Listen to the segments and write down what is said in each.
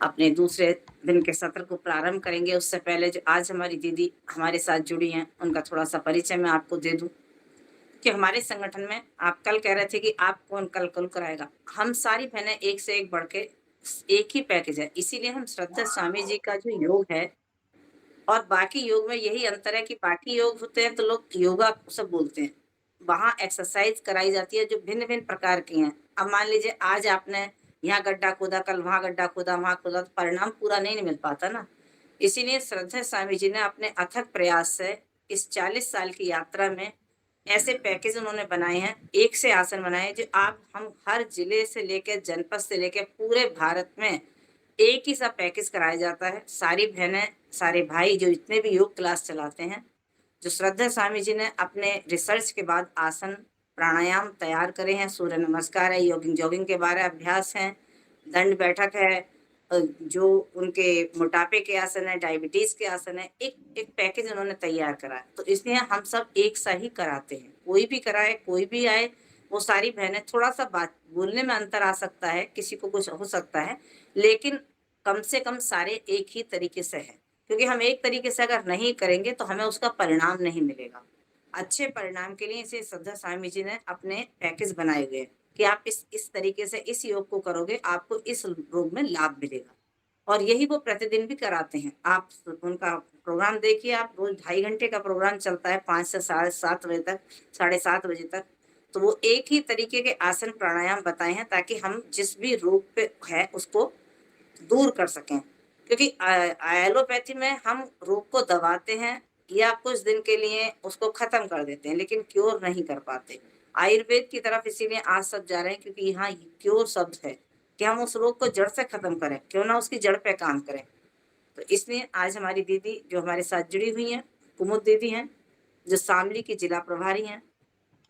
अपने दूसरे दिन के सत्र को प्रारंभ करेंगे। उससे पहले जो आज हमारी दीदी हमारे साथ जुड़ी हैं, उनका थोड़ा-सा परिचय मैं आपको दे दूँ कि हमारे संगठन में आप कल कह रहे थे कि आप कौन कल कराएगा। हम सारी बहनें एक से एक बढ़ के एक ही पैकेज है। इसीलिए हम श्रद्धा स्वामी जी का जो योग है और बाकी योग में यही अंतर है कि बाकी योग होते हैं तो लोग योगा सब बोलते हैं। वहाँ एक्सरसाइज कराई जाती है जो भिन्न-भिन्न प्रकार की हैं। अब मान लीजिए आज आपने यहाँ गड्ढा खोदा, कल वहाँ गड्ढा खोदा, वहाँ खोदा तो परिणाम पूरा नहीं मिल पाता ना। इसीलिए श्रद्धा स्वामी जी ने अपने अथक प्रयास से इस 40 साल की यात्रा में ऐसे पैकेज उन्होंने बनाए हैं, एक से आसन बनाए हैं जो आप हम हर जिले से लेके जनपद से लेके पूरे भारत में एक ही सा पैकेज कराया जाता है। सारी बहनें, सारे भाई जो जितने भी योग क्लास चलाते हैं, जो श्रद्धा स्वामी जी ने अपने रिसर्च के बाद आसन, प्राणायाम तैयार करे हैं, सूर्य नमस्कार है, जॉगिंग जॉगिंग के 12 अभ्यास हैं, दंड बैठक है, जो उनके मोटापे के आसन है, डायबिटीज़ के आसन है, एक पैकेज उन्होंने तैयार करा है। तो इसलिए हम सब एक सा ही कराते हैं। कोई भी कराए, कोई भी आए, वो सारी बहनें थोड़ा-सा बात बोलने में अंतर आ सकता है, किसी को कुछ हो सकता है, लेकिन कम से कम सारे एक ही तरीके से हैं। क्योंकि हम एक तरीके से अगर नहीं करेंगे तो हमें उसका परिणाम नहीं मिलेगा। अच्छे परिणाम के लिए इसे श्रद्धा स्वामी जी ने अपने पैकेज बनाए हुए हैं कि आप इस तरीके से इस योग को करोगे, आपको इस रोग में लाभ मिलेगा। और यही वो प्रतिदिन भी कराते हैं। आप उनका प्रोग्राम देखिए, आप रोज़ 2.5 घंटे का प्रोग्राम चलता है 5 से साढ़े 7 बजे तक, साढ़े 7 बजे तक। तो वो एक ही तरीके के आसन प्राणायाम बताए हैं ताकि हम जिस भी रोग पे है उसको दूर कर सकें। क्योंकि एलोपैथी में हम रोग को दबाते हैं या कुछ दिन के लिए उसको खत्म कर देते हैं, लेकिन क्योर नहीं कर पाते। आयुर्वेद की तरफ इसीलिए आज सब जा रहे हैं क्योंकि यहाँ क्योर शब्द है कि हम उस रोग को जड़ से खत्म करें, क्यों ना उसकी जड़ पे काम करें। तो इसलिए आज हमारी दीदी जो हमारे साथ जुड़ी हुई हैं, कुमुद दीदी हैं, जो शामली की जिला प्रभारी हैं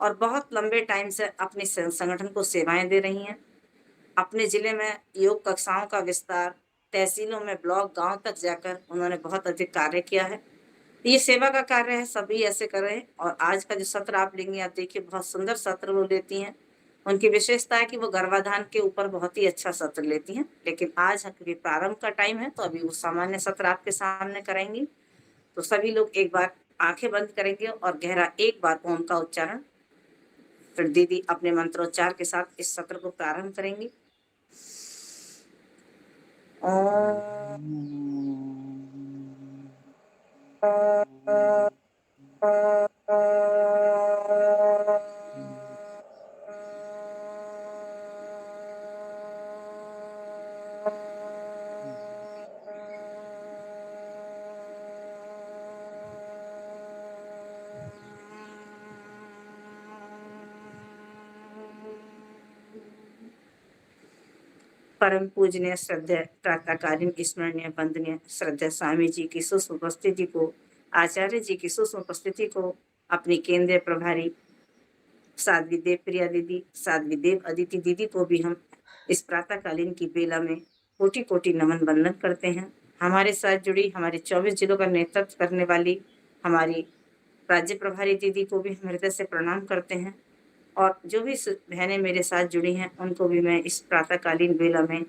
और बहुत लंबे टाइम से अपने संगठन को सेवाएं दे रही हैं। अपने जिले में योग कक्षाओं का विस्तार, तहसीलों में ब्लॉक, गाँव तक जाकर उन्होंने बहुत अधिक कार्य किया है। ये सेवा का कार्य है, सभी ऐसे कर रहे हैं और आज का जो सत्र आप लेंगी, आप देखिए बहुत सुंदर सत्र वो लेती हैं। उनकी विशेषता है कि वो गर्भाधान के ऊपर बहुत ही अच्छा सत्र लेती हैं, लेकिन आज क्योंकि प्रारंभ का टाइम है, तो अभी वो सामान्य सत्र आपके सामने कराएँगी। तो सभी लोग एक बार आँखें बंद करेंगे और गहरा एक बार ओम का उच्चारण, फिर दीदी अपने मंत्रोच्चार के साथ इस सत्र को प्रारंभ करेंगी। परम पूजनीय श्रद्धेय प्रातःकालीन स्मरणीय वंदनीय श्रद्धेय स्वामी जी की सूक्ष्म उपस्थिति को, आचार्य जी की सूक्ष्म उपस्थिति को, अपनी केंद्रीय प्रभारी साध्वी देव प्रिया दीदी, साध्वी देव अदिति दीदी को भी हम इस प्रातःकालीन की बेला में कोटि-कोटि नमन वंदन करते हैं। हमारे साथ जुड़ी हमारे 24 जिलों का नेतृत्व करने वाली हमारी राज्य प्रभारी दीदी को भी हम हृदय से प्रणाम करते हैं और जो भी बहनें मेरे साथ जुड़ी हैं उनको भी मैं इस प्रातःकालीन बेला में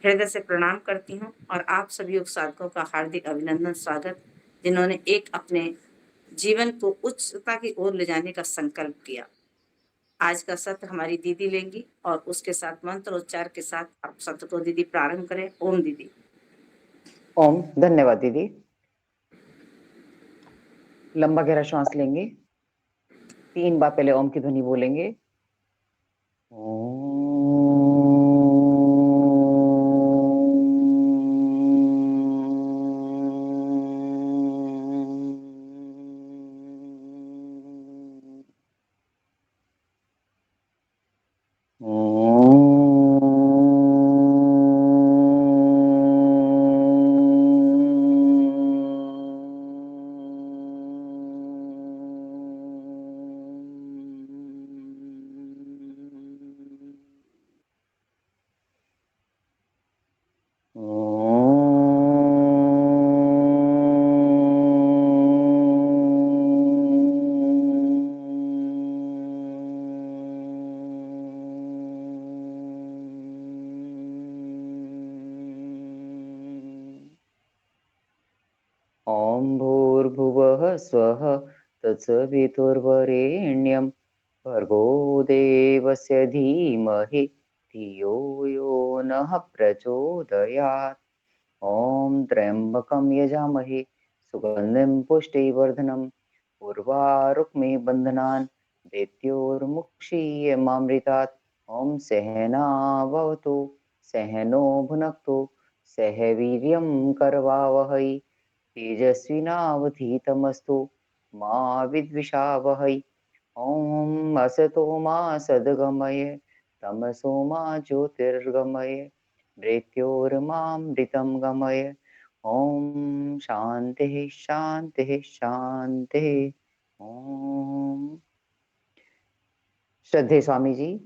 हृदय से प्रणाम करती हूँ और आप सभी योग साधकों का हार्दिक अभिनंदन स्वागत, जिन्होंने एक अपने जीवन को उच्चता की ओर ले जाने का संकल्प किया। आज का सत्र हमारी दीदी लेंगी और उसके साथ मंत्रोच्चार के साथ आप सत्र को दीदी प्रारंभ करें। ओम दीदी। ओम। धन्यवाद दीदी। लंबा गहरा श्वास लेंगे, 3 बार पहले ओम की ध्वनि बोलेंगे। ओम भूर्भुवः स्वः तत्सवितुर्वरेण्यं भर्गो देवस्य धीमहि धियो यो नः प्रचोदयात्। ओम त्र्यंबकं यजामहे सुगंधिं पुष्टिवर्धनम् उर्वारुक्मे बन्धनान् मृत्योर्मुक्षीयमामृतात्। ओम सहनाववतु सहनो भुनक्तु सह वीर्यं करवावहै तेजस्विनावधीतमस्तु मा विद्विषावहै। ओम असतो मा सद्गमय तमसो मा ज्योतिर्गमय मृत्योर्मामृतं गमय। ओम शांति शांति शांति। ओम। श्रद्धेय स्वामी जी,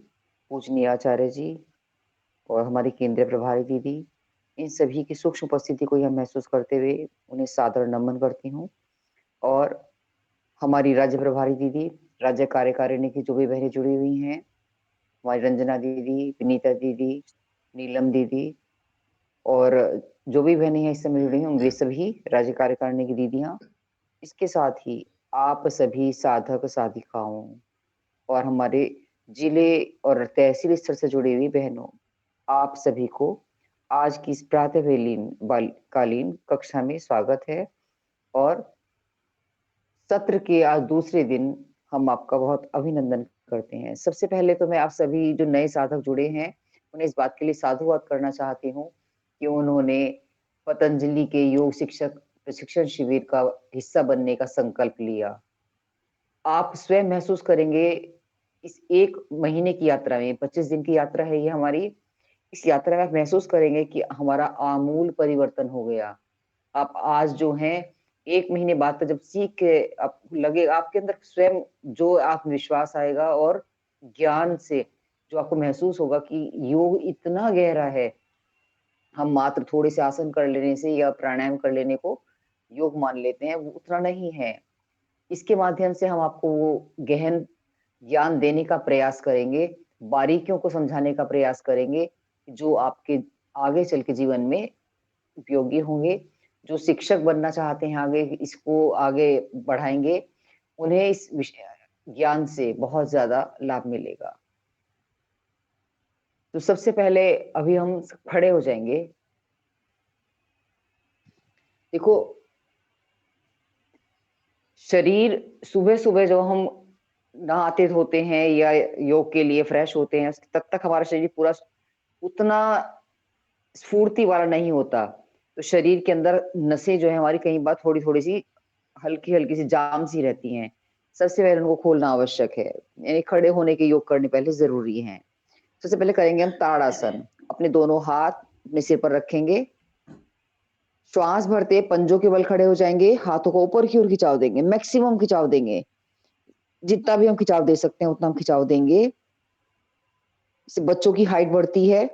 पूजनीय आचार्य जी और हमारी केंद्रीय प्रभारी दीदी, इन सभी की सूक्ष्म उपस्थिति को यह महसूस करते हुए उन्हें सादर नमन करती हूँ। और हमारी राज्य प्रभारी दीदी, राज्य कार्यकारिणी की जो भी बहनें जुड़ी हुई हैं, हमारी रंजना दीदी, विनीता दीदी, नीलम दीदी और जो भी बहनें हैं इस समय जुड़ी हैं, वे सभी राज्य कार्यकारिणी की दीदियां, इसके साथ ही आप सभी साधक साधिकाओं और हमारे जिले और तहसील स्तर से जुड़ी हुई बहनों, आप सभी को आज की इस प्रातःकालीन कक्षा में स्वागत है। और सत्र के आज दूसरे दिन हम आपका बहुत अभिनंदन करते हैं। सबसे पहले तो मैं आप सभी जो नए साधक जुड़े हैं उन्हें इस बात के लिए साधुवाद करना चाहती हूँ कि उन्होंने पतंजलि के योग शिक्षक प्रशिक्षण शिविर का हिस्सा बनने का संकल्प लिया। आप स्वयं महसूस करेंगे इस 1 महीने की यात्रा में, 25 दिन की यात्रा है ये हमारी, इस यात्रा में आप महसूस करेंगे कि हमारा आमूल परिवर्तन हो गया। आप आज जो हैं 1 महीने बाद तो जब सीख के आप लगे आपके अंदर स्वयं जो आत्मविश्वास आएगा और ज्ञान से जो आपको महसूस होगा कि योग इतना गहरा है, हम मात्र थोड़े से आसन कर लेने से या प्राणायाम कर लेने को योग मान लेते हैं, वो उतना नहीं है। इसके माध्यम से हम आपको वो गहन ज्ञान देने का प्रयास करेंगे, बारीकियों को समझाने का प्रयास करेंगे, जो आपके आगे चल के जीवन में उपयोगी होंगे। जो शिक्षक बनना चाहते हैं आगे इसको आगे बढ़ाएंगे, उन्हें इस ज्ञान से बहुत ज्यादा लाभ मिलेगा। तो सबसे पहले अभी हम खड़े हो जाएंगे। देखो, शरीर सुबह सुबह जो हम नहाते धोते हैं या योग के लिए फ्रेश होते हैं, तब तक हमारा शरीर पूरा उतना स्फूर्ति वाला नहीं होता। तो शरीर के अंदर नसें जो है हमारी कई बार थोड़ी थोड़ी सी हल्की हल्की सी जाम सी रहती हैं। सबसे पहले उनको खोलना आवश्यक है, यानी खड़े होने के योग करने पहले जरूरी है। सबसे पहले करेंगे हम ताड़ासन। अपने दोनों हाथ अपने सिर पर रखेंगे, श्वास भरते पंजों के बल खड़े हो जाएंगे, हाथों को ऊपर की ओर खिंचाव देंगे, मैक्सिमम खिंचाव देंगे, जितना भी हम खिंचाव दे सकते हैं उतना हम खिंचाव देंगे। इससे बच्चों की हाइट बढ़ती है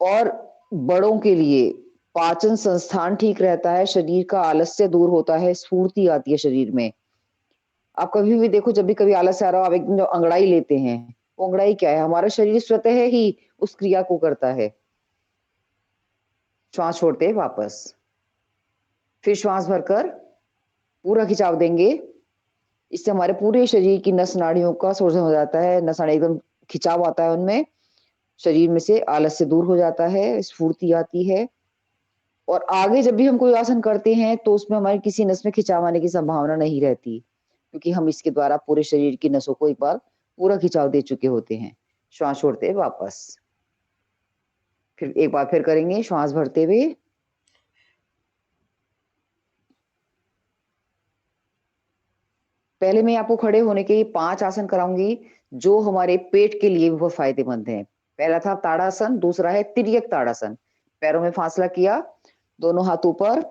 और बड़ों के लिए पाचन संस्थान ठीक रहता है, शरीर का आलस्य दूर होता है, स्फूर्ति आती है शरीर में। आप कभी भी देखो, जब भी कभी आलस्य आ रहा हो, आप एकदम अंगड़ाई लेते हैं, वो अंगड़ाई क्या है? हमारा शरीर स्वतः ही उस क्रिया को करता है। श्वास छोड़ते वापस, फिर श्वास भरकर पूरा खिंचाव देंगे। इससे हमारे पूरे शरीर की नस नाड़ियों का शोषण हो जाता है, नस नाड़ी एकदम खिंचाव आता है उनमें, शरीर में से आलस्य दूर हो जाता है, स्फूर्ति आती है। और आगे जब भी हम कोई आसन करते हैं तो उसमें हमारी किसी नस में खिंचाव आने की संभावना नहीं रहती, क्योंकि हम इसके द्वारा पूरे शरीर की नसों को एक बार पूरा खिंचाव दे चुके होते हैं। श्वास छोड़ते वापस, फिर एक बार फिर करेंगे श्वास भरते हुए, पहले मैं आपको खड़े होने के 5 आसन कराऊंगी जो हमारे पेट के लिए बहुत फायदेमंद है। पहला था ताड़ासन, दूसरा है तिर्यक ताड़ासन। पैरों में फासला किया, दोनों हाथ ऊपर,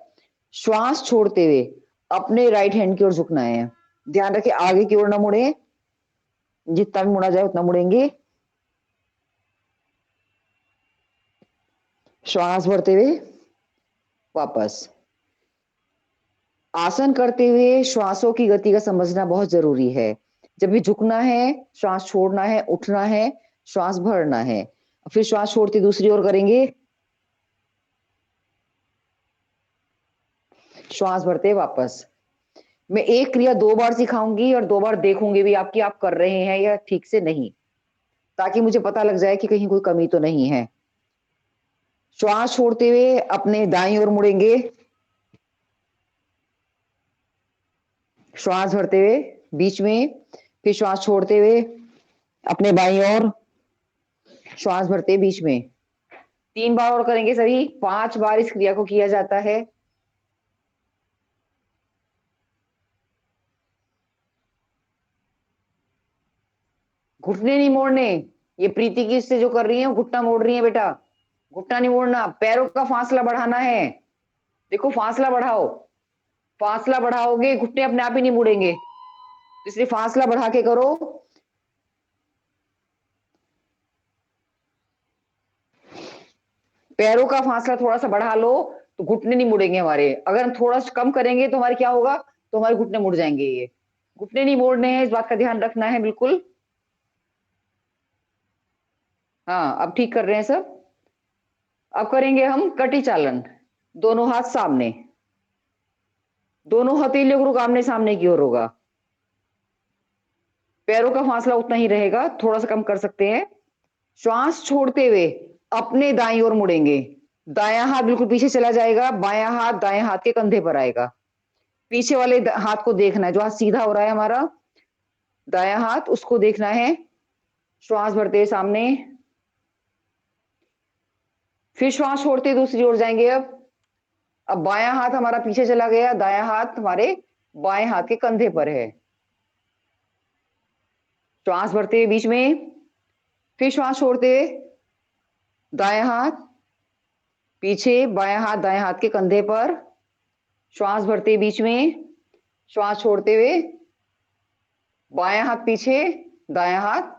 श्वास छोड़ते हुए अपने राइट हैंड की ओर झुकना है। ध्यान रखें आगे की ओर ना मुड़े, जितना भी मुड़ा जाए उतना मुड़ेंगे। श्वास भरते हुए वापस। आसन करते हुए श्वासों की गति का समझना बहुत जरूरी है। जब भी झुकना है, श्वास छोड़ना है, उठना है, श्वास भरना है, फिर श्वास छोड़ते दूसरी ओर करेंगे। श्वास भरते वापस। मैं एक क्रिया 2 बार सिखाऊंगी और 2 बार देखूंगी भी आपकी आप कर रहे हैं या ठीक से नहीं, ताकि मुझे पता लग जाए कि कहीं कोई कमी तो नहीं है। श्वास छोड़ते हुए अपने दाईं ओर मुड़ेंगे, श्वास भरते हुए बीच में, फिर श्वास छोड़ते हुए अपने बाईं ओर, श्वास भरते बीच में। 3 बार और करेंगे सभी, 5 बार इस क्रिया को किया जाता है। घुटने नहीं मोड़ने, ये प्रीति की से जो कर रही है घुटना मोड़ रही है बेटा, घुटना नहीं मोड़ना, पैरों का फासला बढ़ाना है। देखो फासला बढ़ाओ, फासला बढ़ाओगे घुटने अपने आप ही नहीं मुड़ेंगे, इसलिए फासला बढ़ा के करो। पैरों का फासला थोड़ा सा बढ़ा लो तो घुटने नहीं मुड़ेंगे हमारे। अगर हम थोड़ा सा कम करेंगे तो हमारे क्या होगा, तो हमारे घुटने मुड़ जाएंगे। ये घुटने नहीं मोड़ने हैं, इस बात का ध्यान रखना है बिल्कुल। हाँ अब ठीक कर रहे हैं सब। अब करेंगे हम कटी चालन, दोनों हाथ सामने, दोनों हथेलियों को आमने सामने की ओर होगा। पैरों का फासला उतना ही रहेगा, थोड़ा सा कम कर सकते हैं। श्वास छोड़ते हुए अपने दाईं ओर मुड़ेंगे, दायां हाथ बिल्कुल पीछे चला जाएगा, बायां हाथ दाएं हाथ के कंधे पर आएगा। पीछे वाले हाथ को देखना है, जो हाथ सीधा हो रहा है हमारा दायां हाथ, उसको देखना है। श्वास भरते हुए सामने, फिर श्वास छोड़ते दूसरी ओर जाएंगे। अब बायां हाथ हमारा पीछे चला गया, दायां हाथ हमारे बाएं हाथ के कंधे पर है। श्वास भरते हुए बीच में, फिर श्वास छोड़ते हुए दायां हाथ पीछे, बायां हाथ दाएं हाथ के कंधे पर। श्वास भरते बीच में, श्वास छोड़ते हुए बायां हाथ पीछे, दायां हाथ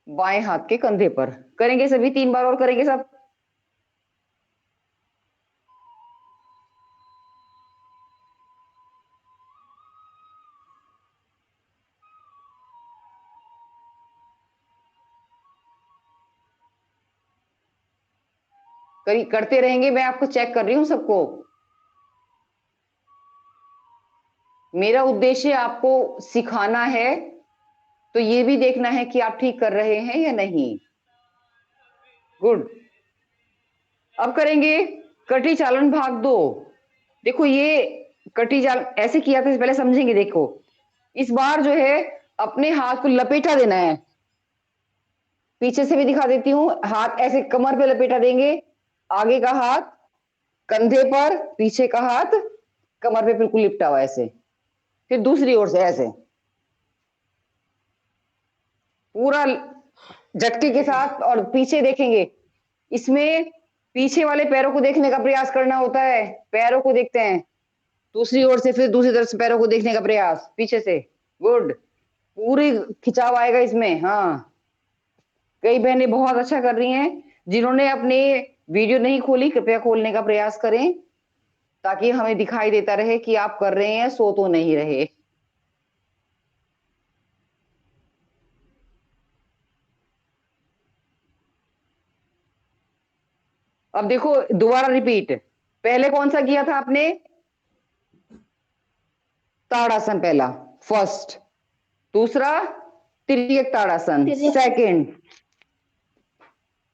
बाएं हाथ के कंधे पर। करेंगे सभी, 3 बार और करेंगे सब। करते रहेंगे, मैं आपको चेक कर रही हूं सबको। मेरा उद्देश्य आपको सिखाना है, तो ये भी देखना है कि आप ठीक कर रहे हैं या नहीं। गुड। अब करेंगे कटी चालन भाग 2। देखो ये कटी चालन ऐसे किया था, पहले समझेंगे। देखो इस बार जो है अपने हाथ को लपेटा देना है। पीछे से भी दिखा देती हूँ, हाथ ऐसे कमर पे लपेटा देंगे, आगे का हाथ कंधे पर, पीछे का हाथ कमर पे बिल्कुल लिपटा हुआ ऐसे। फिर दूसरी ओर से ऐसे पूरा झटके के साथ, और पीछे देखेंगे। इसमें पीछे वाले पैरों को देखने का प्रयास करना होता है, पैरों को देखते हैं। दूसरी ओर से फिर दूसरी तरफ से पैरों को देखने का प्रयास पीछे से। गुड, पूरी खिंचाव आएगा इसमें। हाँ कई बहनें बहुत अच्छा कर रही हैं। जिन्होंने अपने वीडियो नहीं खोली, कृपया खोलने का प्रयास करें, ताकि हमें दिखाई देता रहे कि आप कर रहे हैं, सो तो नहीं रहे। अब देखो दोबारा रिपीट, पहले कौन सा किया था आपने, ताड़ासन पहला फर्स्ट, दूसरा तिर्यक ताड़ासन सेकंड,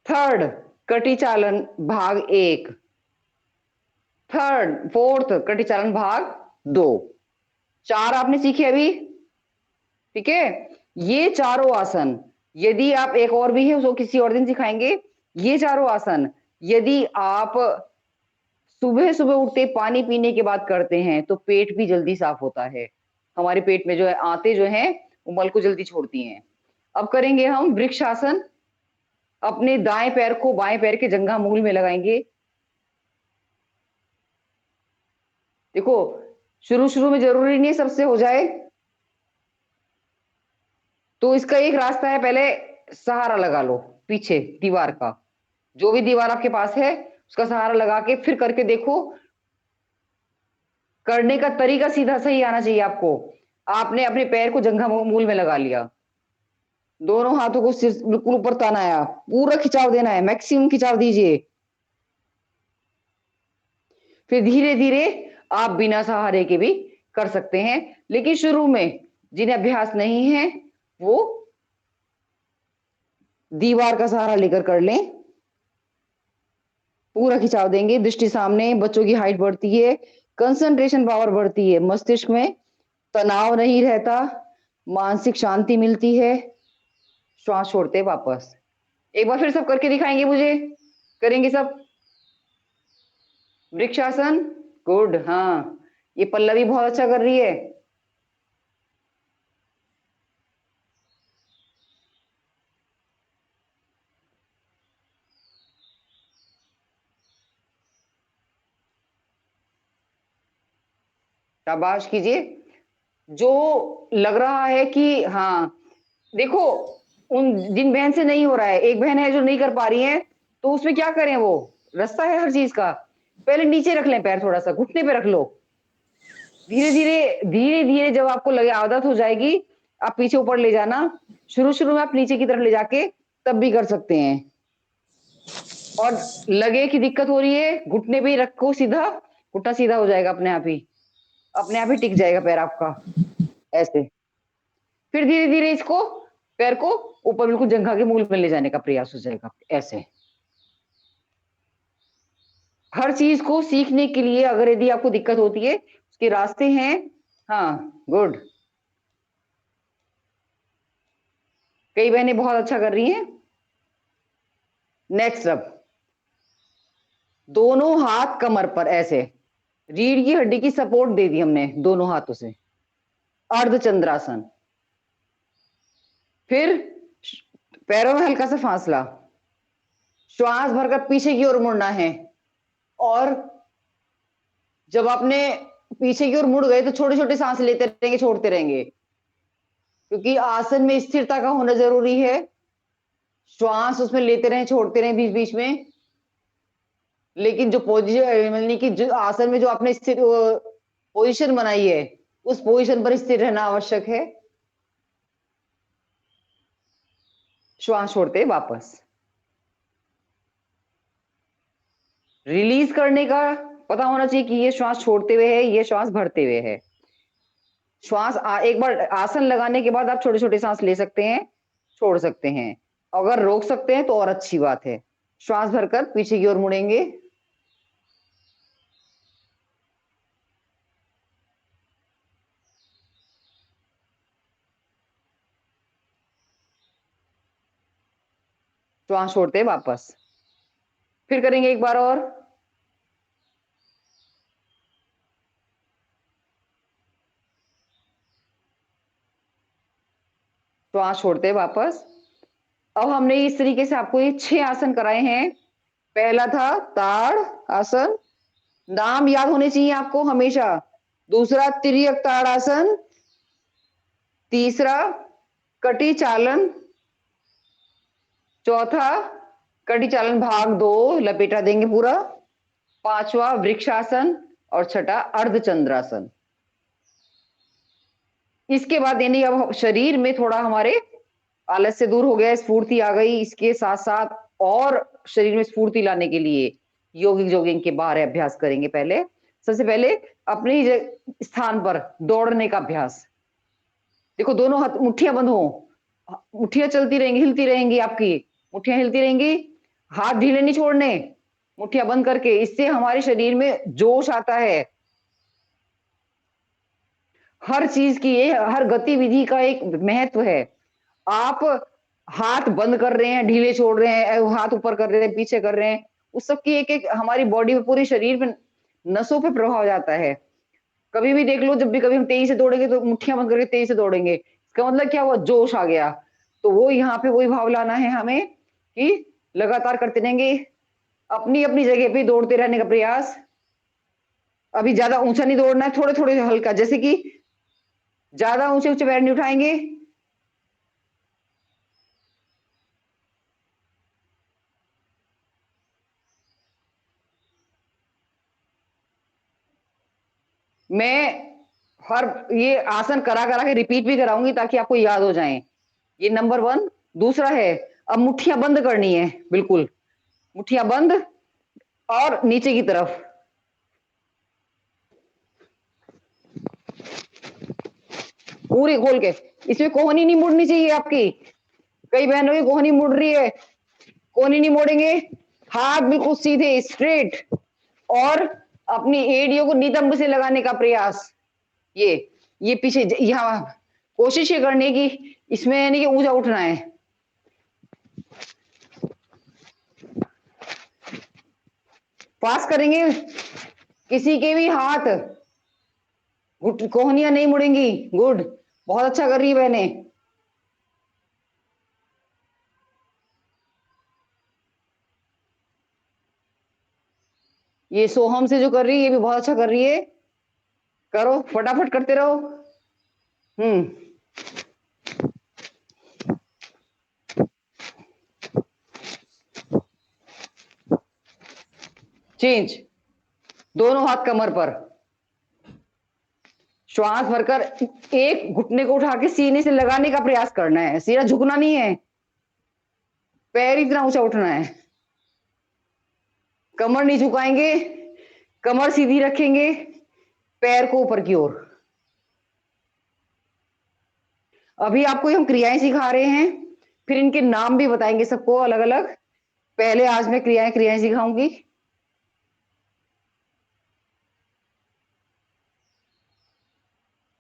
थर्ड कटी चालन भाग 1, थर्ड फोर्थ कटी चालन भाग 2। 4 आपने सीखे अभी, ठीक है। ये चारों आसन, यदि आप एक और भी है उसको किसी और दिन सिखाएंगे। ये चारों आसन यदि आप सुबह सुबह उठते पानी पीने के बाद करते हैं तो पेट भी जल्दी साफ होता है। हमारे पेट में जो है आंतें जो हैं वो मल को जल्दी छोड़ती हैं। अब करेंगे हम वृक्षासन। अपने दाएं पैर को बाएं पैर के जंघा मूल में लगाएंगे। देखो शुरू शुरू में जरूरी नहीं सबसे हो जाए, तो इसका एक रास्ता है, पहले सहारा लगा लो पीछे दीवार का, जो भी दीवार आपके पास है उसका सहारा लगा के फिर करके देखो। करने का तरीका सीधा सही आना चाहिए आपको। आपने अपने पैर को जंघा मूल में लगा लिया, दोनों हाथों को सिर बिल्कुल ऊपर ताना है, पूरा खिंचाव देना है, मैक्सिमम खिंचाव दीजिए। फिर धीरे धीरे आप बिना सहारे के भी कर सकते हैं, लेकिन शुरू में जिन्हें अभ्यास नहीं है वो दीवार का सहारा लेकर कर लें। पूरा खिंचाव देंगे, दृष्टि सामने, बच्चों की हाइट बढ़ती है, कंसंट्रेशन पावर बढ़ती है, मस्तिष्क में तनाव नहीं रहता, मानसिक शांति मिलती है। श्वास छोड़ते वापस। एक बार फिर सब करके दिखाएंगे मुझे, करेंगे सब। वृक्षासन, गुड। हाँ, ये पल्लवी बहुत अच्छा कर रही है। शाबाश कीजिए। जो लग रहा है कि हाँ, देखो उन जिन बहन से नहीं हो रहा है, एक बहन है जो नहीं कर पा रही है, तो उसमें क्या करें, वो रास्ता है हर चीज का। पहले नीचे रख लें पैर, थोड़ा सा घुटने पे रख लो। धीरे धीरे धीरे धीरे जब आपको लगे आदत हो जाएगी, आप पीछे ऊपर ले जाना। शुरू शुरू में आप नीचे की तरफ ले जाके तब भी कर सकते हैं। और लगे कि दिक्कत हो रही है, घुटने पे ही रखो सीधा, घुटना सीधा हो जाएगा अपने आप ही टिक जाएगा पैर आपका, ऐसे। फिर धीरे धीरे इसको, पैर को ऊपर बिल्कुल जंघा के मूल में ले जाने का प्रयास हो जाएगा, ऐसे। हर चीज को सीखने के लिए अगर यदि आपको दिक्कत होती है, उसके रास्ते हैं। हाँ, गुड। कई बहनें बहुत अच्छा कर रही हैं। नेक्स्ट, अब दोनों हाथ कमर पर ऐसे, रीढ़ की हड्डी की सपोर्ट दे दी हमने दोनों हाथों से, अर्धचंद्रासन। फिर पैरों में हल्का सा फासला, श्वास भरकर पीछे की ओर मुड़ना है। और जब आपने पीछे की ओर मुड़ गए तो छोटे छोटे सांस लेते रहेंगे, छोड़ते रहेंगे, क्योंकि आसन में स्थिरता का होना जरूरी है। श्वास उसमें लेते रहें, छोड़ते रहें बीच बीच में। लेकिन जो पोजीशन, मतलब कि जो आसन में जो आपने स्थिर पोजीशन बनाई है, उस पोजीशन पर स्थिर रहना आवश्यक है। श्वास छोड़ते वापस। रिलीज करने का पता होना चाहिए कि ये श्वास छोड़ते हुए है, ये श्वास भरते हुए है। श्वास एक बार आसन लगाने के बाद आप छोटे छोटे सांस ले सकते हैं, छोड़ सकते हैं। अगर रोक सकते हैं तो और अच्छी बात है। श्वास भरकर पीछे की ओर मुड़ेंगे। श्वास छोड़ते वापस। फिर करेंगे एक बार और। श्वास छोड़ते वापस। अब हमने इस तरीके से आपको ये 6 आसन कराए हैं। पहला था ताड़ आसन, नाम याद होने चाहिए आपको हमेशा। दूसरा तिर्यक ताड़ आसन, तीसरा कटी चालन, चौथा कटी चालन भाग 2 लपेटा देंगे पूरा, पांचवा वृक्षासन, और छठा अर्धचंद्रासन। इसके बाद यानी अब शरीर में थोड़ा हमारे आलस्य दूर हो गया, स्फूर्ति आ गई। इसके साथ साथ और शरीर में स्फूर्ति लाने के लिए योगिक जोगिंग के बाहर अभ्यास करेंगे। पहले सबसे पहले अपने ही स्थान पर दौड़ने का अभ्यास। देखो दोनों हाथ मुट्ठियां बंद हो, मुट्ठियां चलती रहेंगी, हिलती रहेंगी, आपकी मुट्ठियां हिलती रहेंगी, हाथ ढीले नहीं छोड़ने, मुट्ठियां बंद करके। इससे हमारे शरीर में जोश आता है। हर चीज की, हर गतिविधि का एक महत्व है। आप हाथ बंद कर रहे हैं, ढीले छोड़ रहे हैं, हाथ ऊपर कर रहे हैं, पीछे कर रहे हैं, उस सब की एक एक हमारी बॉडी में, पूरे शरीर में, नसों पे प्रभाव जाता है। कभी भी देख लो, जब भी कभी हम तेजी से दौड़ेंगे तो मुट्ठियां बंद करके तेजी से दौड़ेंगे, इसका मतलब क्या हुआ, जोश आ गया। तो वो यहाँ पे वही भाव लाना है हमें कि लगातार करते रहेंगे, अपनी अपनी जगह पे दौड़ते रहने का प्रयास। अभी ज्यादा ऊंचा नहीं दौड़ना है, थोड़े थोड़े हल्का, जैसे कि ज्यादा ऊंचे ऊंचे पैर नहीं उठाएंगे। मैं हर ये आसन करा करा के रिपीट भी कराऊंगी ताकि आपको याद हो जाए। ये नंबर 1। दूसरा है, अब मुट्ठियां बंद करनी है, बिल्कुल मुट्ठियां बंद, और नीचे की तरफ। पूरी खोल के। इसमें कोहनी नहीं मुड़नी चाहिए आपकी, कई बहनों की कोहनी मुड़ रही है, कोहनी नहीं मोड़ेंगे, हाथ बिल्कुल सीधे स्ट्रेट, और अपनी एड़ियों को नितंब से लगाने का प्रयास। ये पीछे यहाँ कोशिश ये करने की, इसमें यानी कि ऊंचा उठना है। पास करेंगे, किसी के भी हाथ, कोहनियां नहीं मुड़ेंगी। गुड, बहुत अच्छा कर रही है बहने। ये सोहम से जो कर रही है ये भी बहुत अच्छा कर रही है। करो, फटाफट करते रहो। चेंज, दोनों हाथ कमर पर, श्वास भरकर एक घुटने को उठा के सीने से लगाने का प्रयास करना है, सीधा झुकना नहीं है, पैर इतना ऊंचा उठना है। कमर नहीं झुकाएंगे, कमर सीधी रखेंगे, पैर को ऊपर की ओर। अभी आपको हम क्रियाएं सिखा रहे हैं, फिर इनके नाम भी बताएंगे सबको अलग अलग। पहले आज मैं क्रियाएं सिखाऊंगी।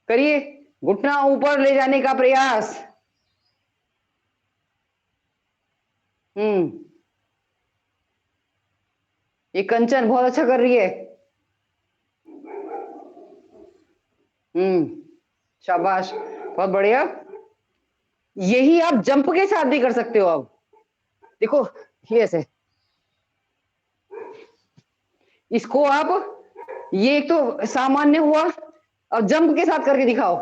करिए, घुटना ऊपर ले जाने का प्रयास। ये कंचन बहुत अच्छा कर रही है। शाबाश, बहुत बढ़िया। यही आप जंप के साथ भी कर सकते हो। अब देखो, ये ऐसे, इसको आप, ये एक तो सामान्य हुआ, अब जंप के साथ करके दिखाओ।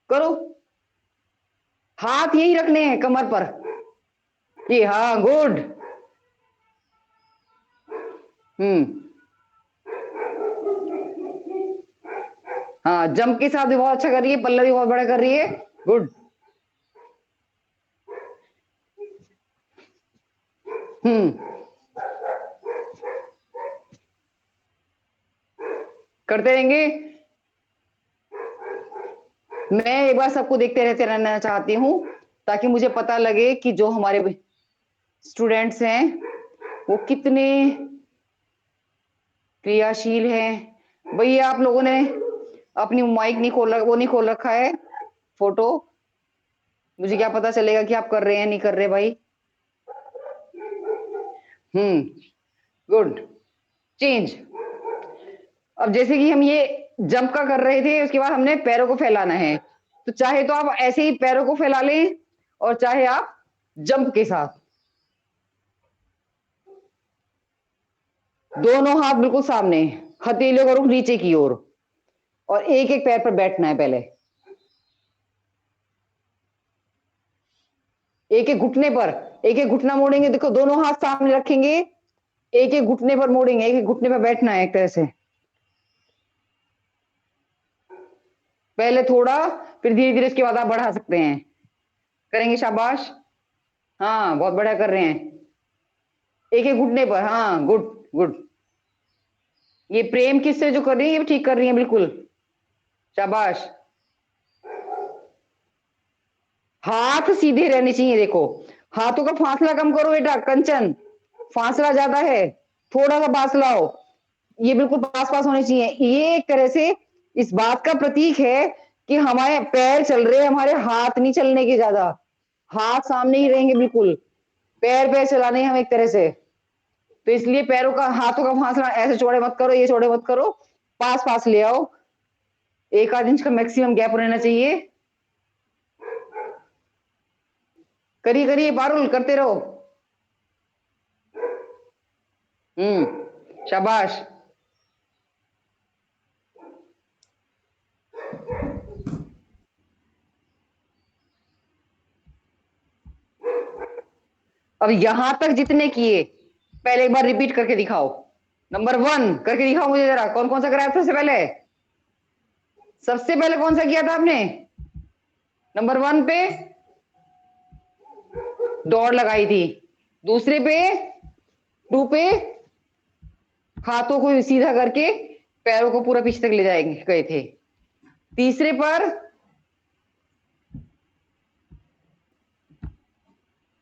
करो, हाथ यही रखने हैं कमर पर। ये, हाँ, गुड। हाँ, जंप के साथ भी बहुत अच्छा कर रही है, पल्लवी बहुत बड़ा कर रही है। गुड। करते रहेंगे। मैं एक बार सबको देखते रहते रहना चाहती हूँ, ताकि मुझे पता लगे कि जो हमारे स्टूडेंट्स हैं वो कितने क्रियाशील हैं। भैया आप लोगों ने अपनी माइक नहीं खोल, वो नहीं खोल रखा है, फोटो, मुझे क्या पता चलेगा कि आप कर रहे हैं नहीं कर रहे भाई। गुड। चेंज। अब जैसे कि हम ये जंप का कर रहे थे, उसके बाद हमने पैरों को फैलाना है, तो चाहे तो आप ऐसे ही पैरों को फैला लें, और चाहे आप जंप के साथ। दोनों हाथ बिल्कुल सामने, हथेलियों का रुख नीचे की ओर, और एक एक पैर पर बैठना है। पहले एक एक घुटने पर, एक एक घुटना मोड़ेंगे। देखो, दोनों हाथ सामने रखेंगे, एक एक घुटने पर मोड़ेंगे, एक एक घुटने पर बैठना है एक तरह से। पहले थोड़ा, फिर धीरे धीरे इसके बाद आप बढ़ा सकते हैं। करेंगे, शाबाश। हाँ, बहुत बढ़िया कर रहे हैं। एक एक घुटने पर, हाँ, गुड गुड। ये प्रेम किससे जो कर रही है, ये ठीक कर रही है बिल्कुल, शाबाश। हाथ सीधे रहने चाहिए। देखो, हाथों का फासला कम करो बेटा, कंचन, फासला ज्यादा है, थोड़ा सा फासला हो, ये बिल्कुल पास पास होने चाहिए। ये एक तरह से इस बात का प्रतीक है कि हमारे पैर चल रहे हैं, हमारे हाथ नहीं चलने के ज्यादा, हाथ सामने ही रहेंगे बिल्कुल, पैर पैर चलाने हम एक तरह से। तो इसलिए पैरों का, हाथों का फासला ऐसे चौड़े मत करो, ये चौड़े मत करो, पास पास ले आओ, 1 आध इंच का मैक्सिमम गैप रहना चाहिए। करिए करिए, पारुल, करते रहो। शाबाश। अब यहां तक जितने किए, पहले एक बार रिपीट करके दिखाओ। नंबर 1 करके दिखाओ मुझे जरा, कौन कौन सा कराया सबसे पहले? सबसे पहले कौन सा किया था आपने? नंबर 1 पे दौड़ लगाई थी, दूसरे पे 2 पे हाथों को सीधा करके पैरों को पूरा पीछे तक ले जाएंगे गए थे, तीसरे पर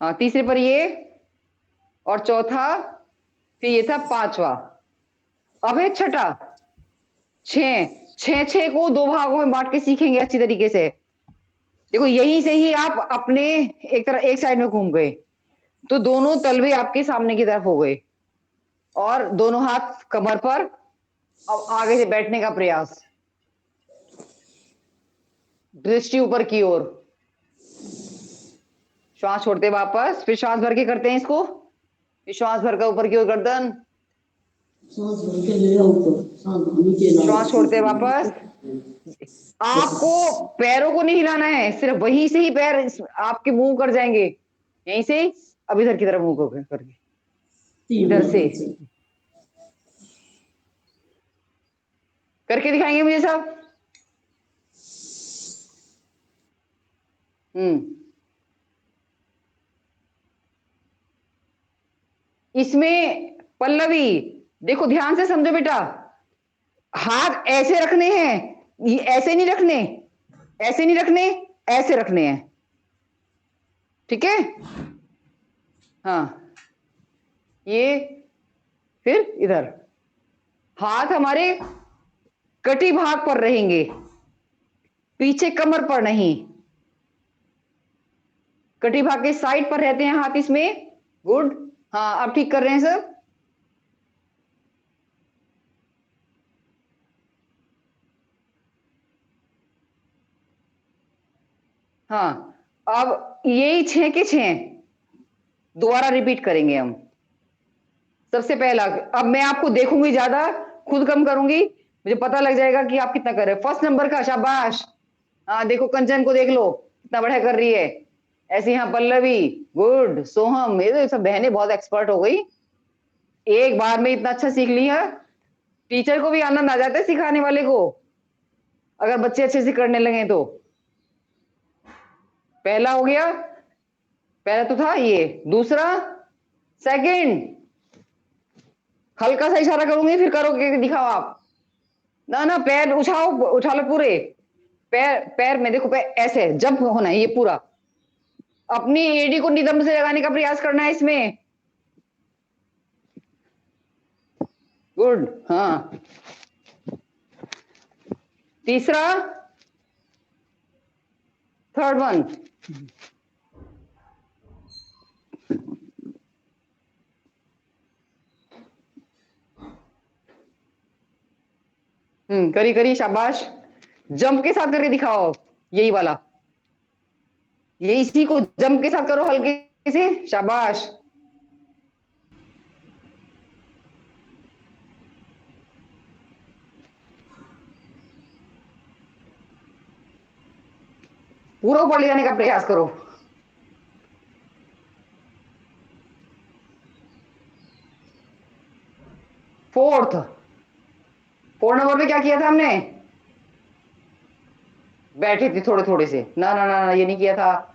हाँ, तीसरे पर ये, और चौथा, फिर ये था पांचवा। अब है छठा, 6। 6 को 2 भागों में बांट के सीखेंगे अच्छी तरीके से। देखो यहीं से ही आप अपने एक साइड में घूम गए, तो दोनों तलवे आपके सामने की तरफ हो गए, और दोनों हाथ कमर पर। अब आगे से बैठने का प्रयास, दृष्टि ऊपर की ओर, श्वास छोड़ते वापस, फिर श्वास भर के करते हैं इसको, फिर श्वास भर कर ऊपर की ओर गर्दन, सांस भर के ले आओ ऊपर, सांस नीचे लाओ। श्वास छोड़ते वापस। आपको पैरों को नहीं हिलाना है, सिर्फ वहीं से ही पैर आपके मूव कर जाएंगे, यहीं से। अब इधर की तरफ मूव करके, इधर से करके दिखाएंगे मुझे सब। इसमें पल्लवी, देखो ध्यान से समझो बेटा, हाथ ऐसे रखने हैं, ये ऐसे नहीं रखने, ऐसे नहीं रखने, ऐसे रखने हैं, ठीक है। हाँ, ये, फिर इधर, हाथ हमारे कटी भाग पर रहेंगे, पीछे कमर पर नहीं, कटी भाग के साइड पर रहते हैं हाथ इसमें। गुड। हाँ, अब ठीक कर रहे हैं सब। हाँ, अब यही 6 के 6 दोबारा रिपीट करेंगे हम। सबसे पहला, अब मैं आपको देखूंगी ज्यादा, खुद कम करूंगी, मुझे पता लग जाएगा कि आप कितना कर रहे हो। फर्स्ट नंबर का, शाबाश। हाँ, देखो कंचन को देख लो कितना बढ़िया कर रही है। ऐसे यहाँ पल्लवी, गुड। सोहम, ये तो सब बहनें बहुत एक्सपर्ट हो गई, एक बार में इतना अच्छा सीख लिया। टीचर को भी आनंद आ जाता है सिखाने वाले को, अगर बच्चे अच्छे से करने लगे तो। पहला हो गया, पहला तो था ये। दूसरा, सेकंड, हल्का सा इशारा करूंगी फिर करोगे, दिखाओ आप। ना ना, पैर उठाओ, उठा लो पूरे पैर, पैर में देखो, पैर ऐसे जंप होना है ये पूरा। अपनी एडी को नितंब से लगाने का प्रयास करना है इसमें। गुड। हाँ, तीसरा, थर्ड वन, करी करी, शाबाश। जंप के साथ करके दिखाओ, यही वाला, ये इसी को जंप के साथ करो हल्के से, शाबाश। पूरा ऊपर ले जाने का प्रयास करो। फोर्थ, 4 नंबर पे क्या किया था हमने? बैठे थे थोड़े थोड़े से, ना ना ना ना, ये नहीं किया था।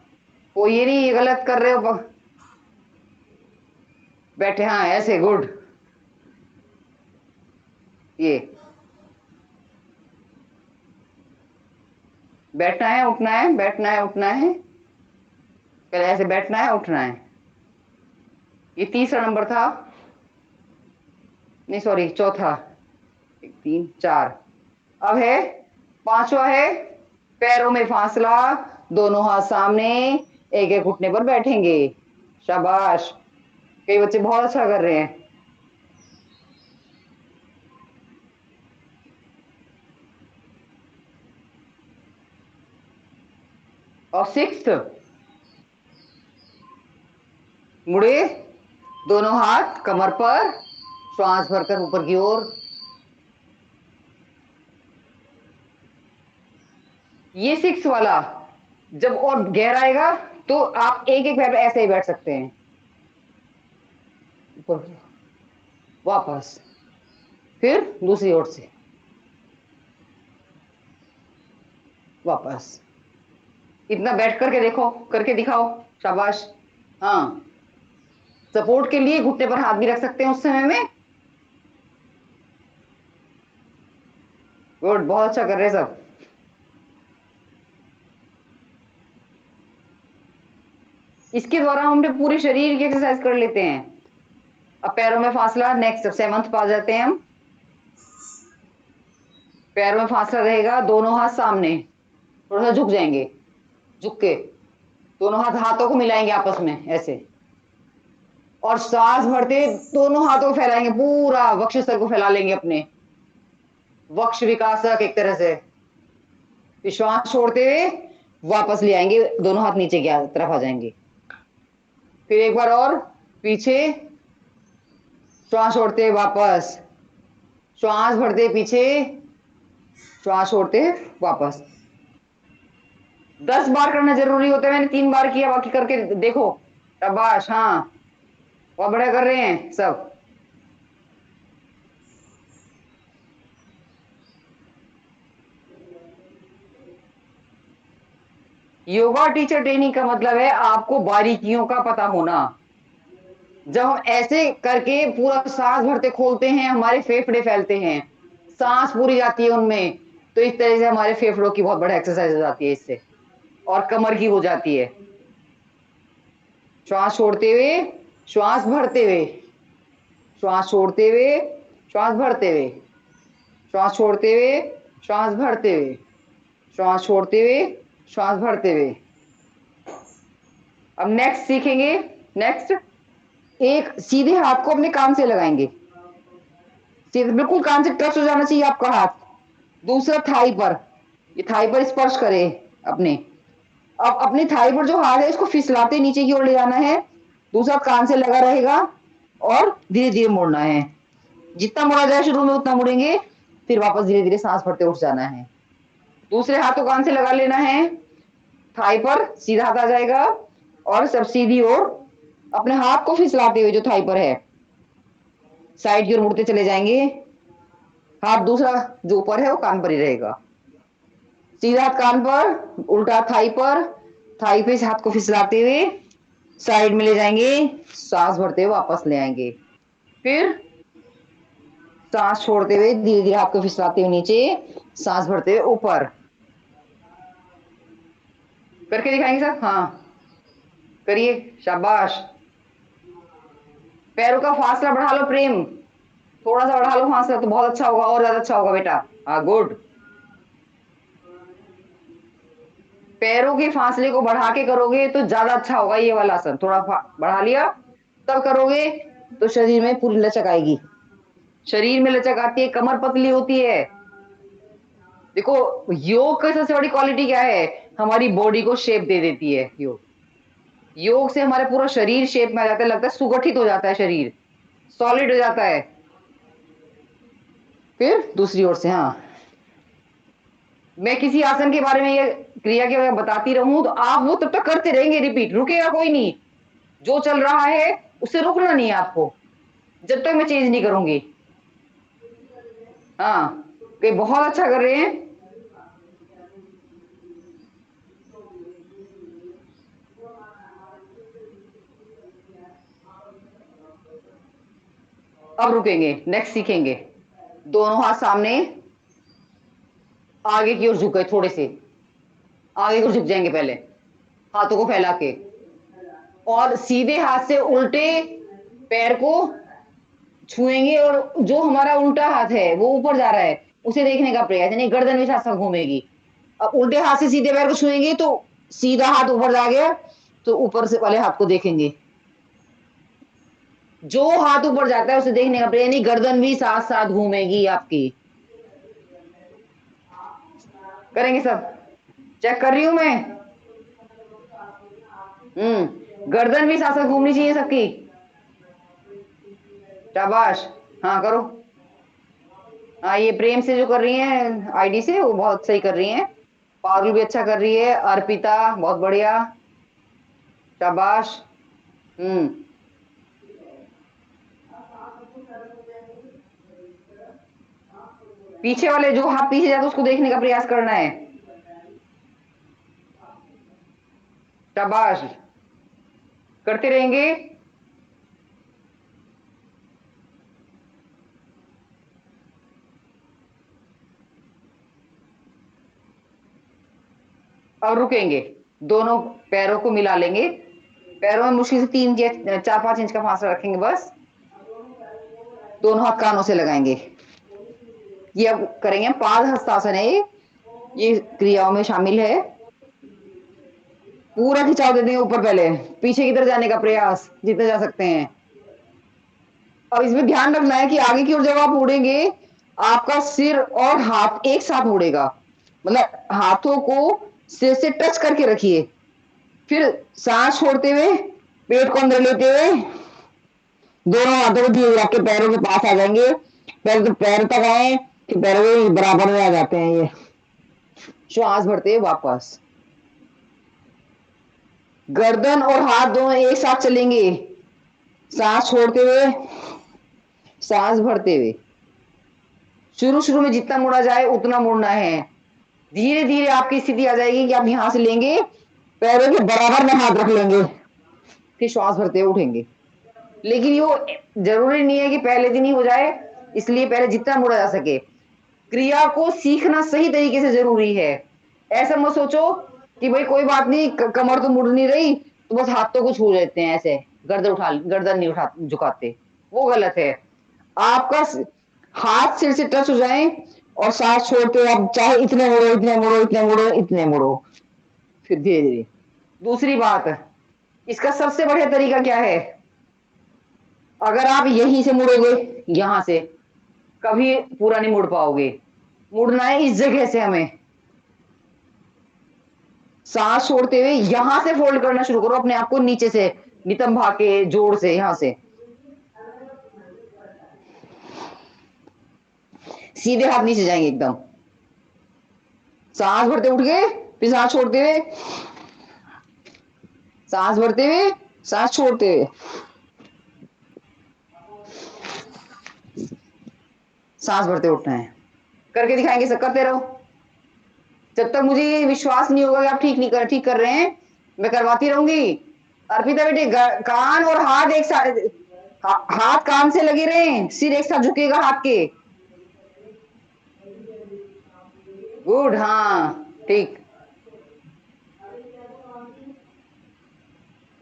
वो ये नहीं, ये गलत कर रहे हो। बैठे, हाँ ऐसे, गुड। ये बैठना है, उठना है, बैठना है, उठना है, पहले ऐसे बैठना है, उठना है। ये तीसरा नंबर था, नहीं सॉरी, चौथा। 1 3 4। अब है पांचवा, है पैरों में फासला, दोनों हाथ सामने, एक एक घुटने पर बैठेंगे, शाबाश। कई बच्चे बहुत अच्छा कर रहे हैं। और सिक्स्थ, मुड़े, दोनों हाथ कमर पर, श्वास भरकर ऊपर की ओर। ये 6 वाला जब और गहरा आएगा तो आप एक एक पैर पे ऐसे ही बैठ सकते हैं, ऊपर वापस, फिर दूसरी ओर से वापस। इतना बैठ करके देखो, करके दिखाओ, शाबाश। हाँ, सपोर्ट के लिए घुटने पर हाथ भी रख सकते हैं उस समय में। गुड, बहुत अच्छा कर रहे हैं सब। इसके द्वारा हम अपने पूरे शरीर की एक्सरसाइज कर लेते हैं। अब पैरों में फासला, नेक्स्ट 7th पा जाते हैं हम। पैरों में फासला रहेगा, दोनों हाथ सामने, थोड़ा सा झुक जाएंगे, झुक के दोनों हाथ हाथों को मिलाएंगे आपस में ऐसे, और सांस भरते दोनों हाथों को फैलाएंगे, पूरा वक्षस्थल को फैला लेंगे अपने, वक्ष विकासक एक तरह से। श्वास छोड़ते हुए वापस ले आएंगे, दोनों हाथ नीचे की तरफ आ जाएंगे। फिर एक बार और पीछे, श्वास छोड़ते वापस, श्वास भरते पीछे, श्वास छोड़ते वापस। 10 बार करना जरूरी होता है, मैंने 3 बार किया, बाकी करके देखो। शाबाश, हाँ बहुत बढ़िया कर रहे हैं सब। योगा टीचर ट्रेनिंग का मतलब है आपको बारीकियों का पता होना। जब हम ऐसे करके पूरा सांस भरते खोलते हैं, हमारे फेफड़े फैलते हैं, सांस पूरी जाती है उनमें, तो इस तरह से हमारे फेफड़ों की बहुत बड़ा एक्सरसाइज हो जाती है इससे, और कमर की हो जाती है। श्वास छोड़ते हुए, श्वास भरते हुए, श्वास छोड़ते हुए, श्वास भरते हुए, श्वास छोड़ते हुए, श्वास भरते हुए, श्वास छोड़ते हुए, श्वास भरते हुए। अब नेक्स्ट सीखेंगे। नेक्स्ट, एक सीधे हाथ को अपने कान से लगाएंगे, सीधे बिल्कुल कान से टच हो जाना चाहिए आपका हाथ। दूसरा थाई पर, ये थाई पर स्पर्श करे अपने। अब अपनी थाई पर जो हाथ है इसको फिसलाते नीचे की ओर ले जाना है, दूसरा कान से लगा रहेगा, और धीरे धीरे मुड़ना है। जितना मुड़ा जाए शुरू में उतना मुड़ेंगे, फिर वापस धीरे धीरे सांस भरते उठ जाना है। दूसरे हाथ को कान से लगा लेना है, थाई पर सीधा हाथ आ जाएगा, और सब सीधी ओर अपने हाथ को फिसलाते हुए जो थाई पर है साइड की ओर मुड़ते चले जाएंगे। हाथ दूसरा जो ऊपर है वो कान पर ही रहेगा, सीधा हाथ कान पर, उल्टा थाई पर, थाई पे हाथ को फिसलाते हुए साइड में ले जाएंगे, सांस भरते हुए वापस ले आएंगे। फिर सांस छोड़ते हुए धीरे धीरे हाथ को फिसलाते हुए नीचे, सांस भरते हुए ऊपर। करके दिखाएंगे सर, हाँ करिए, शाबाश। पैरों का फासला बढ़ा लो प्रेम, थोड़ा सा बढ़ा लो फासला तो बहुत अच्छा होगा, और ज्यादा अच्छा होगा बेटा। हाँ गुड। पैरों के फासले को बढ़ा के करोगे तो ज्यादा अच्छा होगा ये वाला आसन। थोड़ा बढ़ा लिया तब करोगे तो शरीर में पूरी लचक आएगी, शरीर में लचक आती है, कमर पतली होती है। देखो योग की सबसे बड़ी क्वालिटी क्या है, हमारी बॉडी को शेप दे देती है योग। योग से हमारे पूरा शरीर शेप में आ जाता है, लगता है सुगठित हो जाता है शरीर, सॉलिड हो जाता है। फिर दूसरी ओर से, हाँ मैं किसी आसन के बारे में ये क्रिया के बताती रहूं तो आप वो तब तक करते रहेंगे रिपीट, रुकेगा कोई नहीं। जो चल रहा है उससे रुकना नहीं है आपको, जब तक मैं चेंज नहीं करूंगी। हाँ कई बहुत अच्छा कर रहे हैं। अब रुकेंगे, नेक्स्ट सीखेंगे। दोनों हाथ सामने, आगे की ओर झुक गए, थोड़े से आगे की ओर झुक जाएंगे पहले, हाथों को फैला के, और सीधे हाथ से उल्टे पैर को छुएंगे, और जो हमारा उल्टा हाथ है वो ऊपर जा रहा है उसे देखने का प्रयास, यानी गर्दन भी साथ साथ घूमेगी। अब उल्टे हाथ से सीधे पैर को छुएंगे तो सीधा हाथ ऊपर जा गया, तो ऊपर से वाले हाथ को देखेंगे, जो हाथ ऊपर जाता है उसे देखने का प्रयास, यानी गर्दन भी साथ साथ घूमेगी आपकी। करेंगे सब, चेक कर रही हूं मैं। गर्दन भी साथ साथ घूमनी चाहिए सबकी, शाबाश। हाँ करो, हाँ ये प्रेम से जो कर रही हैं आईडी से वो बहुत सही कर रही हैं, पारुल भी अच्छा कर रही है, अर्पिता बहुत बढ़िया, शाबाश। पीछे वाले जो हाथ पीछे जाते उसको देखने का प्रयास करना है, शाबाश, करते रहेंगे। अब रुकेंगे, दोनों पैरों को मिला लेंगे, पैरों में मुश्किल से 3 या 4-5 इंच का फासला रखेंगे बस। दोनों हाथ कानों से लगाएंगे। ये अब करेंगे पाद हस्तासन है, ये क्रियाओं में शामिल है। पूरा खिंचाव दे देंगे ऊपर, पहले पीछे की तरफ जाने का प्रयास जितना जा सकते हैं। अब इसमें ध्यान रखना है कि आगे की ओर जब आप मुड़ेंगे, आपका सिर और हाथ एक साथ मुड़ेगा, मतलब हाथों को सिर से टच करके रखिए। फिर सांस छोड़ते हुए पेट को अंदर लेते हुए दोनों हाथों को धीरे आपके पैरों के पास आ जाएंगे। पैर तक आए कि पैरों के बराबर में आ जाते हैं। ये श्वास भरते हुए वापस, गर्दन और हाथ दोनों एक साथ चलेंगे। सांस छोड़ते हुए, सांस भरते हुए। शुरू में जितना मुड़ा जाए उतना मुड़ना है। धीरे धीरे आपकी स्थिति आ जाएगी कि आप यहां से लेंगे, पैरों के बराबर में हाथ रख लेंगे, फिर श्वास भरते हुए उठेंगे। लेकिन ये जरूरी नहीं है कि पहले दिन ही हो जाए, इसलिए पहले जितना मुड़ा जा सके। क्रिया को सीखना सही तरीके से जरूरी है। ऐसा मत सोचो कि भाई कोई बात नहीं, कमर तो मुड़ नहीं रही तो बस हाथों को छू लेते हैं, ऐसे गर्दन नहीं उठा झुकाते, वो गलत है। आपका हाथ सिर से टच हो जाए और सांस छोड़ते हुए आप चाहे इतने मुड़ो, इतने मुड़ो, इतने मुड़ो, इतने मुड़ो, फिर धीरे धीरे। दूसरी बात, इसका सबसे बढ़िया तरीका क्या है? अगर आप यहीं से मुड़ोगे, यहां से कभी पूरा नहीं मुड़ पाओगे। मुड़ना है इस जगह से हमें। सांस छोड़ते हुए यहां से फोल्ड करना शुरू करो अपने आप को, नीचे से नितंब भाग के जोड़ से, यहां से सीधे हाथ नीचे जाएंगे एकदम। सांस भरते उठ गए, फिर सांस छोड़ते हुए, सांस भरते हुए, सांस छोड़ते हुए, सांस भरते उठना है। करके दिखाएंगे, सब करते रहो। जब तक मुझे ये विश्वास नहीं होगा कि आप ठीक कर रहे हैं, मैं करवाती रहूंगी। अर्पिता बेटे, कान और हाथ एक साथ, हाथ कान से लगे रहे, सिर एक साथ झुकेगा हाथ के। गुड, हाँ ठीक।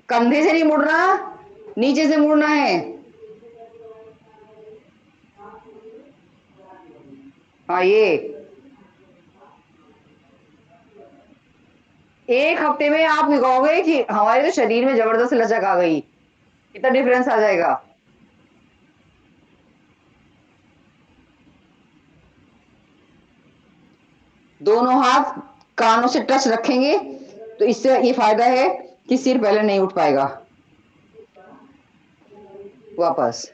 कंधे से नहीं मुड़ना, नीचे से मुड़ना है। हाँ, ये 1 हफ्ते में आप कहोगे कि हमारे तो शरीर में जबरदस्त लचक आ गई, कितना डिफरेंस आ जाएगा। दोनों हाथ कानों से टच रखेंगे तो इससे ये फायदा है कि सिर पहले नहीं उठ पाएगा। वापस,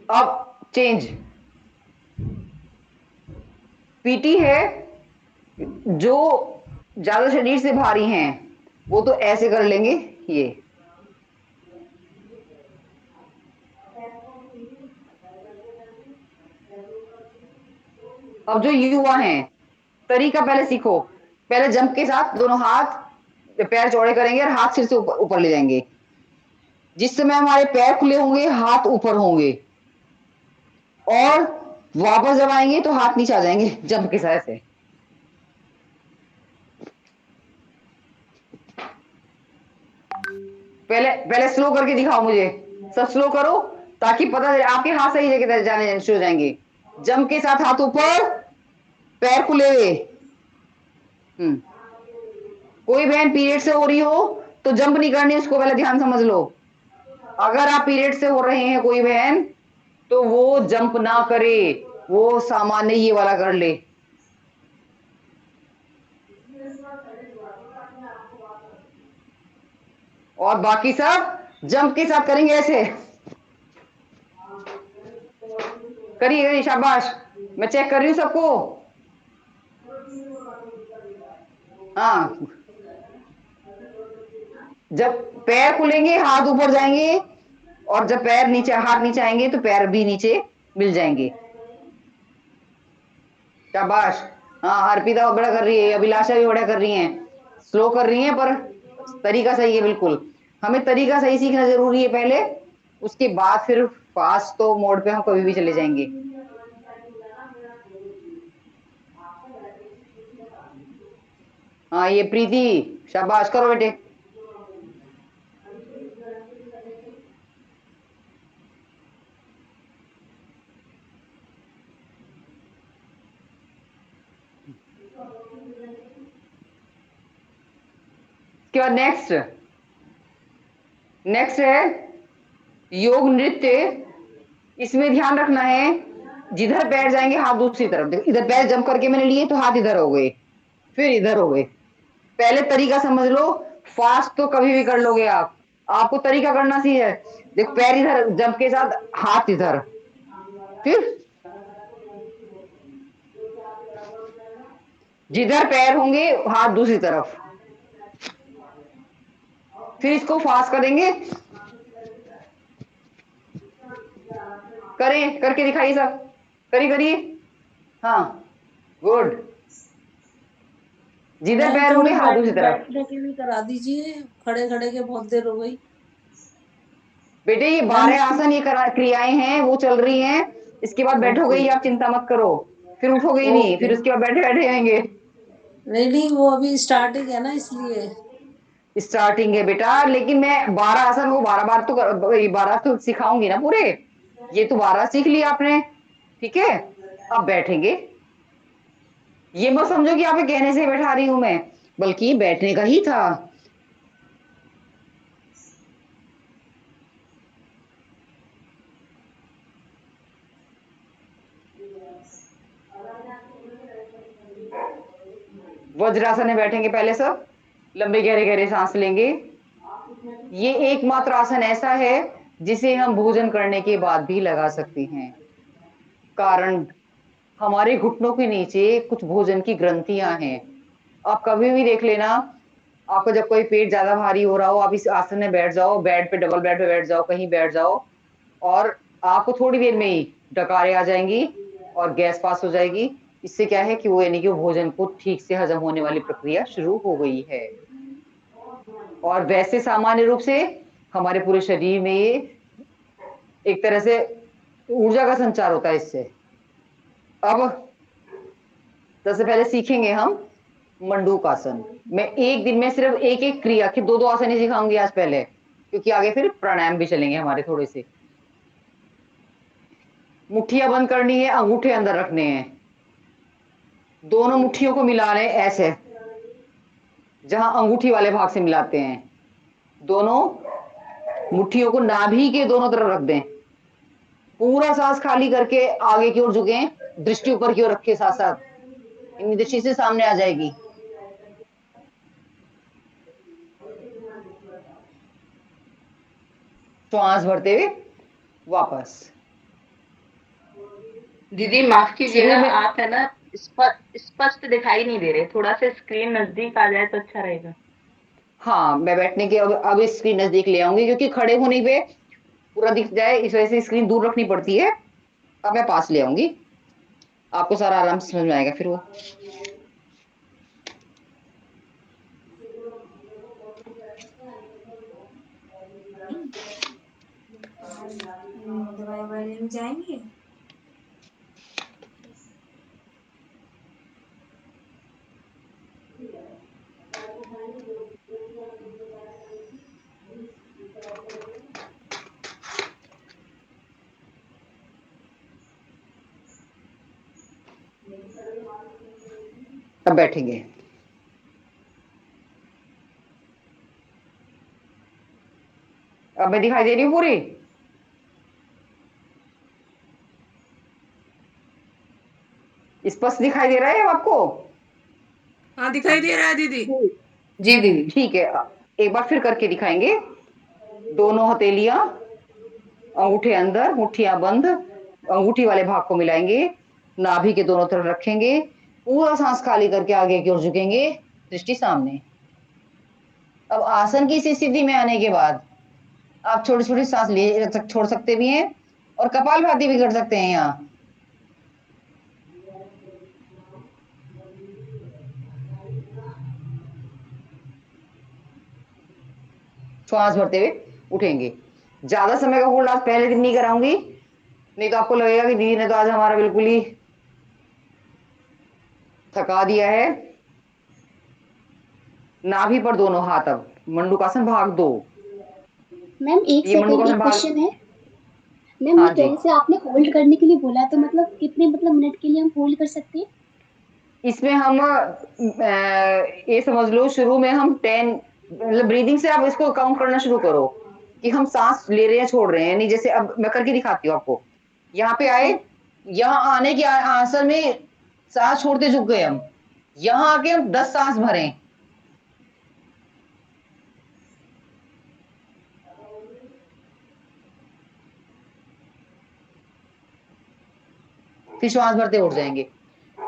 अब चेंज। पीटी है, जो ज्यादा शरीर से भारी हैं वो तो ऐसे कर लेंगे, ये। अब जो युवा हैं, तरीका पहले सीखो। पहले जंप के साथ दोनों हाथ पैर चौड़े करेंगे और हाथ सिर से ऊपर ले जाएंगे। जिस समय हमारे पैर खुले होंगे, हाथ ऊपर होंगे, और वापस जब आएंगे तो हाथ नीचे आ जाएंगे जंप के साथ से। पहले पहले स्लो करके दिखाओ मुझे, सब स्लो करो ताकि पता चले आपके हाथ सही जगह जाने शुरू हो जाएंगे। जंप के साथ हाथ ऊपर, पैर खुले हुए। कोई बहन पीरियड से हो रही हो तो जंप नहीं करनी, उसको पहले ध्यान समझ लो। अगर आप पीरियड से हो रहे हैं कोई बहन, तो वो जंप ना करे, वो सामान्य ये वाला कर ले। और बाकी सब जंप के साथ करेंगे ऐसे। करिए करिए, शाबाश, मैं चेक कर रही हूँ सबको। हाँ, जब पैर खुलेंगे हाथ ऊपर जाएंगे, और जब पैर नीचे, हाथ नीचे आएंगे तो पैर भी नीचे मिल जाएंगे। शाबाश। हाँ, अर्पिता बड़ा कर रही है, अभिलाषा भी बड़ा कर रही है। स्लो कर रही है पर तरीका सही है बिल्कुल। हमें तरीका सही सीखना जरूरी है पहले, उसके बाद फिर फास्ट तो मोड पे हम कभी भी चले जाएंगे। हाँ ये प्रीति, शाबाश, करो बेटे। इसके बाद नेक्स्ट है योग नृत्य। इसमें ध्यान रखना है, जिधर बैठ जाएंगे हाथ दूसरी तरफ। देखो इधर पैर जंप करके मैंने लिए तो हाथ इधर हो गए, फिर इधर हो गए। पहले तरीका समझ लो, फास्ट तो कभी भी कर लोगे आप, आपको तरीका करना सी है। देखो पैर इधर जंप के साथ हाथ इधर, फिर जिधर पैर होंगे हाथ दूसरी तरफ, फिर इसको फास्ट करेंगे। करें, करके दिखाइए सब, करिए। हाँ गुड। जिधर मैम पैर होंगे थोड़े हाथ दूसरी तरफ। बैठने के भी करा दीजिए, खड़े खड़े के बहुत देर हो गई। बेटे ये मैम 12 आसन, ये क्रियाएं हैं वो चल रही हैं। इसके बाद बैठोगे ओके ही, आप चिंता मत करो, फिर उठोगे ही नहीं, ओके। फिर उसके बाद बैठे बैठे रहेंगे। नहीं नहीं, वो अभी स्टार्टिंग है ना इसलिए। स्टार्टिंग है बेटा, लेकिन मैं 12 आसन को 12 बार तो 12 तो सिखाऊंगी ना पूरे। ये तो 12 सीख लिया आपने, ठीक है। अब बैठेंगे, ये मत समझो कि आपके कहने से बैठा रही हूं मैं, बल्कि बैठने का ही था। वज्रासन में बैठेंगे पहले सब, लंबे गहरे गहरे सांस लेंगे। ये एकमात्र आसन ऐसा है जिसे हम भोजन करने के बाद भी लगा सकते हैं, कारण हमारे घुटनों के नीचे कुछ भोजन की ग्रंथियां हैं। आप कभी भी देख लेना, आपको जब कोई पेट ज्यादा भारी हो रहा हो, आप इस आसन में बैठ जाओ, बेड पे, डबल बेड पे बैठ जाओ, कहीं बैठ जाओ, और आपको थोड़ी देर में ही डकारें आ जाएंगी और गैस पास हो जाएगी। इससे क्या है कि वो यानी कि वो भोजन को ठीक से हजम होने वाली प्रक्रिया शुरू हो गई है। और वैसे सामान्य रूप से हमारे पूरे शरीर में ये एक तरह से ऊर्जा का संचार होता है इससे। अब सबसे पहले सीखेंगे हम मंडूक आसन। मैं एक दिन में सिर्फ एक एक क्रिया की दो दो आसन ही सिखाऊंगी आज पहले, क्योंकि आगे फिर प्राणायाम भी चलेंगे हमारे थोड़े से। मुट्ठियां बंद करनी है, अंगूठे अंदर रखने हैं, दोनों मुट्ठियों को मिला लें ऐसे, जहां अंगूठी वाले भाग से मिलाते हैं। दोनों मुट्ठियों को नाभि के दोनों तरफ रख दें, पूरा सांस खाली करके आगे की ओर झुकें, दृष्टि ऊपर की ओर रखे, साथ साथ इनकी दृष्टि से सामने आ जाएगी। श्वास भरते हुए वापस। दीदी माफ शुरू कीजिएगा, में आप है ना स्पष्ट दिखाई नहीं दे रहे, थोड़ा सा स्क्रीन नजदीक आ जाए तो अच्छा रहेगा। हाँ मैं बैठने के अब स्क्रीन नजदीक ले आऊंगी, क्योंकि खड़े होने पे पूरा दिख जाए इस वजह से स्क्रीन दूर रखनी पड़ती है। अब मैं पास ले आऊंगी, आपको सारा आराम से समझ में आएगा फिर वो। दवाई ववाई लेने जाएंगे। अब बैठेंगे, अब मैं दिखाई दे रही हूँ पूरी। स्पष्ट दिखाई दे रहा है अब आपको? हाँ दिखाई दे रहा है दीदी। जी दीदी। ठीक है, एक बार फिर करके दिखाएंगे। दोनों हथेलियां अंगूठे अंदर, मुट्ठियां बंद, अंगूठी वाले भाग को मिलाएंगे, नाभि के दोनों तरफ रखेंगे, पूरा सांस खाली करके आगे की ओर झुकेंगे, दृष्टि सामने। अब आसन की इस स्थिति में आने के बाद आप छोटी छोटी सांस ले छोड़ सकते भी हैं, और कपालभाति भी कर सकते हैं। यहाँ श्वास भरते हुए उठेंगे। ज्यादा समय का होल्ड आज पहले दिन नहीं कराऊंगी, नहीं तो आपको लगेगा कि दीदी ने तो आज हमारा बिल्कुल ही थका दिया है। नाभि पर दोनों हाथ। अब मंडूकासन भाग 2। मैम एक ये सेकंड, मंडूकासन एक भाग। क्वेश्चन है। मैम ये हाँ जी। जैसे आपने होल्ड करने के लिए बोला, तो मतलब कितने मतलब मिनट के लिए हम होल्ड कर सकते हैं? इसमें हम ये समझ लो, शुरू में हम 10 मतलब ब्रीदिंग से आप इसको काउंट करना शुरू करो कि हम सांस ले रहे हैं छोड़ रहे हैं। नहीं, जैसे अब मैं करके दिखाती हूँ आपको। यहाँ पे आए, यहाँ आने के आंसर में सांस छोड़ते झुक गए हम। यहाँ आके हम 10 सांस भरें। फिर श्वास भरते उठ जाएंगे।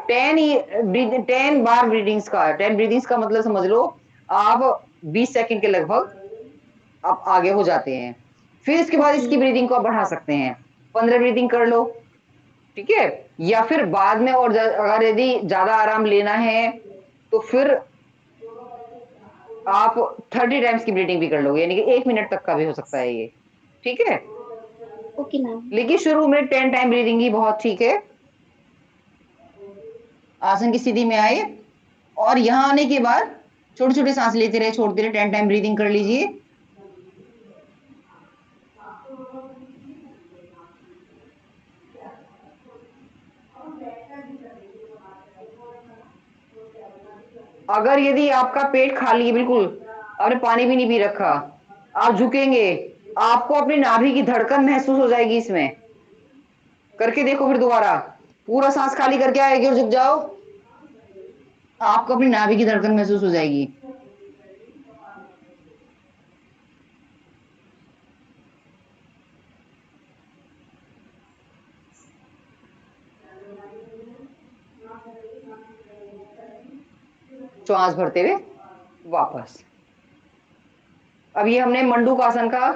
10 बार ब्रीदिंग्स का 10 ब्रीदिंग्स का मतलब समझ लो आप 20 सेकंड के लगभग आप आगे हो जाते हैं। फिर इसके बाद ओके। इसकी ब्रीदिंग को आप बढ़ा सकते हैं। 15 ब्रीदिंग कर लो, ठीक है। या फिर बाद में और अगर यदि ज्यादा आराम लेना है तो फिर आप 30 टाइम्स की ब्रीदिंग भी कर लोगे, यानी कि 1 मिनट तक का भी हो सकता है ये, ठीक है। Okay ma'am. लेकिन शुरू में 10 टाइम ब्रीदिंग ही बहुत ठीक है। आसन की स्थिति में आए और यहां आने के बाद छोटे छोटे सांस लेते रहे छोड़ते रहे। 10 टाइम ब्रीदिंग कर लीजिए। अगर यदि आपका पेट खाली है बिल्कुल, आपने पानी भी नहीं पी रखा, आप झुकेंगे, आपको अपनी नाभि की धड़कन महसूस हो जाएगी। इसमें करके देखो फिर दोबारा। पूरा सांस खाली करके आएगी और झुक जाओ, आपको अपनी नाभि की धड़कन महसूस हो जाएगी। श्वास भरते हुए वापस। अब ये हमने मंडूकासन का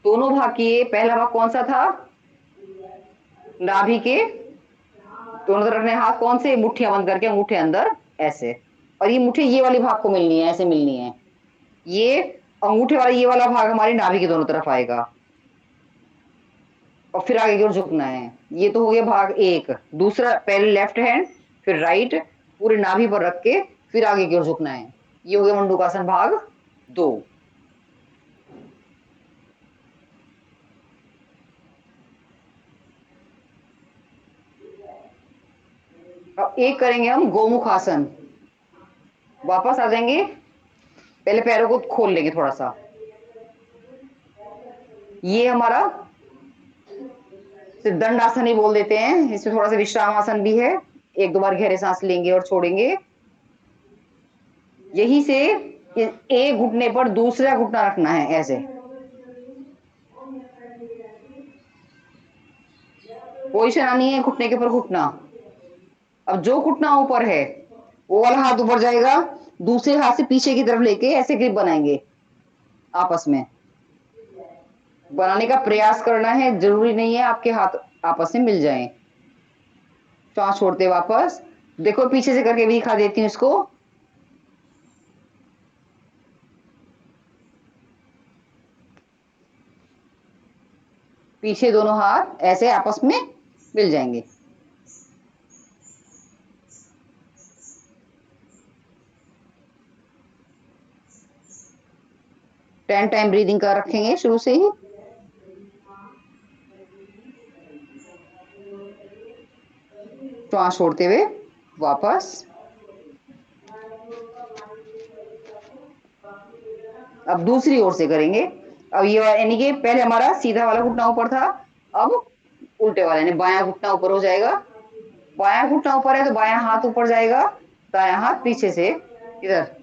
दोनों भाग किए। पहला भाग कौन सा था? नाभि के दोनों तरफ रखने हाथ, कौन से? मुट्ठियां बंद करके, अंगूठे अंदर ऐसे। और ये मुट्ठी ये वाली भाग को मिलनी है, ऐसे मिलनी है। ये अंगूठे वाला ये वाला भाग हमारी नाभि के दोनों तरफ आएगा और फिर आगे की ओर झुकना है। ये तो हो गया भाग 1। दूसरा, पहले लेफ्ट हैंड फिर राइट, पूरे नाभि पर रख के फिर आगे की ओर झुकना है। ये हो गया मंडूकासन भाग 2। अब एक करेंगे हम गोमुख आसन। वापस आ जाएंगे, पहले पैरों को खोल लेंगे थोड़ा सा। ये हमारा दंड आसन ही बोल देते हैं, इसमें थोड़ा सा विश्राम आसन भी है। 1-2 बार गहरे सांस लेंगे और छोड़ेंगे। यही से एक घुटने पर दूसरा घुटना रखना है, ऐसे। पोजीशन आनी है घुटने के ऊपर घुटना। अब जो घुटना ऊपर है वो वाला हाथ ऊपर जाएगा, दूसरे हाथ से पीछे की तरफ लेके ऐसे ग्रिप बनाएंगे। आपस में बनाने का प्रयास करना है, जरूरी नहीं है आपके हाथ आपस में मिल जाएं। श्वास छोड़ते वापस। देखो पीछे से करके भी दिखा देती हूँ इसको। पीछे दोनों हाथ ऐसे आपस में मिल जाएंगे। टेन टाइम ब्रीदिंग कर रखेंगे शुरू से ही। श्वास छोड़ते हुए वापस। अब दूसरी ओर से करेंगे। अब ये यानी कि पहले हमारा सीधा वाला घुटना ऊपर था, अब उल्टे वाले यानी बायां घुटना ऊपर हो जाएगा। बायां घुटना ऊपर है तो बायां हाथ ऊपर जाएगा, दायां हाथ पीछे से इधर।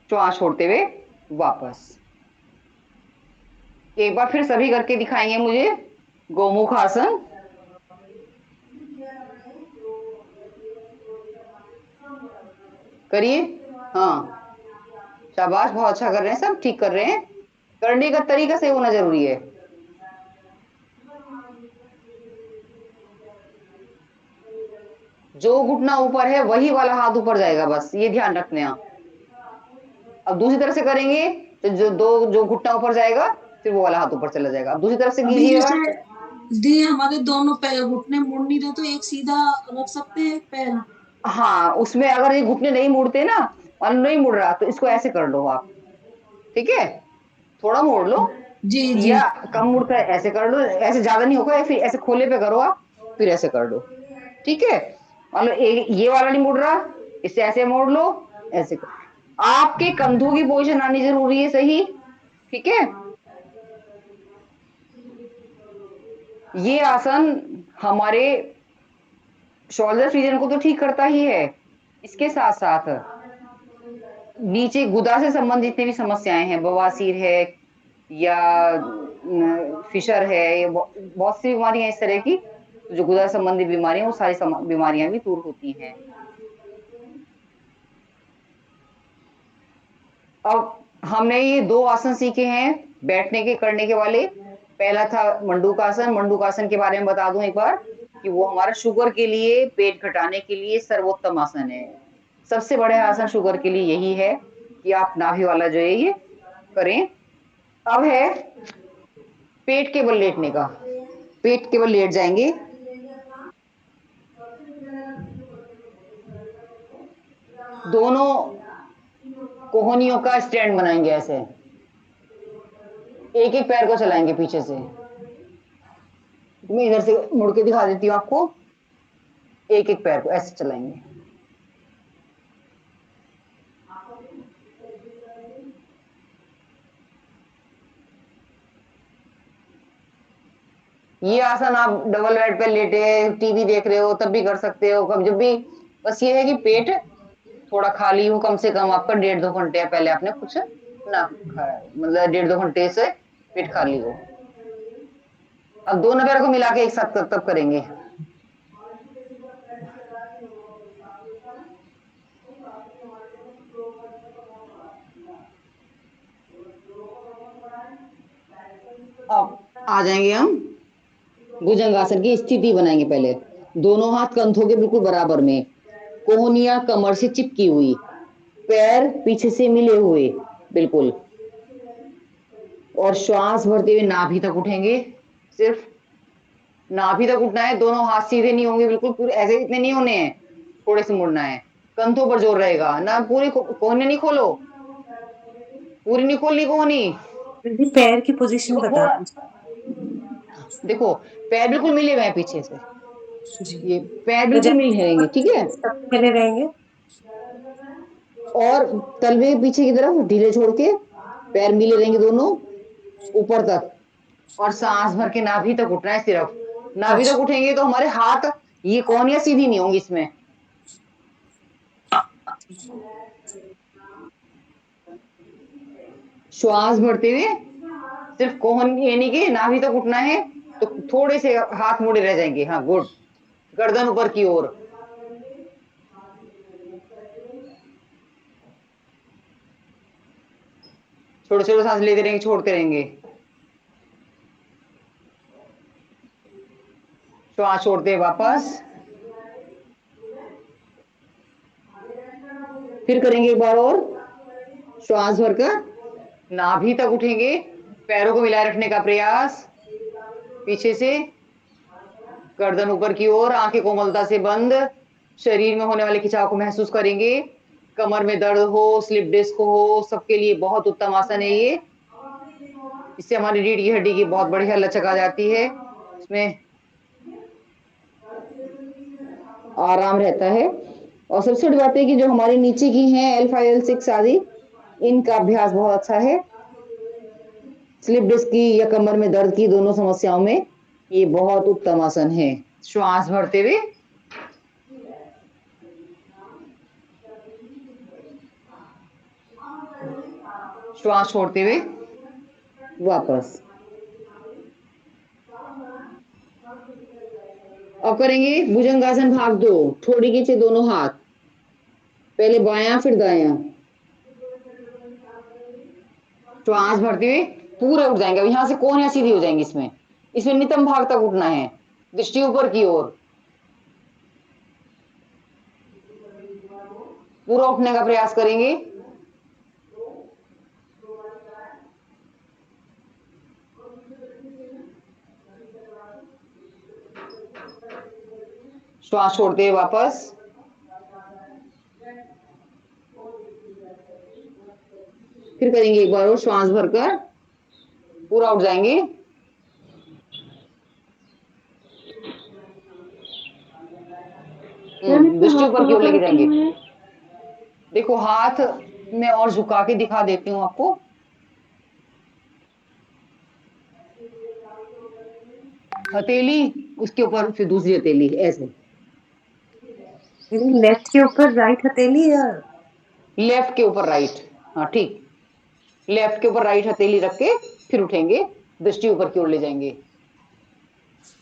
श्वास छोड़ते हुए वापस। एक बार फिर सभी करके दिखाएंगे मुझे गोमुख आसन। करिए। हाँ, शाबाश, बहुत अच्छा कर रहे हैं, सब ठीक कर रहे हैं। करने का तरीका सही होना जरूरी है। जो घुटना ऊपर है वही वाला हाथ ऊपर जाएगा, बस ये ध्यान रखना। अब दूसरी तरफ से करेंगे तो जो घुटना ऊपर जाएगा फिर वो वाला हाथ ऊपर चला जाएगा। अब दूसरी तरफ से अभी कीजिएगा। जैसे दी हमारे दोनों पैर घुटने मुड़ नहीं रहे तो एक सीधा रख सकते हैं एक पैर। हाँ, उसमें अगर ये घुटने नहीं मुड़ते ना, और नहीं मुड़ रहा, तो इसको ऐसे कर लो आप, ठीक है, थोड़ा मोड़ लो, जी जी। या कम मुड़ता है ऐसे कर लो, ऐसे ज्यादा नहीं होगा, फिर ऐसे खोले पे करो आप, फिर ऐसे कर लो, ठीक है। मान लो ये वाला नहीं मुड़ रहा, इससे ऐसे मोड़ लो, ऐसे कर। आपके कंधों की पोजीशन आनी जरूरी है सही, ठीक है। ये आसन हमारे शोल्डर रीजन को तो ठीक करता ही है, इसके साथ साथ नीचे गुदा से संबंधित जितनी भी समस्याएं हैं, बवासीर है या फिशर है, ये बहुत सी बीमारियां इस तरह की, जो गुदा संबंधी बीमारियां, वो सारी बीमारियां भी दूर होती हैं। अब हमने ये 2 आसन सीखे हैं बैठने के करने के वाले। पहला था मंडूकासन। मंडूकासन के बारे में बता दूं एक बार कि वो हमारा शुगर के लिए, पेट घटाने के लिए सर्वोत्तम आसन है। सबसे बड़े आसन शुगर के लिए यही है कि आप नाभि वाला जो है ये करें। अब है पेट के बल लेटने का। पेट के बल लेट जाएंगे, दोनों कोहनियों का स्टैंड बनाएंगे, ऐसे एक एक पैर को चलाएंगे पीछे से। मैं इधर से मुड़ के दिखा देती हूँ आपको, एक एक पैर को ऐसे चलाएंगे। ये आसन आप डबल बेड पे लेटे टीवी देख रहे हो तब भी कर सकते हो, कब जब भी। बस ये है कि पेट थोड़ा खाली हो, कम से कम आपका 1.5-2 घंटे पहले आपने कुछ ना खाया, मतलब 1.5-2 घंटे से पेट खाली हो। अब दोनों पैरों को मिला के एक साथ तब करेंगे। अब आ जाएंगे हम भुजंगासन की स्थिति बनाएंगे। पहले दोनों हाथ कंधों के बिल्कुल बराबर में, कोहनियां कमर से चिपकी हुई, पैर पीछे से मिले हुए बिल्कुल, और श्वास भरते हुए नाभि तक उठेंगे। सिर्फ नाभि तक उठना है, दोनों हाथ सीधे नहीं होंगे बिल्कुल, पूरे ऐसे इतने नहीं होने हैं, थोड़े से मुड़ना है। कंधों पर जोर रहेगा ना, पूरी कोहनी नहीं खोलो, पूरी नहीं खोलनी कोहनी। दीदी पैर की पोजीशन देखो बता थोड़ा, दीजिए। देखो पैर बिल्कुल मिले हुए हैं पीछे से, जी। ये पैर तो बिल्कुल जब मिल रहेंगे, ठीक है। सब मिले रहेंगे। और तलवे पीछे की तरफ ढीले छोड़ के पैर मिले रहेंगे दोनों ऊपर तक, और सांस भर के नाभि तक उठना है सिर्फ। नाभि तक अच्छा। उठेंगे तो हमारे हाथ, ये कोहनियां सीधी नहीं होंगी इसमें। श्वास भरते हुए सिर्फ कोहन यानी कि नाभि तक उठना है, तो थोड़े से हाथ मुड़े रह जाएंगे। हाँ गुड, गर्दन ऊपर की ओर। छोटे छोटे सांस लेते रहेंगे, छोड़ते रहेंगे, श्वास छोड़ते वापस। फिर करेंगे एक बार और, श्वास भरकर नाभि तक उठेंगे, पैरों को मिलाए रखने का प्रयास, पीछे से गर्दन ऊपर की ओर, आंखें कोमलता से बंद। शरीर में होने वाले खिंचाव को महसूस करेंगे। कमर में दर्द हो, स्लिप डिस्क हो, सबके लिए बहुत उत्तम आसन है ये। इससे हमारी रीढ़ की हड्डी की बहुत बढ़िया लचक आ जाती है, इसमें आराम रहता है। और सबसे बड़ी बात है कि जो हमारे नीचे की हैं L5 L6 आदि, इनका अभ्यास बहुत अच्छा है। स्लिप डिस्क की या कमर में दर्द की दोनों समस्याओं में ये बहुत उत्तम आसन है। श्वास भरते हुए श्वास छोड़ते हुए वापस। अब करेंगे भुजंगासन भाग 2। ठोड़ी खींचे दोनों हाथ, पहले बायां फिर दायां। श्वास भरते हुए पूरे उठ जाएंगे। अब यहां से कोहनियां सीधी हो जाएंगी, इसमें नितंब भाग तक उठना है, दृष्टि ऊपर की ओर। पूरा उठने का प्रयास करेंगे। श्वास छोड़ते हुए वापस। फिर करेंगे एक बार और श्वास भरकर पूरा उठ जाएंगे। दृष्टि ऊपर की ओर लेके जाएंगे। देखो हाथ में और झुका के दिखा देती हूँ आपको। हथेली उसके ऊपर, फिर दूसरी हथेली, ऐसे। दीदी लेफ्ट के ऊपर राइट हथेली या लेफ्ट के ऊपर राइट, हाँ ठीक। लेफ्ट के ऊपर राइट हथेली रख के फिर उठेंगे, दृष्टि ऊपर की ओर ले जाएंगे।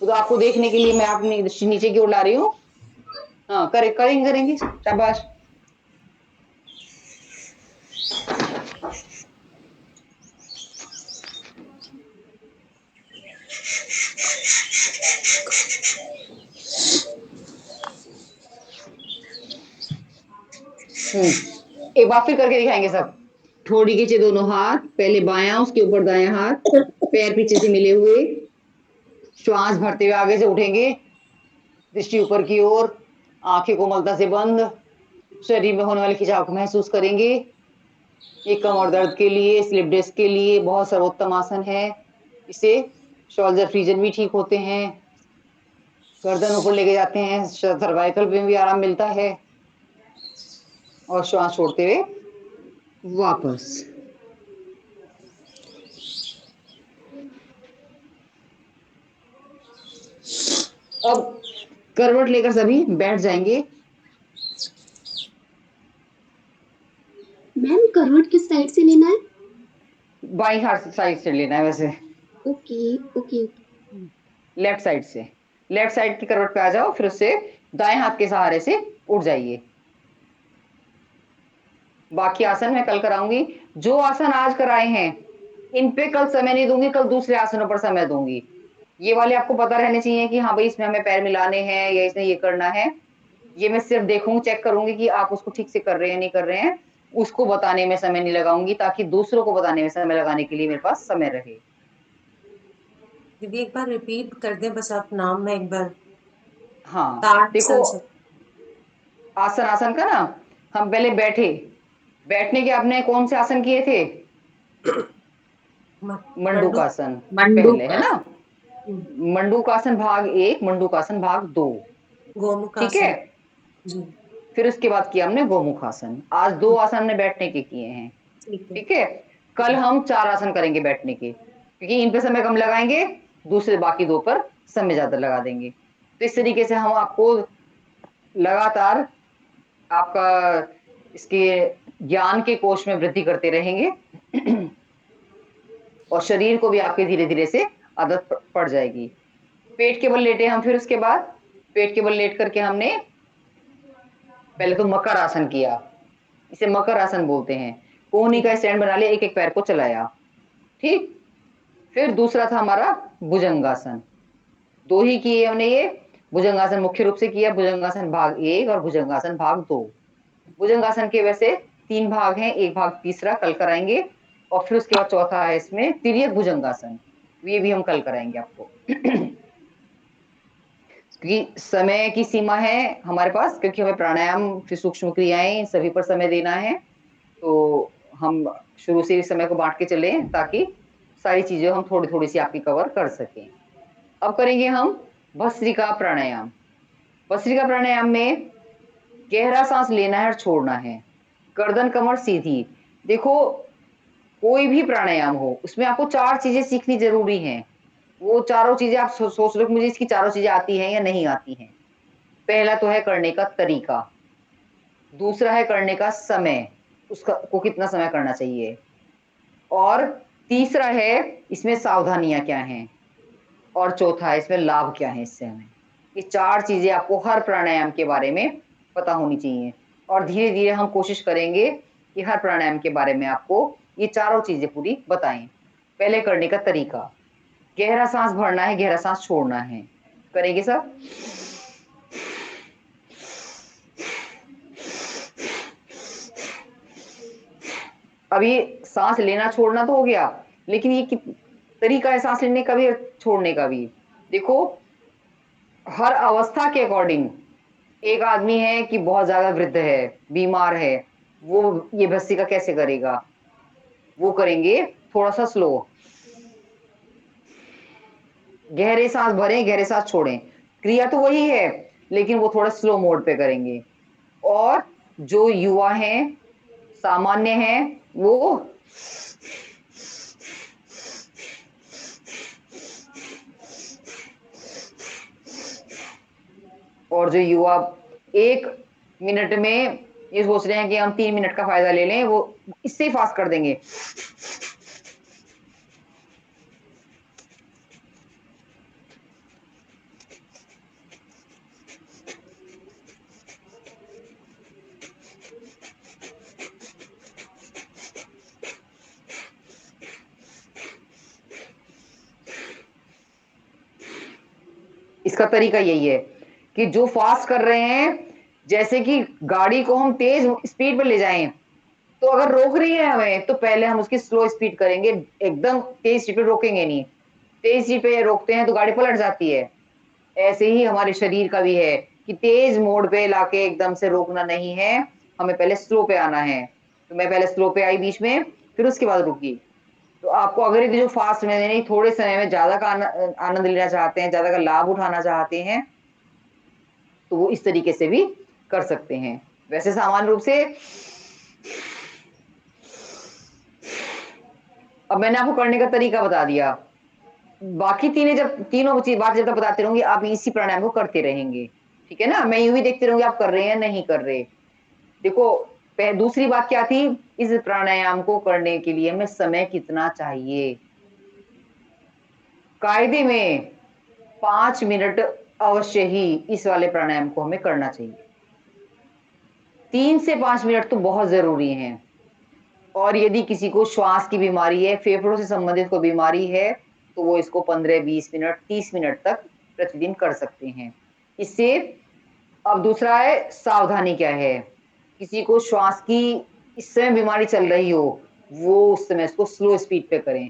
तो आपको देखने के लिए मैं अपनी दृष्टि नीचे की ओर ला रही हूँ। हाँ करेंगे, शाबाश। एक बार फिर करके दिखाएंगे सब। ठोड़ी खींचे दोनों हाथ, पहले बायां उसके ऊपर दायां हाथ, पैर पीछे से मिले हुए। श्वास भरते हुए आगे से उठेंगे, दृष्टि ऊपर की ओर, आंखें कोमलता से बंद। शरीर में होने वाले खिंचाव को महसूस करेंगे। ये कमर दर्द के लिए, स्लिप डिस्क के लिए बहुत सर्वोत्तम आसन है। इससे शोल्डर फ्रीजन भी ठीक होते हैं, गर्दन ऊपर लेके जाते हैं, सर्वाइकल में भी आराम मिलता है। और श्वास छोड़ते हुए वापस। अब करवट लेकर सभी बैठ जाएंगे। मैम करवट किस साइड से लेना है? बाई हाथ साइड से लेना है वैसे। Okay okay. लेफ्ट साइड से, लेफ्ट साइड की करवट पे आ जाओ, फिर उससे दाएं हाथ के सहारे से उठ जाइए। बाकी आसन मैं कल कराऊंगी। जो आसन आज कराए हैं इन पे कल समय नहीं दूंगी, कल दूसरे आसनों पर समय दूंगी। ये वाले आपको पता रहने चाहिए कि हाँ भाई इसमें हमें पैर मिलाने हैं या इसमें ये करना है। ये मैं सिर्फ देखूंगी, चेक करूंगी कि आप उसको ठीक से कर रहे हैं नहीं कर रहे हैं। उसको बताने में समय नहीं लगाऊंगी, ताकि दूसरों को बताने में समय लगाने के लिए मेरे पास समय रहे। दीदी एक बार रिपीट कर दें बस आप नाम में एक बार। हाँ देखो ताड़ासन से। आसन का ना, हम पहले बैठने के आपने कौन से आसन किए थे? मंडूकासन पहले, है ना? मंडूकासन भाग 1, मंडूकासन भाग 2, ठीक है। गोमुखासन। जी फिर उसके बाद किया हमने गोमुखासन। आज 2 आसन हमने बैठने के किए हैं, ठीक है। ठीक है। कल हम 4 आसन करेंगे बैठने के, क्योंकि इन पे समय कम लगाएंगे, दूसरे बाकी 2 पर समय ज्यादा लगा देंगे। तो इस तरीके से हम आपको लगातार आपका इसके ज्ञान के कोश में वृद्धि करते रहेंगे। और शरीर को भी आपके धीरे धीरे से आदत पड़ जाएगी। पेट के बल लेटे हम, फिर उसके बाद पेट के बल लेट करके हमने पहले तो मकर आसन किया, इसे मकर आसन बोलते हैं। कोहनी का स्टैंड बना लिया, एक एक पैर को चलाया, ठीक। फिर दूसरा था हमारा भुजंगासन। 2 ही किए हमने ये। भुजंगासन मुख्य रूप से किया, भुजंगासन भाग 1 और भुजंगासन भाग 2। भुजंगासन के वैसे 3 भाग हैं, एक भाग तीसरा कल कराएंगे। और फिर उसके बाद चौथा है इसमें तिर्यक भुजंगासन, ये भी हम कल कराएंगे आपको। क्योंकि समय की सीमा है हमारे पास, क्योंकि हमें प्राणायाम फिर सूक्ष्म क्रियाएं सभी पर समय देना है। तो हम शुरू से इस समय को बांट के चले, ताकि सारी चीजें हम थोड़ी थोड़ी सी आपकी कवर कर सकें। अब करेंगे हम भस्त्रिका प्राणायाम। भस्त्रिका प्राणायाम में गहरा सांस लेना है और छोड़ना है, गर्दन कमर सीधी। देखो कोई भी प्राणायाम हो उसमें आपको 4 चीजें सीखनी जरूरी हैं। वो चारों चीजें आप सोच लो मुझे इसकी चारों चीजें आती हैं या नहीं आती हैं। पहला तो है करने का तरीका, दूसरा है करने का समय, उसका को कितना समय करना चाहिए, और तीसरा है इसमें सावधानियां क्या हैं, और चौथा है इसमें लाभ क्या है इससे हमें। ये 4 चीजें आपको हर प्राणायाम के बारे में पता होनी चाहिए। और धीरे धीरे हम कोशिश करेंगे कि हर प्राणायाम के बारे में आपको ये चारों चीजें पूरी बताएं। पहले करने का तरीका, गहरा सांस भरना है, गहरा सांस छोड़ना है। करेंगे सब। अब ये सांस लेना छोड़ना तो हो गया, लेकिन ये तरीका है सांस लेने का भी और छोड़ने का भी। देखो हर अवस्था के अकॉर्डिंग, एक आदमी है कि बहुत ज्यादा वृद्ध है, बीमार है, वो ये भस्त्रिका कैसे करेगा, वो करेंगे थोड़ा सा स्लो, गहरे सांस भरें, गहरे सांस छोड़ें, क्रिया तो वही है लेकिन वो थोड़ा स्लो मोड पे करेंगे। और जो युवा हैं, सामान्य हैं, वो और जो युवा 1 मिनट में ये सोच रहे हैं कि हम 3 मिनट का फायदा ले लें, वो इससे ही फास्ट कर देंगे। इसका तरीका यही है कि जो फास्ट कर रहे हैं, जैसे कि गाड़ी को हम तेज स्पीड पर ले जाएं, तो अगर रोक रही है हमें तो पहले हम उसकी स्लो स्पीड करेंगे, एकदम तेज स्पीड पे रोकेंगे नहीं। तेज स्पीड पे रोकते हैं तो गाड़ी पलट जाती है। ऐसे ही हमारे शरीर का भी है कि तेज मोड पे लाके एकदम से रोकना नहीं है, हमें पहले स्लो पे आना है। तो मैं पहले स्लो पे आई बीच में, फिर उसके बाद रुकी। तो आपको अगर ये जो फास्ट में नहीं, थोड़े समय में ज्यादा का आनंद लेना चाहते हैं, ज्यादा का लाभ उठाना चाहते हैं, तो वो इस तरीके से भी कर सकते हैं। वैसे सामान्य रूप से अब मैंने आपको करने का तरीका बता दिया, बाकी तीनों बात जब तक बताते रहूंगी, आप इसी प्राणायाम को करते रहेंगे, ठीक है ना। मैं यूं ही देखते रहूंगी आप कर रहे हैं नहीं कर रहे। देखो दूसरी बात क्या थी, इस प्राणायाम को करने के लिए हमें समय कितना चाहिए। कायदे में 5 मिनट अवश्य ही इस वाले प्राणायाम को हमें करना चाहिए। 3 से 5 मिनट तो बहुत जरूरी हैं। और यदि किसी को श्वास की बीमारी है, फेफड़ों से संबंधित कोई बीमारी है, तो वो इसको 15-20 मिनट 30 मिनट तक प्रतिदिन कर सकते हैं इससे। अब दूसरा है सावधानी क्या है, किसी को श्वास की इस समय बीमारी चल रही हो, वो उस समय इसको स्लो स्पीड पे करें,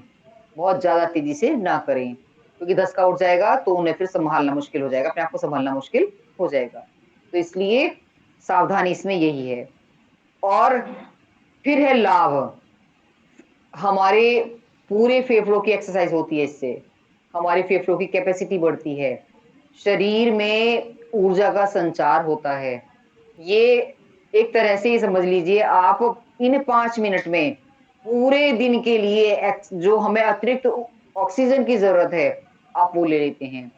बहुत ज्यादा तेजी से ना करें, क्योंकि धक्का उठ जाएगा तो उन्हें फिर संभालना मुश्किल हो जाएगा, अपने आप को संभालना मुश्किल हो जाएगा। तो इसलिए सावधानी इसमें यही है। और फिर है लाभ, हमारे पूरे फेफड़ों की एक्सरसाइज होती है इससे, हमारे फेफड़ों की कैपेसिटी बढ़ती है, शरीर में ऊर्जा का संचार होता है। ये एक तरह से ये समझ लीजिए आप इन 5 मिनट में पूरे दिन के लिए जो हमें अतिरिक्त ऑक्सीजन की जरूरत है आप वो ले लेते हैं।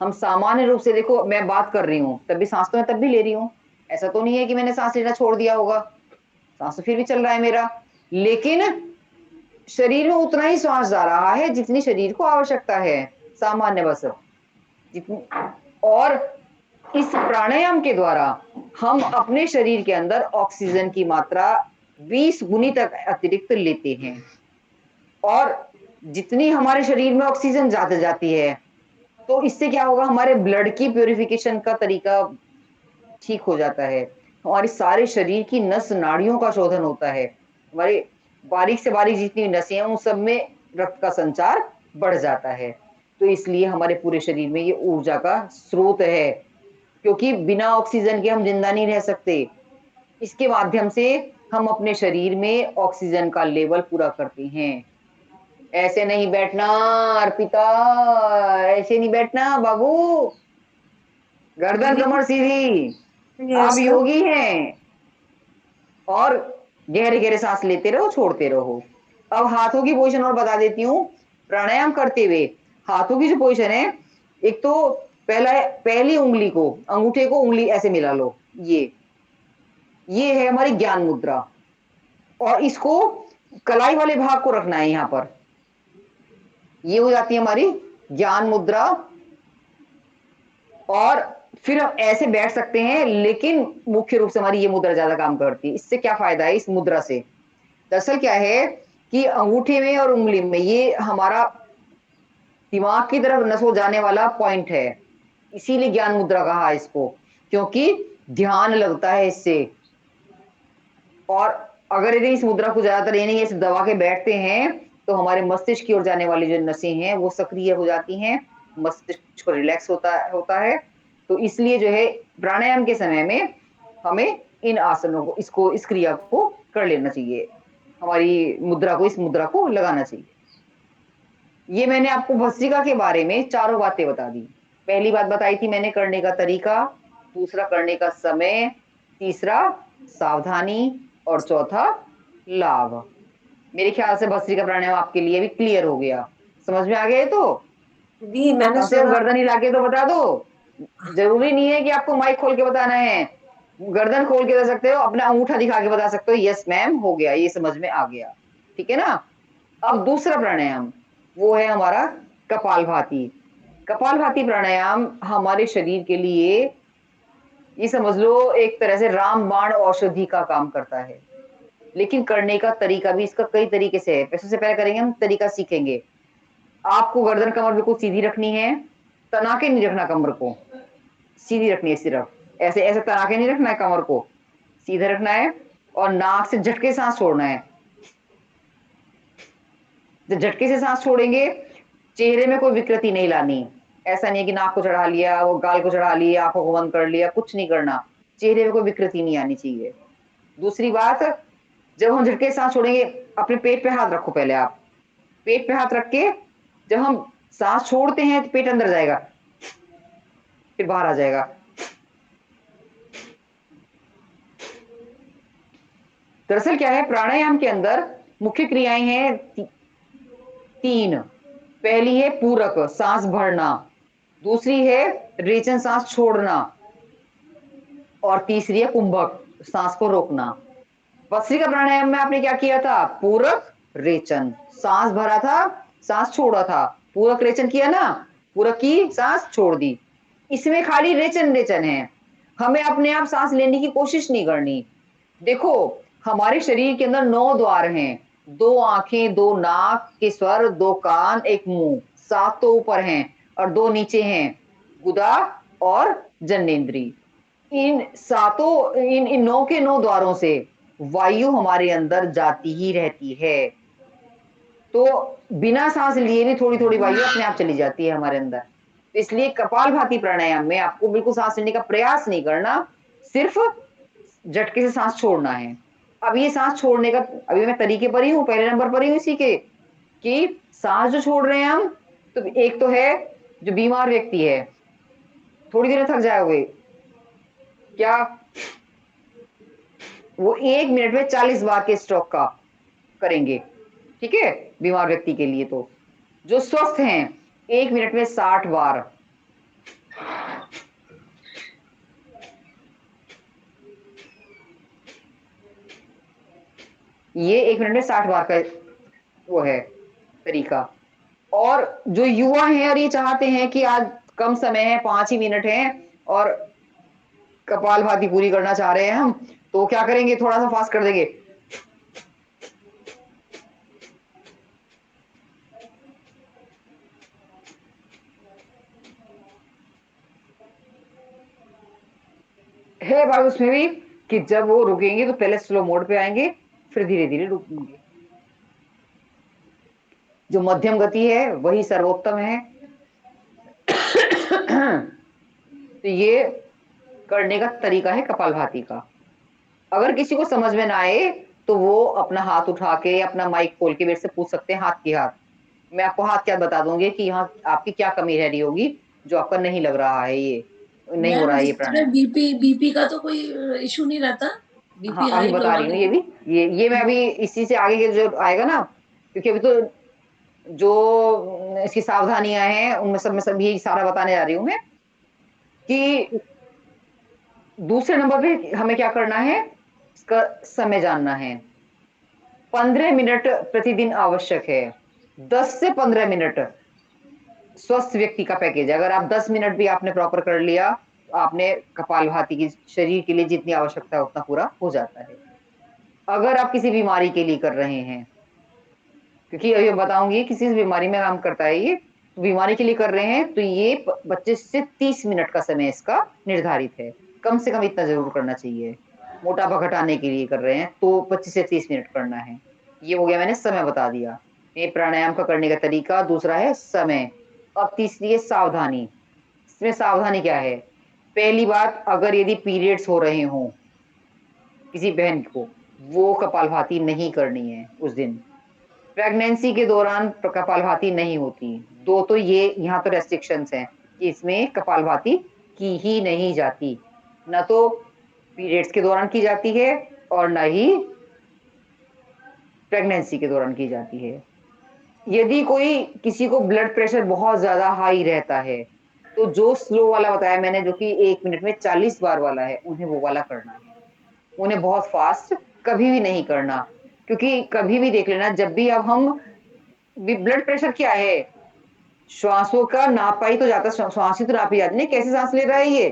हम सामान्य रूप से, देखो मैं बात कर रही हूँ तब भी सांस तो मैं तब भी ले रही हूँ, ऐसा तो नहीं है कि मैंने सांस लेना छोड़ दिया होगा, सांस तो फिर भी चल रहा है मेरा, लेकिन शरीर में उतना ही श्वास जा रहा है जितनी शरीर को आवश्यकता है, सामान्य बस जितनी। और इस प्राणायाम के द्वारा हम अपने शरीर के अंदर ऑक्सीजन की मात्रा 20 गुनी तक अतिरिक्त लेते हैं। और जितनी हमारे शरीर में ऑक्सीजन जाती जाती है, तो इससे क्या होगा, हमारे ब्लड की प्यूरिफिकेशन का तरीका ठीक हो जाता है, हमारे सारे शरीर की नस नाड़ियों का शोधन होता है, हमारे बारीक से बारीक जितनी नसें हैं उन सब में रक्त का संचार बढ़ जाता है। तो इसलिए हमारे पूरे शरीर में ये ऊर्जा का स्रोत है, क्योंकि बिना ऑक्सीजन के हम जिंदा नहीं रह सकते। इसके माध्यम से हम अपने शरीर में ऑक्सीजन का लेवल पूरा करते हैं। ऐसे नहीं बैठना अर्पिता, ऐसे नहीं बैठना बाबू, गर्दन कमर सीधी। आप योगी हैं। और गहरे गहरे सांस लेते रहो, छोड़ते रहो। अब हाथों की पोजीशन और बता देती हूँ। प्राणायाम करते हुए हाथों की जो पोजीशन है, एक तो पहली उंगली को, अंगूठे को उंगली ऐसे मिला लो, ये है हमारी ज्ञान मुद्रा, और इसको कलाई वाले भाग को रखना है यहाँ पर, ये हो जाती है हमारी ज्ञान मुद्रा। और फिर हम ऐसे बैठ सकते हैं, लेकिन मुख्य रूप से हमारी ये मुद्रा ज्यादा काम करती है। इससे क्या फायदा है इस मुद्रा से, दरअसल क्या है कि अंगूठे में और उंगली में ये हमारा दिमाग की तरफ नसों जाने वाला पॉइंट है, इसीलिए ज्ञान मुद्रा कहा इसको, क्योंकि ध्यान लगता है इससे। और अगर यदि इस मुद्रा को ज्यादातर यानी ऐसे दबा के बैठते हैं तो हमारे मस्तिष्क की ओर जाने वाली जो नसें हैं वो सक्रिय हो जाती हैं, मस्तिष्क रिलैक्स होता है। तो इसलिए जो है प्राणायाम के समय में हमें इन आसनों को इस क्रिया को कर लेना चाहिए, हमारी मुद्रा को इस मुद्रा को लगाना चाहिए। ये मैंने आपको भस्त्रिका के बारे में चारों बातें बता दी। पहली बात बताई थी मैंने करने का तरीका, दूसरा करने का समय, तीसरा सावधानी और चौथा लाभ। मेरे ख्याल से भस्त्रिका प्राणायाम आपके लिए भी क्लियर हो गया, समझ में आ गया। तो दीदी मैंने कम से कम सुना, गर्दन हिला के तो बता दो, जरूरी नहीं है कि आपको माइक खोल के बताना है, गर्दन खोल के दे सकते हो, अपना अंगूठा दिखा के बता सकते हो यस मैम हो गया, ये समझ में आ गया, ठीक है ना। अब दूसरा प्राणायाम वो है हमारा कपालभाति। कपालभाति प्राणायाम हमारे शरीर के लिए ये समझ लो एक तरह से रामबाण औषधि का काम करता है, लेकिन करने का तरीका भी इसका कई तरीके से है। सबसे पहले करेंगे हम तरीका सीखेंगे। आपको गर्दन कमर बिल्कुल सीधी रखनी है, तना के नहीं रखना, कमर को सीधी रखनी है, सिर्फ ऐसे ऐसे तना के नहीं रखना है, कमर को सीधा रखना है और नाक से झटके सांस छोड़ना है। जब झटके से सांस छोड़ेंगे चेहरे में कोई विकृति नहीं लानी, ऐसा नहीं है कि नाक को चढ़ा लिया, वो गाल को चढ़ा लिया, आंखों को बंद कर लिया, कुछ नहीं करना, चेहरे में कोई विकृति नहीं आनी चाहिए। दूसरी बात, जब हम झटके सांस छोड़ेंगे अपने पेट पे हाथ रखो, पहले आप पेट पे हाथ रख के जब हम सांस छोड़ते हैं तो पेट अंदर जाएगा, फिर बाहर आ जाएगा। दरअसल क्या है, प्राणायाम के अंदर मुख्य क्रियाएं हैं तीन। पहली है पूरक सांस भरना, दूसरी है रेचन सांस छोड़ना, और तीसरी है कुंभक सांस को रोकना। भस्त्रिका प्राणायाम में आपने क्या किया था, पूरक रेचन, सांस भरा था, सांस छोड़ा था, पूरक रेचन किया ना, पूरक की सांस छोड़ दी। इसमें खाली रेचन रेचन है, हमें अपने आप सांस लेने की कोशिश नहीं करनी। देखो हमारे शरीर के अंदर 9 द्वार हैं, 2 आंखें, 2 नाक के स्वर, 2 कान, 1 मुंह, 7 तो ऊपर हैं और 2 नीचे हैं, गुदा और जननेंद्री। इन 9 के 9 द्वारों से वायु हमारे अंदर जाती ही रहती है, तो बिना सांस लिए भी थोड़ी थोड़ी वायु अपने आप चली जाती है हमारे अंदर। इसलिए कपालभाति प्राणायाम में आपको बिल्कुल सांस लेने का प्रयास नहीं करना, सिर्फ झटके से सांस छोड़ना है। अब ये सांस छोड़ने का अभी मैं तरीके पर ही हूँ, पहले नंबर पर ही हूँ इसी के, कि सांस जो छोड़ रहे हैं हम, तो एक तो है जो बीमार व्यक्ति है, थोड़ी देर थक जाओगे क्या, वो 1 मिनट में 40 बार के स्ट्रोक का करेंगे, ठीक है बीमार व्यक्ति के लिए। तो जो स्वस्थ हैं 1 मिनट में 60 बार। ये 1 मिनट में 60 बार का वो है तरीका। और जो युवा हैं और ये चाहते हैं कि आज कम समय है, 5 ही मिनट है और कपालभाति पूरी करना चाह रहे हैं हम, तो क्या करेंगे, थोड़ा सा फास्ट कर देंगे। है बात उसमें भी कि जब वो रुकेंगे तो पहले स्लो मोड पे आएंगे, फिर धीरे धीरे रुकेंगे। जो मध्यम गति है वही सर्वोत्तम है। तो ये करने का तरीका है कपालभाति का। अगर किसी को समझ में ना आए तो वो अपना हाथ उठा के, अपना माइक खोल के मेरे से पूछ सकते हैं हाथ की हाथ, मैं आपको हाथ क्या बता दूंगी कि यहाँ आपकी क्या कमी रह रही होगी जो आपका नहीं लग रहा है, ये नहीं हो रहा है ये प्राणायाम। बीपी का तो कोई इशू नहीं रहता, बीपी हाँ अभी हाई बता रही हूँ, ये भी ये मैं अभी इसी से आगे के जो आएगा ना, क्योंकि अभी तो जो इसकी सावधानियां हैं उनमें सब में सब यही सारा बताने जा रही हूँ मैं, कि दूसरे नंबर पे हमें क्या करना है, इसका समय जानना है। 15 मिनट प्रतिदिन आवश्यक है, 10 से 15 मिनट स्वस्थ व्यक्ति का पैकेज है। अगर आप 10 मिनट भी आपने प्रॉपर कर लिया तो आपने कपालभाति की शरीर के लिए जितनी आवश्यकता है उतना पूरा हो जाता है। अगर आप किसी बीमारी के लिए कर रहे हैं, क्योंकि अभी बताऊंगी किसी बीमारी में काम करता है ये, तो बीमारी के लिए कर रहे हैं तो ये 25 से 30 मिनट का समय इसका निर्धारित है, कम से कम इतना जरूर करना चाहिए। मोटापा घटाने के लिए कर रहे हैं तो 25 से 30 मिनट करना है। ये हो गया, मैंने समय बता दिया। ये प्राणायाम का करने का तरीका। दूसरा है समय। अब तीसरी है सावधानी। इसमें सावधानी क्या है? पहली बात, अगर यदि पीरियड्स हो रहे हों किसी बहन को, वो कपालभाति नहीं करनी है उस दिन। प्रेगनेंसी के दौरान कपालभाति नहीं होती। दो तो ये यहाँ तो रेस्ट्रिक्शंस हैं कि इसमें कपालभाति की ही नहीं जाती, ना तो पीरियड्स के दौरान की जाती है और ना ही प्रेगनेंसी के दौरान की जाती है। यदि कोई किसी को ब्लड प्रेशर बहुत ज्यादा हाई रहता है तो जो स्लो वाला बताया मैंने, जो कि 1 मिनट में 40 बार वाला है, उन्हें वो वाला करना है। उन्हें बहुत फास्ट कभी भी नहीं करना, क्योंकि कभी भी देख लेना, जब भी अब हम ब्लड प्रेशर क्या है, श्वासों का नापा ही तो जाता, श्वास ही तो नापी जाती है, कैसे सांस ले रहा है ये,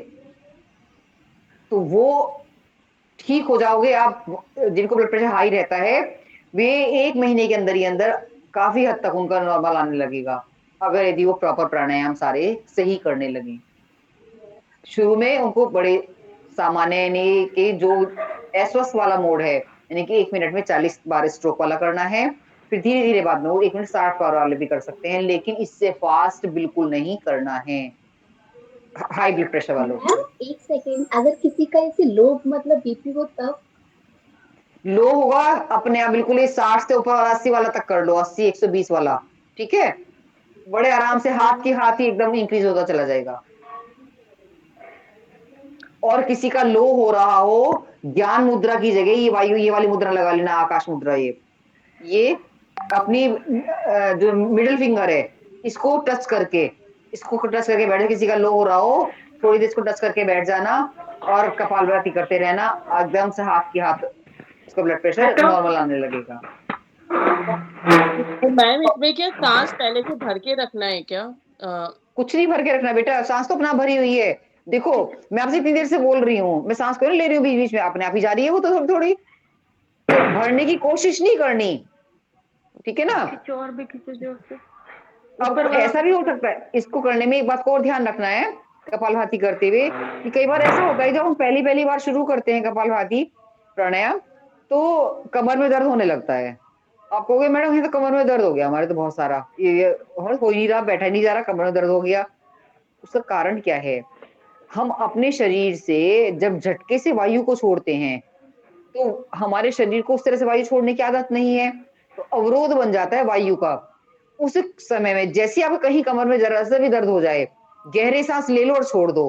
तो वो ठीक हो जाओगे आप। जिनको ब्लड प्रेशर हाई रहता है वे 1 महीने के अंदर ही अंदर काफी हद तक उनका नॉर्मल आने लगेगा, अगर यदि वो प्रॉपर प्राणायाम सारे सही करने लगे। शुरू में उनको बड़े सामान्य यानी कि जो एसोस वाला मोड है, यानी कि 1 मिनट में 40 बार स्ट्रोक वाला करना है। फिर धीरे धीरे बाद में वो 1 मिनट 60 बार वाले भी कर सकते हैं, लेकिन इससे फास्ट बिल्कुल नहीं करना है हाई ब्लड प्रेशर वालों को। मैम एक सेकेंड, अगर किसी का ऐसे लो मतलब बीपी हो तब? लो होगा अपने आप बिल्कुल ही 60 से ऊपर 80 वाला तक कर लो, 80 120 वाला, ठीक है। बड़े आराम से हाथ की हाथ ही एकदम इंक्रीज होता चला जाएगा। और किसी का लो हो रहा हो, ज्ञान मुद्रा की जगह ये वायु ये वाली मुद्रा लगा लेना, आकाश मुद्रा। ये अपनी जो मिडिल फिंगर है इसको टच करके बैठे, किसी का लो हो रहा हो थोड़ी देर इसको टच करके बैठ जाना और कपालभाति करते रहना, एकदम से हाथ की हाथ उसका ब्लड प्रेशर नॉर्मल आने लगेगा। तो मैम इसमें क्या सांस पहले से भर के रखना है क्या? कुछ नहीं भर के रखना बेटा, सांस तो अपना भरी हुई है। देखो मैं आपसे इतनी देर से बोल रही हूँ, मैं सांस क्यों ले रही हूँ बीच बीच में, अपने आप ही जा रही है वो तो थोड़ी थोड़ी, तो भरने की कोशिश नहीं करनी, ठीक है ना। और भी खींचो जोर से। अब ऐसा भी हो सकता है, इसको करने में एक बात को और ध्यान रखना है कपालभाति करते हुए, कि कई बार ऐसा होता है जब हम पहली बार शुरू करते हैं कपालभाति प्राणायाम तो कमर में दर्द होने लगता है। आप कहोगे मैडम ये तो कमर में दर्द हो गया हमारे तो बहुत सारा, ये हो नहीं रहा, बैठा नहीं जा रहा, कमर में दर्द हो गया। उसका कारण क्या है? हम अपने शरीर से जब झटके से वायु को छोड़ते हैं तो हमारे शरीर को उस तरह से वायु छोड़ने की आदत नहीं है, तो अवरोध बन जाता है वायु का। उस समय में जैसे आप कहीं कमर में जरा सा भी दर्द हो जाए, गहरे सांस ले लो और छोड़ दो।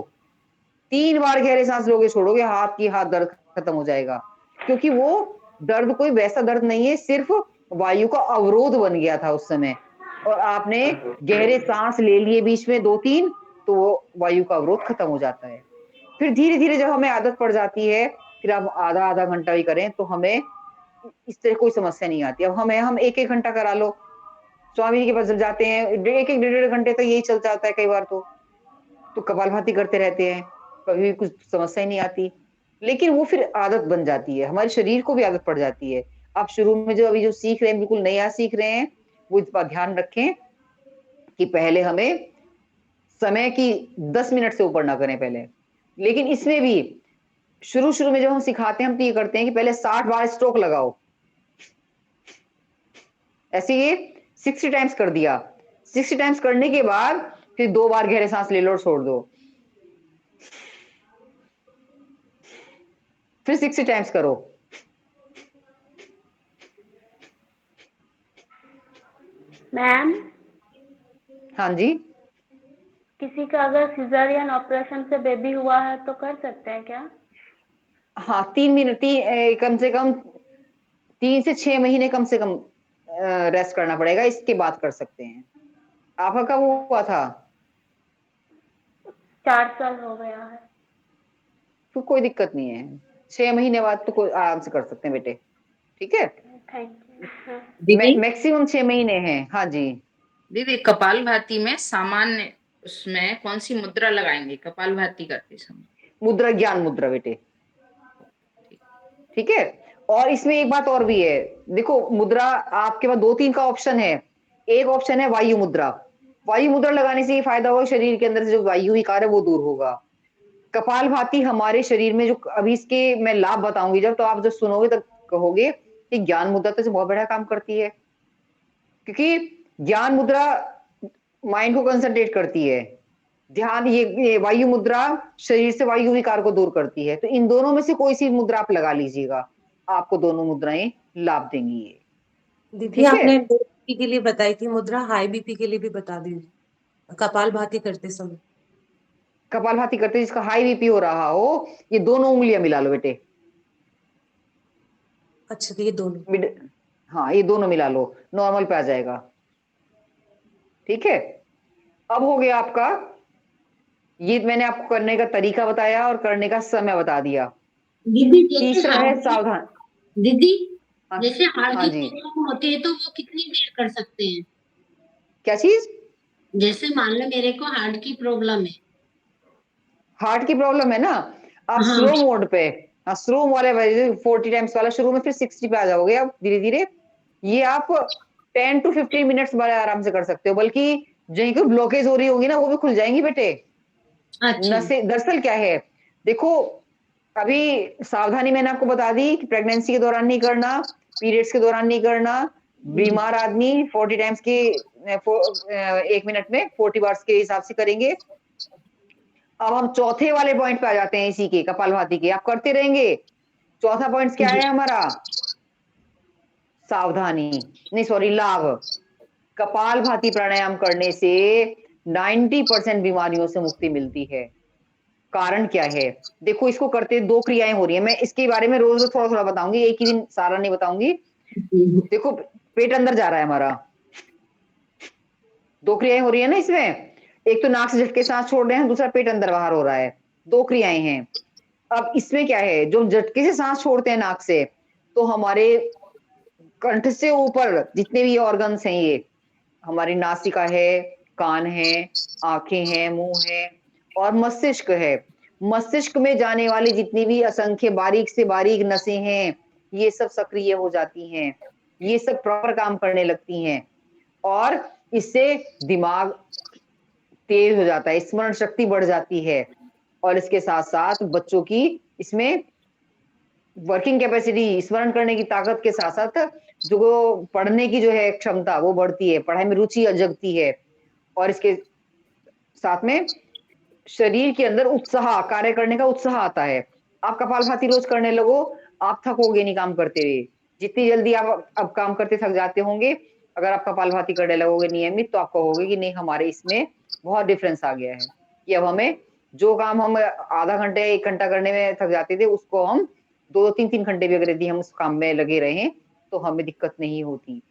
3 बार गहरे सांस लोगे छोड़ोगे, हाथ की हाथ दर्द खत्म हो जाएगा, क्योंकि वो दर्द कोई वैसा दर्द नहीं है, सिर्फ वायु का अवरोध बन गया था उस समय, और आपने गहरे सांस ले लिए बीच में 2-3, तो वो वायु का अवरोध खत्म हो जाता है। फिर धीरे धीरे जब हमें आदत पड़ जाती है, फिर आप आधा घंटा भी करें तो हमें इस तरह कोई समस्या नहीं आती। अब हम 1-1 घंटा करा लो, स्वामी जी के पास जब जाते हैं 1-1 डेढ़ घंटे तक यही चल जाता है कई बार तो कपालभाति करते रहते हैं, कभी भी कुछ समस्या ही नहीं आती। लेकिन वो फिर आदत बन जाती है, हमारे शरीर को भी आदत पड़ जाती है। आप शुरू में जो अभी जो सीख रहे हैं, बिल्कुल नया सीख रहे हैं, वो इस बात ध्यान रखें कि पहले हमें समय की 10 मिनट से ऊपर ना करें पहले। लेकिन इसमें भी शुरू में जब हम सिखाते हैं हम तो ये करते हैं कि पहले 60 बार स्ट्रोक लगाओ, ऐसे ये 60 टाइम्स कर दिया। 60 टाइम्स करने के बाद फिर 2 बार गहरे सांस ले लो और छोड़ दो, फिर 60 टाइम्स करो। मैम हाँ जी, किसी का अगर सिजेरियन ऑपरेशन से बेबी हुआ है तो कर सकते हैं क्या? हाँ 3 मिनट कम से कम 3 से 6 महीने कम से कम रेस्ट करना पड़ेगा, इसके बाद कर सकते हैं। आपका कब हुआ था? 4 साल हो गया है। तो कोई दिक्कत नहीं है, 6 महीने बाद तो कोई आराम से कर सकते हैं बेटे, ठीक है। Thank you. दीदी मैक्सिमम 6 महीने हैं। हाँ जी दीदी, कपालभाति में सामान्य उसमें कौन सी मुद्रा लगाएंगे कपालभाति करते समय? मुद्रा ज्ञान मुद्रा बेटे, ठीक है। और इसमें एक बात और भी है, देखो मुद्रा आपके पास 2-3 का ऑप्शन है। एक ऑप्शन है वायु मुद्रा। वायु मुद्रा लगाने से ये फायदा होगा, शरीर के अंदर से जो वायु विकार है वो दूर होगा। कपालभाति हमारे शरीर में जो अभी इसके मैं लाभ बताऊंगी जब, तो आप जब सुनोगे तो कहोगे कि ज्ञान मुद्रा तो बहुत बड़ा काम करती है, क्योंकि ज्ञान मुद्रा माइंड को कंसंट्रेट करती है, ध्यान ये वायु मुद्रा शरीर से वायु विकार को दूर करती है। तो इन दोनों में से कोई सी मुद्रा आप लगा लीजिएगा, आपको दोनों मुद्राएं लाभ देंगी ये। दीदी ठीक है, आपने लो बीपी के लिए बताई थी मुद्रा, हाई बीपी के लिए भी बता दीजिए कपालभाति करते समय। कपालभाति करते जिसका हाई बीपी हो रहा हो, ये दोनों उंगलियां मिला लो बेटे। अच्छा तो ये दोनों, हाँ ये दोनों मिला लो, नॉर्मल पे आ जाएगा। ठीक है, अब हो गया आपका, ये मैंने आपको करने का तरीका बताया और करने का समय बता दिया। दीदी जैसे तीसरा है हार्ट सावधान। दीदी हाँ, जैसे हार्ट हाँ की जी, प्रॉब्लम होती है तो वो कितनी देर कर सकते हैं? क्या चीज? जैसे मान लो मेरे को हार्ट की प्रॉब्लम है। हार्ट की प्रॉब्लम है ना, आप हाँ स्लो मोड पे, हाँ स्लो वाले 40 टाइम्स वाला शुरू में, फिर 60 पे आ जाओगे आप धीरे धीरे। ये आप 10 to 15 मिनट्स बड़े आराम से कर सकते हो, बल्कि जहीं कोई ब्लॉकेज हो रही होगी ना वो भी खुल जाएंगी बेटे। अच्छा नसें दरअसल क्या है, देखो अभी सावधानी मैंने आपको बता दी कि प्रेगनेंसी के दौरान नहीं करना, पीरियड्स के दौरान नहीं करना, बीमार आदमी 40 टाइम्स के 1 मिनट में 40 बार्स के हिसाब से करेंगे। अब हम चौथे वाले पॉइंट पे आ जाते हैं इसी के कपालभाति के, आप करते रहेंगे। चौथा पॉइंट क्या है हमारा? सावधानी, नहीं सॉरी लाभ। कपालभाति प्राणायाम करने से 90% बीमारियों से मुक्ति मिलती है। कारण क्या है? देखो इसको करते 2 क्रियाएं हो रही है, मैं इसके बारे में रोज रोज थोड़ा थोड़ा बताऊंगी, एक ही दिन सारा नहीं बताऊंगी। देखो पेट अंदर जा रहा है हमारा, 2 क्रियाएं हो रही है ना इसमें, एक तो नाक से झटके सांस छोड़ रहे हैं, दूसरा पेट अंदर बाहर हो रहा है, 2 क्रियाएं हैं। अब इसमें क्या है, जो झटके से सांस छोड़ते हैं नाक से, तो हमारे कंठ से ऊपर जितने भी ऑर्गन्स हैं, ये हमारी नासिका है, कान है, आंखें हैं, मुंह है और मस्तिष्क है। मस्तिष्क में जाने वाली जितनी भी असंख्य बारीक से बारीक नसें हैं, ये सब सक्रिय हो जाती हैं, ये सब प्रॉपर काम करने लगती हैं और इससे दिमाग तेज हो जाता है, स्मरण शक्ति बढ़ जाती है और इसके साथ साथ बच्चों की इसमें वर्किंग कैपेसिटी, स्मरण करने की ताकत के साथ साथ जो पढ़ने की जो है क्षमता वो बढ़ती है, पढ़ाई में रुचि जगती है और इसके साथ में शरीर के अंदर उत्साह, कार्य करने का उत्साह आता है। आप कपालभाति रोज करने लगो, आप थकोगे नहीं काम करते हुए। जितनी जल्दी आप अब काम करते थक जाते होंगे, अगर आप कपालभाति करने लगोगे नियमित, तो आप कहोगे कि नहीं हमारे इसमें बहुत डिफरेंस आ गया है, कि अब हमें जो काम हम आधा घंटे 1 घंटा करने में थक जाते थे, उसको हम 2-3 घंटे भी अगर यदि हम उस काम में लगे रहे तो हमें दिक्कत नहीं होती।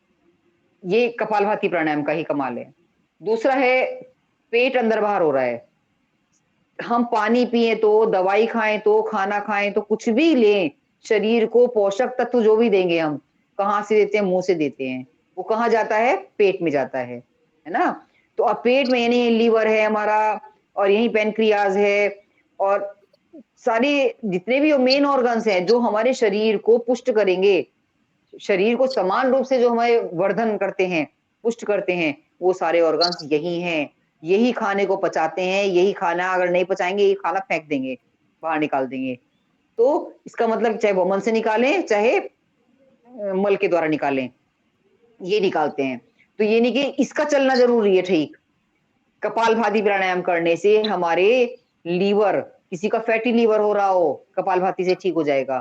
ये कपालभाति प्राणायाम का ही कमाल है। दूसरा है पेट अंदर बाहर हो रहा है, हम पानी पिए तो, दवाई खाएं तो, खाना खाएं तो, कुछ भी लें, शरीर को पोषक तत्व जो भी देंगे हम कहाँ से देते हैं? मुंह से देते हैं। वो कहाँ जाता है? पेट में जाता है ना। तो अब पेट में यानी लीवर है हमारा और यही पेनक्रियाज है और सारे जितने भी मेन ऑर्गन्स हैं जो हमारे शरीर को पुष्ट करेंगे, शरीर को समान रूप से जो हमारे वर्धन करते हैं, पुष्ट करते हैं, वो सारे ऑर्गन्स यही हैं। यही खाने को पचाते हैं, यही खाना अगर नहीं पचाएंगे यही खाना फेंक देंगे, बाहर निकाल देंगे। तो इसका मतलब चाहे वो मन से निकालें चाहे मल के द्वारा निकालें, ये निकालते हैं। तो ये नहीं कि इसका चलना जरूरी है ठीक। कपालभाति प्राणायाम करने से हमारे लीवर, किसी का फैटी लीवर हो रहा हो कपालभाति से ठीक हो जाएगा,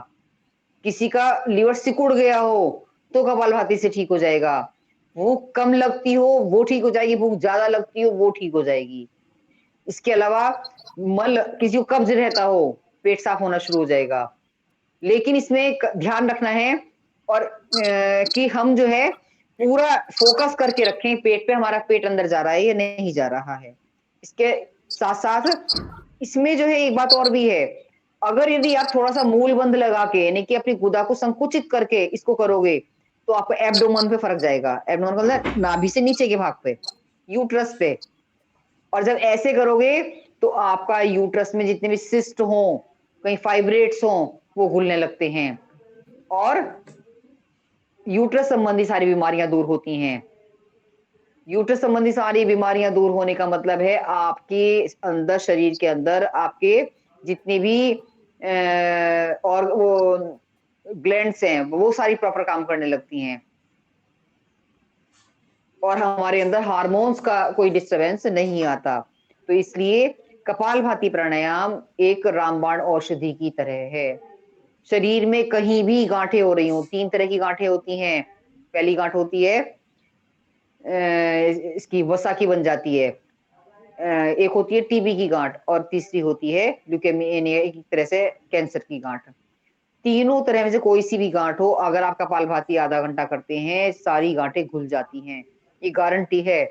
किसी का लीवर सिकुड़ गया हो तो कपालभाति से ठीक हो जाएगा, भूख कम लगती हो वो ठीक हो जाएगी, भूख ज्यादा लगती हो वो ठीक हो जाएगी। इसके अलावा मल, किसी को कब्ज रहता हो, पेट साफ होना शुरू हो जाएगा। लेकिन इसमें ध्यान रखना है और कि हम जो है पूरा फोकस करके रखें पेट पे, हमारा पेट अंदर जा रहा है या नहीं जा रहा है। इसके साथ साथ इसमें जो है एक बात और भी है, अगर यदि आप थोड़ा सा मूल बंद लगा के यानी कि अपनी गुदा को संकुचित करके इसको करोगे तो आपको एब्डोमेन पे फर्क जाएगा। एब्डोमेन का मतलब नाभि से नीचे के भाग पे, यूट्रस पे। और जब ऐसे करोगे तो आपका यूट्रस में जितने भी सिस्ट हो, कहीं फाइब्रेट्स हो, वो घुलने लगते हैं और यूट्रस संबंधी सारी बीमारियां दूर होती हैं। यूट्रस संबंधी सारी बीमारियां दूर होने का मतलब है आपके अंदर, शरीर के अंदर आपके जितने भी और वो ग्लैंड्स हैं वो सारी प्रॉपर काम करने लगती हैं और हमारे अंदर हार्मोन्स का कोई डिस्टरबेंस नहीं आता। तो इसलिए कपालभाति प्राणायाम एक रामबाण औषधि की तरह है। शरीर में कहीं भी गांठें हो रही हो, 3 तरह की गांठें होती हैं। पहली गांठ होती है इसकी वसा की बन जाती है, एक होती है टीबी की गांठ और तीसरी होती है ल्यूकेमिया, एक तरह से कैंसर की गांठ। तीनों तरह में से कोई सी भी गांठ हो, अगर आप कपालभाति आधा घंटा करते हैं सारी गांठें घुल जाती हैं, ये गारंटी है।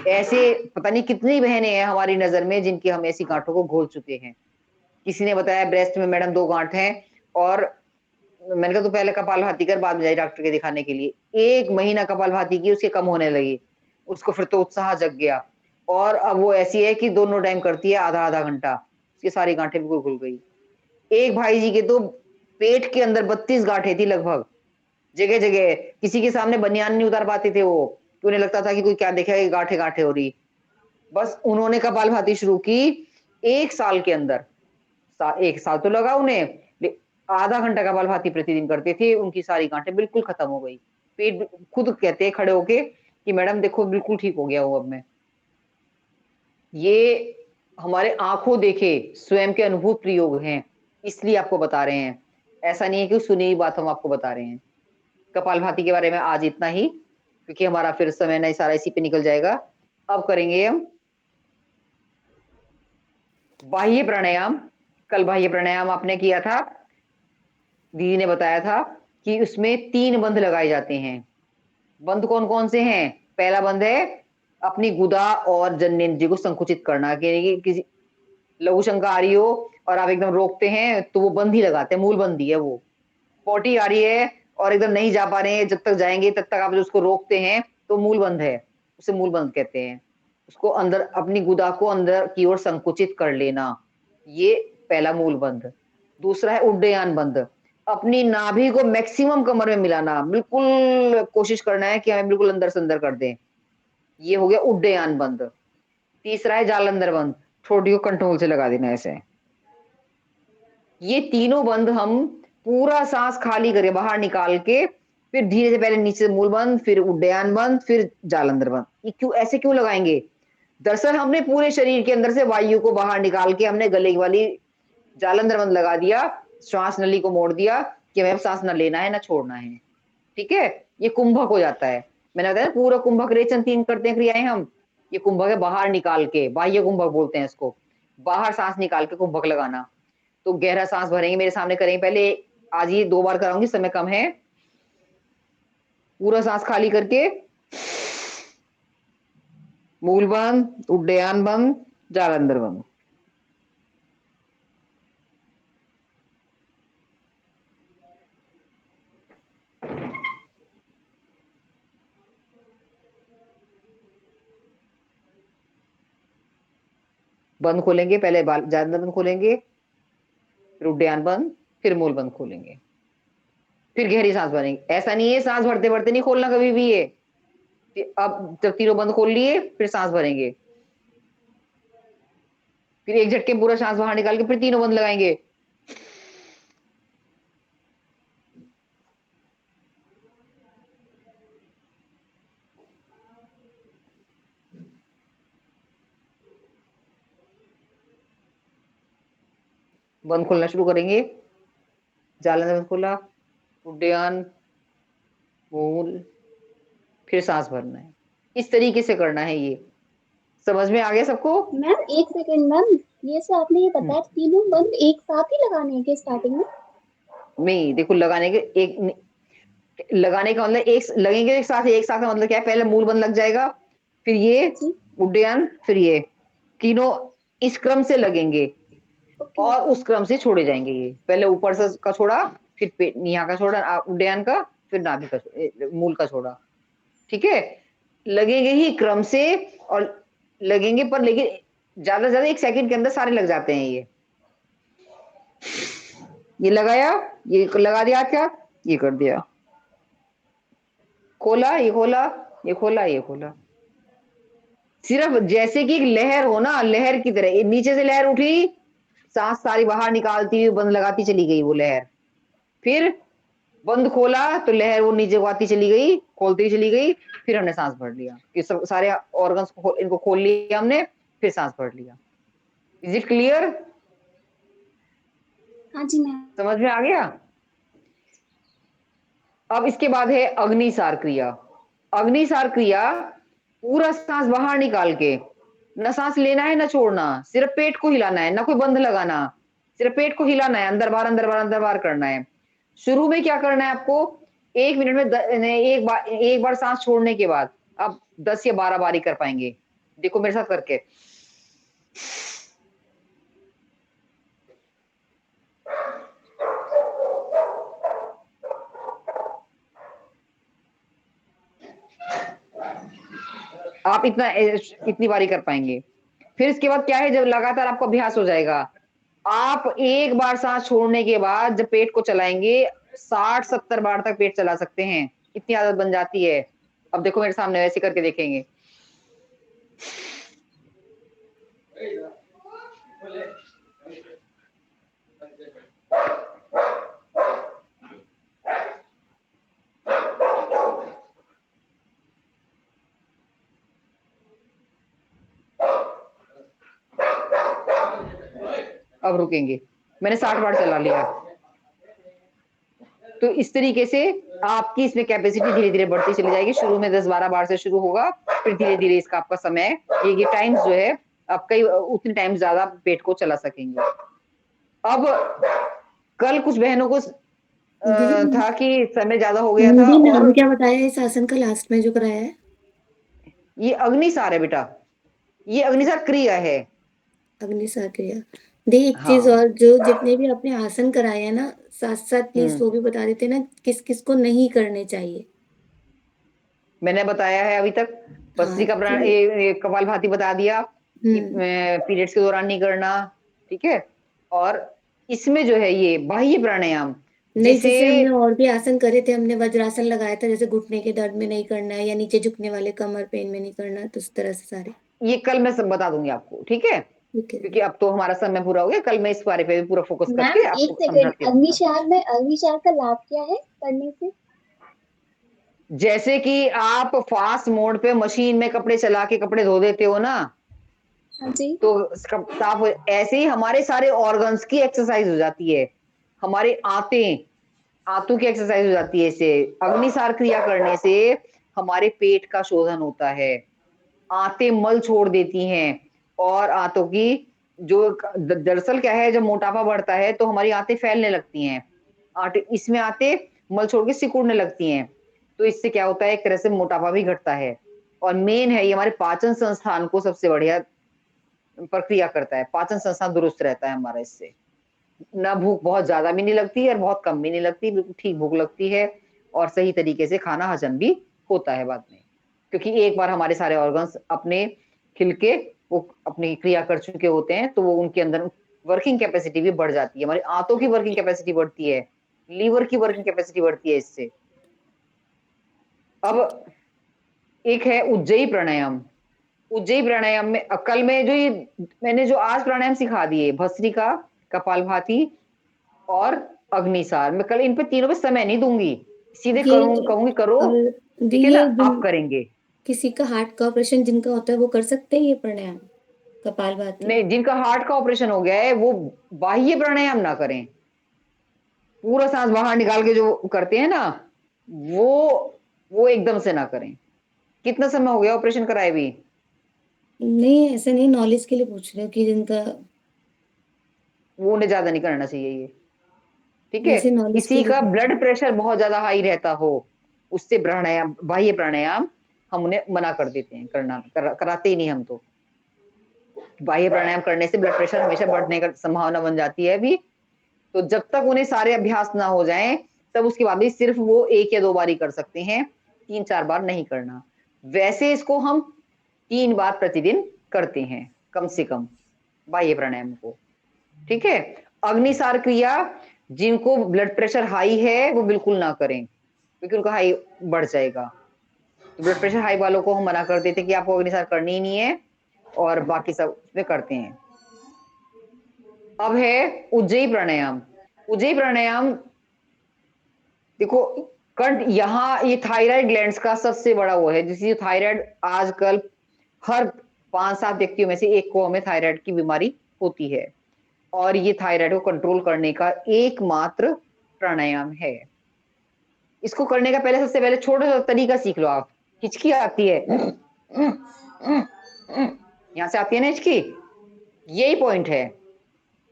ऐसे पता नहीं कितनी बहनें हैं हमारी नजर में जिनकी हम ऐसी गांठों को घोल चुके हैं। किसी ने बताया ब्रेस्ट में मैडम 2 गांठ हैं और मैंने कहा तो पहले कपालभाति कर, बाद में जाए डॉक्टर के दिखाने के लिए। 1 महीना कपालभाति की, उसके कम होने लगी, उसको फिर तो उत्साह जग गया और अब वो ऐसी है कि दोनों टाइम करती है आधा आधा घंटा, उसकी सारी गांठें बिल्कुल घुल गई। एक भाई जी के तो पेट के अंदर 32 गांठें थी लगभग, जगह जगह। किसी के सामने बनियान नहीं उतार पाते थे वो, तो उन्हें लगता था कि कोई क्या देखेगा, गांठें गांठें हो रही। बस उन्होंने कपालभाति शुरू की 1 साल के अंदर, 1 साल तो लगा उन्हें, आधा घंटा कपालभाति प्रतिदिन करते थे, उनकी सारी गांठें बिल्कुल खत्म हो गई। पेट खुद कहते हैं खड़े होके कि मैडम देखो बिल्कुल ठीक हो गया हूं अब मैं। ये हमारे आंखों देखे स्वयं के अनुभूत प्रयोग हैं, इसलिए आपको बता रहे हैं। ऐसा नहीं है कि सुनी हुई बात हम आपको बता रहे हैं। कपालभाति के बारे में आज इतना ही, क्योंकि हमारा फिर समय नहीं सारा इसी पे निकल जाएगा। अब करेंगे हम बाह्य प्राणायाम। कल बाह्य प्राणायाम आपने किया था, दीदी ने बताया था कि उसमें 3 बंध लगाए जाते हैं। बंध कौन कौन से हैं? पहला बंध है अपनी गुदा और जननेंद्रिय को संकुचित करना, कि किसी लघु शंका आ रही हो और आप एकदम रोकते हैं तो वो बंध ही लगाते हैं, मूल बंध ही है वो। पोटी आ रही है और एकदम नहीं जा पा रहे हैं, जब तक जाएंगे तब तक आप जो उसको रोकते हैं तो मूल बंध है, उसे मूल बंध कहते हैं। उसको अंदर अपनी गुदा को अंदर की ओर संकुचित कर लेना, ये पहला मूल बंध। दूसरा है उड्डयन बंध, अपनी नाभि को मैक्सिमम कमर में मिलाना, बिल्कुल कोशिश करना है कि हमें बिल्कुल अंदर से अंदर कर दें, ये हो गया उड्डयन बंध। तीसरा है जालंधर बंध, ठोड़ी को कंट्रोल से लगा देना ऐसे। ये तीनों बंध हम पूरा सांस खाली करके बाहर निकाल के फिर धीरे से पहले नीचे मूल बंध, फिर उड्डयन बंध, फिर जालंधर बंध। ये क्यों ऐसे क्यों लगाएंगे? दरअसल हमने पूरे शरीर के अंदर से वायु को बाहर निकाल के हमने गले वाली जालंधर बंध लगा दिया, श्वास नली को मोड़ दिया कि हमें अब सांस न लेना है ना छोड़ना है। ठीक है, ये कुंभक हो जाता है। मैंने बताया पूरा कुंभक रेचन 3 करते हैं क्रियाएं हम। ये कुंभक है बाहर निकाल के, बाह्य कुंभक बोलते हैं इसको, बाहर सांस निकाल के कुंभक लगाना। तो गहरा सांस भरेंगे, मेरे सामने करेंगे पहले, आज ये 2 बार कराऊंगी, समय कम है। पूरा सांस खाली करके मूल बंद, उड्डयन बंद, जालंधर बंद। बंद खोलेंगे, पहले जालंधर बंद खोलेंगे, फिर उड्डयन बंद, फिर मूल बंद खोलेंगे, फिर गहरी सांस भरेंगे। ऐसा नहीं है सांस भरते भरते नहीं खोलना कभी भी ये। अब जब तीनों बंद खोल लिए फिर सांस भरेंगे, फिर एक झटके पूरा सांस बाहर निकाल के फिर तीनों बंद लगाएंगे। बंद खोलना शुरू करेंगे, जालंधर बंद खोला, उड्डयन, मूल, फिर सांस भरना है। इस तरीके से करना है। ये समझ में आ गया सबको? मैम एक सेकंड मैम, ये सब आपने ये बताया तीनों बंद एक साथ ही लगाने हैं क्या स्टार्टिंग में? नहीं, देखो लगाने के लगाने का मतलब एक लगेंगे एक साथ का मतलब क्या है? पहले मूल बंद लग जाएगा, फिर ये उड्डयन, फिर ये, तीनों इस क्रम से लगेंगे और उस क्रम से छोड़े जाएंगे। ये पहले ऊपर से का छोड़ा, फिर यहाँ का छोड़ा उड्डयन का, फिर नाभि का मूल का छोड़ा। ठीक है, लगेंगे ही क्रम से और लगेंगे, पर लेकिन ज्यादा से ज्यादा 1 सेकंड के अंदर सारे लग जाते हैं। ये लगाया, ये लगा दिया, क्या ये कर दिया, खोला, ये खोला, ये खोला, ये खोला। सिर्फ जैसे कि एक लहर हो ना, लहर की तरह नीचे से लहर उठी, सांस सारी बाहर निकालती हुई बंद लगाती चली गई वो लहर। फिर बंद खोला तो लहर वो नीचे को आती चली गई, खोलती चली गई। फिर हमने सांस भर लिया कि सब सारे ऑर्गन्स को इनको खोल लिया हमने, फिर सांस भर लिया। Is it clear? हाँ जी मैम। समझ में आ गया? अब इसके बाद है अग्निसार क्रिया। अग्निसार क्रिया पूरा सांस बाहर निकाल के, ना सांस लेना है ना छोड़ना, सिर्फ पेट को हिलाना है, ना कोई बंद लगाना, सिर्फ पेट को हिलाना है, अंदर बाहर अंदर बाहर अंदर बाहर करना है। शुरू में क्या करना है आपको, 1 मिनट में एक बार सांस छोड़ने के बाद आप 10 या 12 बारी कर पाएंगे। देखो मेरे साथ करके। आप इतनी बारी कर पाएंगे। फिर इसके बाद क्या है, जब लगातार आपको अभ्यास हो जाएगा, आप एक बार सांस छोड़ने के बाद जब पेट को चलाएंगे 60-70 बार तक पेट चला सकते हैं। इतनी आदत बन जाती है। अब देखो मेरे सामने वैसे करके देखेंगे। अब रुकेंगे। मैंने 60 बार चला लिया। तो इस तरीके से आपकी इसमें कैपेसिटी धीरे धीरे बढ़ती चली जाएगी। शुरू में 10-12 बार से शुरू होगा, फिर धीरे धीरे इसका आपका समय, ये टाइम्स जो है आप कई उतने टाइम ज्यादा पेट को चला सकेंगे। अब कल कुछ बहनों को था कि समय ज्यादा हो गया था, दीदी नाम और क्या बताया है इस आसन का लास्ट में जो कराया है? ये अग्निसार है बेटा, ये अग्निसार क्रिया है। अग्निसार क्रिया। दी एक हाँ। चीज और, जो जितने भी आपने आसन कराए हैं ना, साथ साथ प्लीज वो भी बता देते ना किस किस को नहीं करने चाहिए। मैंने बताया है अभी तक। भस्त्रिका कपालभाति बता दिया कि पीरियड्स के दौरान नहीं करना, ठीक है। और इसमें जो है ये बाह्य प्राणायाम, नहीं, जैसे हमने और भी आसन करे थे, हमने वज्रासन लगाया था, जैसे घुटने के दर्द में नहीं करना है या नीचे झुकने वाले कमर पेन में नहीं करना, तो उस तरह से सारे ये कल मैं सब बता दूंगी आपको, ठीक है। क्योंकि अब तो हमारा समय पूरा हो गया, कल मैं इस बारे पे भी पूरा फोकस मैम करके एक आपको सेकंड, समझाती हूँ। अग्निचार का लाभ क्या है करने से? जैसे कि आप फास्ट मोड पे मशीन में कपड़े चला के कपड़े धो देते हो ना, हाँ जी। तो साफ ऐसे ही हमारे सारे ऑर्गन्स की एक्सरसाइज हो जाती है। हमारे आंतों की एक्सरसाइज हो जाती है। इससे अग्निसार क्रिया करने से हमारे पेट का शोधन होता है, आंतें मल छोड़ देती हैं, और आंतों की जो दरअसल क्या है, जब मोटापा बढ़ता है तो हमारी आंतें फैलने लगती हैं, इसमें आंतें मल छोड़ के सिकुड़ने लगती हैं। तो इससे क्या होता है, एक तरह से मोटापा भी घटता है। और मेन है ये हमारे पाचन संस्थान को सबसे बढ़िया प्रक्रिया करता है। पाचन संस्थान दुरुस्त रहता है हमारा इससे। ना भूख बहुत ज्यादा भी नहीं लगती और बहुत कम भी नहीं लगती, बिल्कुल ठीक भूख लगती है, और सही तरीके से खाना हजम भी होता है बाद में। क्योंकि एक बार हमारे सारे ऑर्गन्स अपने खिलके वो अपनी क्रिया कर चुके होते हैं, तो वो उनके अंदर वर्किंग कैपेसिटी भी बढ़ जाती है। हमारी आंतों की वर्किंग कैपेसिटी बढ़ती है, लीवर की वर्किंग कैपेसिटी बढ़ती है इससे। अब एक है उज्जयी प्राणायाम। उज्जयी प्राणायाम में कल में जो ये मैंने जो आज प्राणायाम सिखा दिए, भस्त्रिका, कपालभाति और अग्निसार, मैं कल इन पे तीनों पे समय नहीं दूंगी, सीधे कहूंगी करो, ठीक है ना, आप करेंगे। किसी का हार्ट का ऑपरेशन जिनका होता है वो कर सकते हैं ये प्राणायाम कपालभाति? नहीं, जिनका हार्ट का ऑपरेशन हो गया है वो बाह्य प्राणायाम ना करें। पूरा सांस बाहर निकाल के जो करते हैं ना, वो एकदम से ना करें। कितना समय हो गया ऑपरेशन कराए भी? नहीं, ऐसा नहीं, नॉलेज के लिए पूछ रहे हो कि जिनका, वो उन्हें ज्यादा नहीं करना चाहिए ये, ठीक है। वैसे नॉलेज के किसी लिए का पूछ ब्लड प्रेशर बहुत ज्यादा हाई रहता हो, उससे प्राणायाम, बाह्य प्राणायाम हम उन्हें मना कर देते हैं करना, कराते ही नहीं हम तो। बाह्य प्राणायाम करने से ब्लड प्रेशर हमेशा बढ़ने का संभावना बन जाती है अभी। तो जब तक उन्हें सारे अभ्यास ना हो जाएं, तब उसके बाद भी सिर्फ वो 1 या 2 बार ही कर सकते हैं, 3-4 बार नहीं करना। वैसे इसको हम 3 बार प्रतिदिन करते हैं कम से कम, बाह्य प्राणायाम को, ठीक है। अग्निसार क्रिया जिनको ब्लड प्रेशर हाई है वो बिल्कुल ना करें, क्योंकि उनका हाई बढ़ जाएगा। तो ब्लड प्रेशर हाई वालों को हम मना कर देते हैं कि आपको अग्निसार करनी ही नहीं है, और बाकी सब में करते हैं। अब है उज्जयी प्राणायाम। उज्जयी प्राणायाम देखो, कंठ यहाँ, ये थायराइड ग्लैंड्स का सबसे बड़ा वो है, जिससे थायराइड आजकल हर 5-7 व्यक्तियों में से एक को हमें थायराइड की बीमारी होती है, और ये थायराइड को कंट्रोल करने का एकमात्र प्राणायाम है। इसको करने का पहले, सबसे पहले छोटा सा तरीका सीख लो आप। हिचकी आती है, यहां से आती है ना हिचकी, यही पॉइंट है,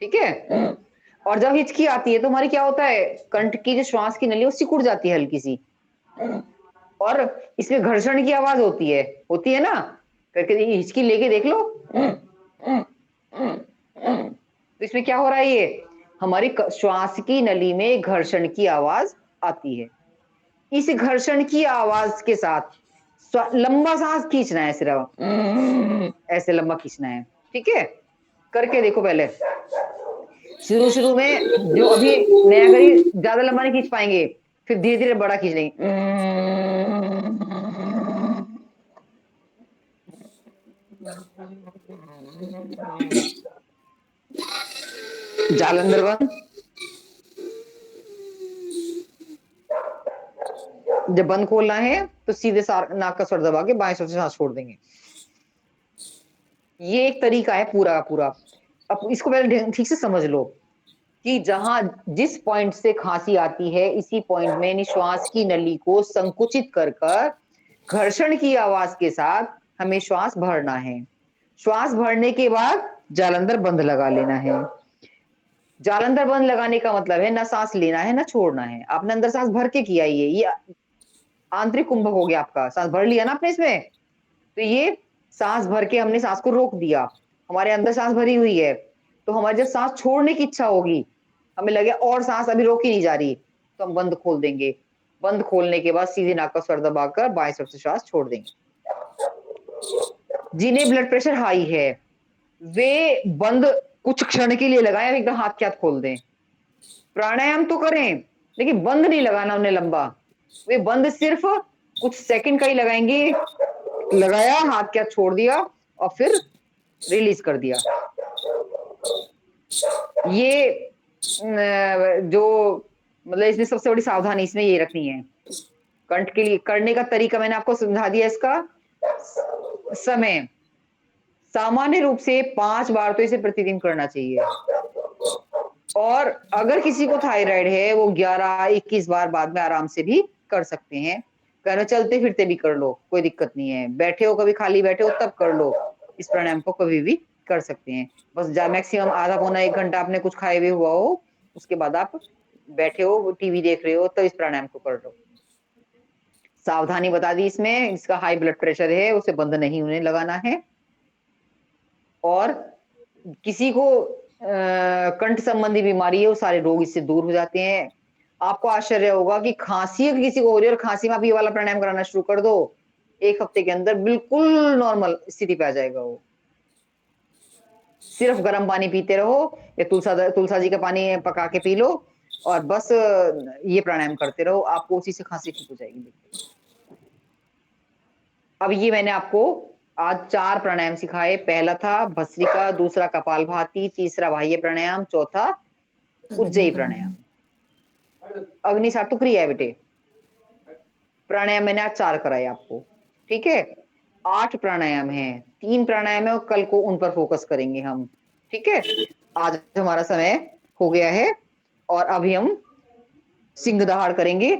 ठीक है। और जब हिचकी आती है तो हमारी क्या होता है, कंठ की जो श्वास की नली है वो सिकुड़ जाती है हल्की सी, और इसमें घर्षण की आवाज होती है ना। करके हिचकी लेके देख लो, तो इसमें क्या हो रहा है, ये हमारी श्वास की नली में घर्षण की आवाज आती है। इस घर्षण की आवाज के साथ लंबा सांस खींचना है, सिर्फ ऐसे लंबा खींचना है, ठीक है। करके देखो पहले, शुरू में जो अभी नया करी, ज्यादा लंबा नहीं खींच पाएंगे, फिर धीरे धीरे बड़ा खींच लेंगे। जालंधर बंद। जब बंद खोलना है तो सीधे नाक का स्वर दबा के बाएं स्वर से सांस छोड़ देंगे। ये एक तरीका है पूरा का पूरा। अब इसको पहले ठीक से समझ लो कि जिस पॉइंट से खांसी आती है, इसी पॉइंट में श्वास की नली को संकुचित कर घर्षण की आवाज के साथ हमें श्वास भरना है। श्वास भरने के बाद जालंधर बंद लगा लेना है। जालंधर बंद लगाने का मतलब है ना सांस लेना है ना छोड़ना है। आपने अंदर सांस भर के किया, ये आंतरिक कुंभक हो गया आपका, सांस भर लिया ना आपने इसमें, तो ये सांस भर के हमने सांस को रोक दिया, हमारे अंदर सांस भरी हुई है, तो हमारी जब सांस छोड़ने की इच्छा होगी, हमें लगे और सांस अभी रोकी नहीं जा रही, तो हम बंद खोल देंगे। बंद खोलने के बाद सीधे नाक का स्वर दबाकर बाएं स्वर से श्वास छोड़ देंगे। जिन्हें ब्लड प्रेशर हाई है वे बंद कुछ क्षण के लिए लगाएं, एकदम हाथ के हाथ खोल दें। प्राणायाम तो करें लेकिन बंद नहीं लगाना उन्हें लंबा, वे बंद सिर्फ कुछ सेकंड का ही लगाएंगे। लगाया, हाथ के हाथ छोड़ दिया और फिर रिलीज कर दिया। ये जो मतलब इसमें सबसे बड़ी सावधानी इसमें ये रखनी है। कंठ के लिए करने का तरीका मैंने आपको समझा दिया। इसका समय सामान्य रूप से 5 बार तो इसे प्रतिदिन करना चाहिए, और अगर किसी को थायराइड है वो 11-21 बार बाद में आराम से भी कर सकते हैं। कहना चलते फिरते भी कर लो, कोई दिक्कत नहीं है। बैठे हो, कभी खाली बैठे हो तब कर लो, इस प्राणायाम को कभी भी कर सकते हैं। बस मैक्सिमम आधा पौना 1 घंटा आपने कुछ खाए हुए हुआ हो, उसके बाद आप बैठे हो, टीवी देख रहे हो, तो इस प्राणायाम को कर लो। सावधानी बता दी इसमें, जिसका हाई ब्लड प्रेशर है उसे बंद नहीं उन्हें लगाना है। और किसी को कंठ संबंधी बीमारी है, वो सारे रोग इससे दूर हो जाते हैं। आपको आश्चर्य होगा कि खांसी किसी को हो रही है और खांसी में आप ये वाला प्राणायाम कराना शुरू कर दो, 1 हफ्ते के अंदर बिल्कुल नॉर्मल स्थिति पे आ जाएगा वो। सिर्फ गर्म पानी पीते रहो या तुलसा जी का पानी पका के पी लो, और बस ये प्राणायाम करते रहो, आपको उसी से खांसी ठीक हो जाएगी। अब ये मैंने आपको आज 4 प्राणायाम सिखाए। पहला था भस्त्रिका, दूसरा कपालभाति, तीसरा बाह्य प्राणायाम, चौथा उज्जयी प्राणायाम। अग्नि सातु क्रिया है बेटे। प्राणायाम मैंने आज 4 कराए आपको, ठीक है। 8 प्राणायाम है, 3 प्राणायाम है और कल को उन पर फोकस करेंगे हम, ठीक है। आज हमारा समय हो गया है और अभी हम सिंह दहाड़ करेंगे।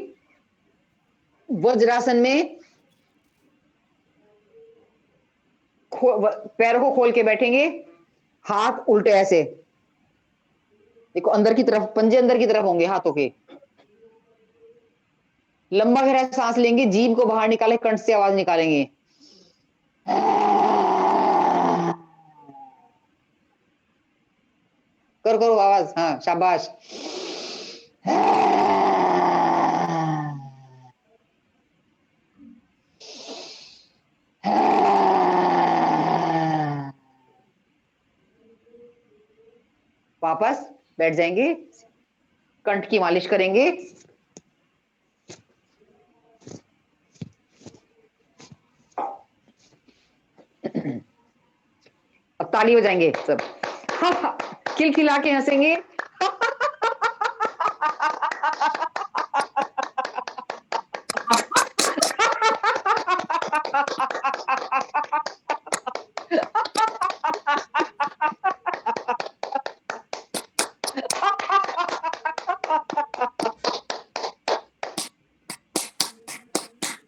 वज्रासन में पैरों को खोल के बैठेंगे, हाथ उल्टे ऐसे, देखो अंदर की तरफ, पंजे अंदर की तरफ होंगे हाथों के। लंबा गहरा सांस लेंगे, जीभ को बाहर निकाले, कंठ से आवाज निकालेंगे। करो आवाज, हाँ शाबाश। वापस बैठ जाएंगे, कंठ की मालिश करेंगे। अब ताली बजाएंगे सब। खिलखिला के हंसेंगे।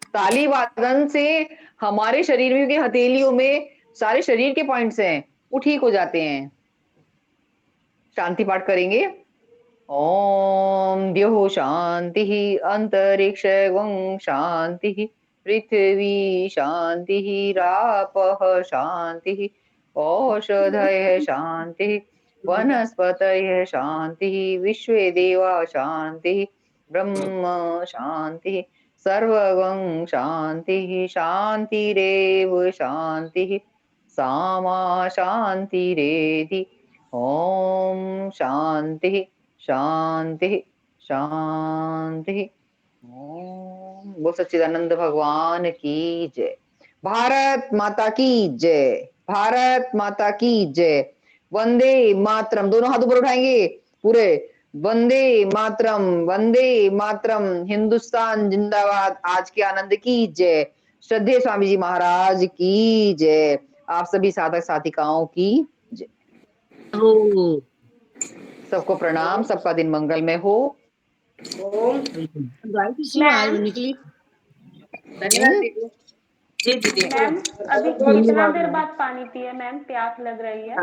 ताली वादन से हमारे शरीर में, क्योंकि हथेलियों में सारे शरीर के पॉइंट्स हैं, वो ठीक हो जाते हैं। शांति पाठ करेंगे। ओम द्यौः शांतिः, अंतरिक्षं शांतिः, पृथ्वी शांतिः, रापः शांतिः, औषधयः शांतिः, वनस्पतयः शांतिः, विश्वे देवा शांतिः, ब्रह्म शांतिः, सर्वं शांतिः, शांतिरेव शांतिः, सामा शांतिरेधि। ओम शांति शांति शांति। ओम। बोल सच्चिदानंद भगवान की जय। भारत माता की जय। भारत माता की जय। वंदे मातरम। दोनों हाथ ऊपर उठाएंगे पूरे। वंदे मातरम, वंदे मातरम। हिंदुस्तान जिंदाबाद। आज के आनंद की जय। श्रद्धेय स्वामी जी महाराज की जय। आप सभी साधक साधिकाओं की जय। सबको प्रणाम। सबका दिन मंगलमय हो। गायत्री जी आज निकली। धन्यवाद दीदी। जी दीदी। मैम अभी बहुत कितना धन्यवाद देर मैम। बाद पानी पिए मैम, प्यास लग रही है।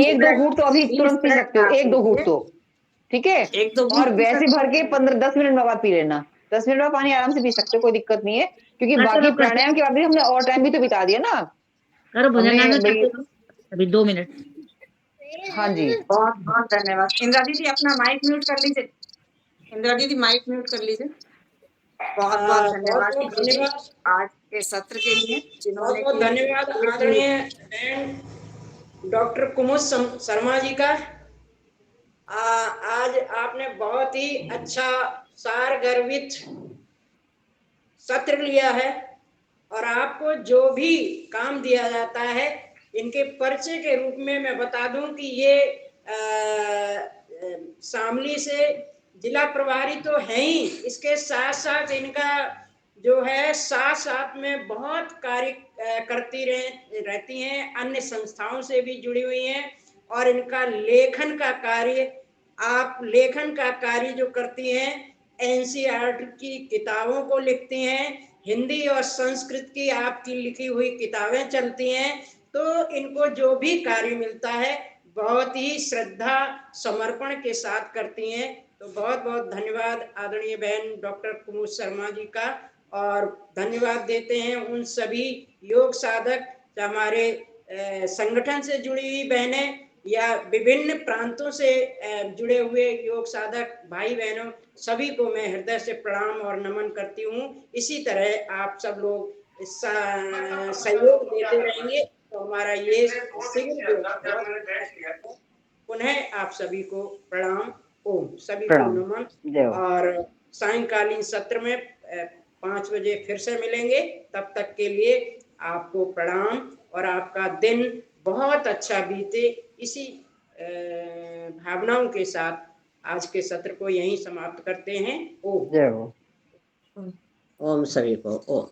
एक दो घूंट तो अभी तुरंत पी सकते हो, एक दो घूंट तो, ठीक है। एक दो और घूंट वैसे भर के 15-10 मिनट बाद पी लेना। 10 मिनट बाद पानी आराम से पी सकते हो, कोई दिक्कत नहीं है, क्योंकि बाकी प्राणायाम के बाद भी हमने और टाइम भी तो बिता दिया ना हमने भाई। अभी 2 मिनट। हाँ जी। बहुत बहुत धन्यवाद। इंदिरा दीदी अपना माइक म्यूट कर लीजिए। इंदिरा दीदी माइक म्यूट कर लीजिए। बहुत बहुत धन्यवाद दीदी आज के सत्र के लिए, जिन्होंने बहुत धन्यवाद आदरणीय बहन डॉक्टर कुमुद शर्मा जी का। आज आपने बहुत ही अच्छा सार गर्भित सत्र लिया है, और आपको जो भी काम दिया जाता है, इनके परिचय के रूप में मैं बता दूं कि ये शामली से जिला प्रभारी तो है ही, इसके साथ साथ इनका जो है साथ में बहुत कार्य करती रहती हैं, अन्य संस्थाओं से भी जुड़ी हुई हैं, और इनका लेखन का कार्य, आप लेखन का कार्य जो करती हैं, एनसीईआरटी की किताबों को लिखती हैं, हिंदी और संस्कृत की आपकी लिखी हुई किताबें चलती हैं, तो इनको जो भी कार्य मिलता है बहुत ही श्रद्धा समर्पण के साथ करती हैं। तो बहुत बहुत धन्यवाद आदरणीय बहन डॉक्टर कुमुद शर्मा जी का, और धन्यवाद देते हैं उन सभी योग साधक, हमारे संगठन से जुड़ी हुई बहनें या विभिन्न प्रांतों से जुड़े हुए योग साधक भाई बहनों, सभी को मैं हृदय से प्रणाम और नमन करती हूँ। इसी तरह आप सब लोग सहयोग देते रहेंगे तो हमारा ये शिविर पुनः आप सभी को प्रणाम। ओम। सभी को प्रणाम। नमन। जय हो। और सायंकालीन सत्र में 5 बजे फिर से मिलेंगे। तब तक के लिए आपको प्रणाम, और आपका दिन बहुत अच्छा बीते, इसी भावनाओं के साथ आज के सत्र को यहीं समाप्त करते हैं। ओम। जय हो। ओम सभी को ओम।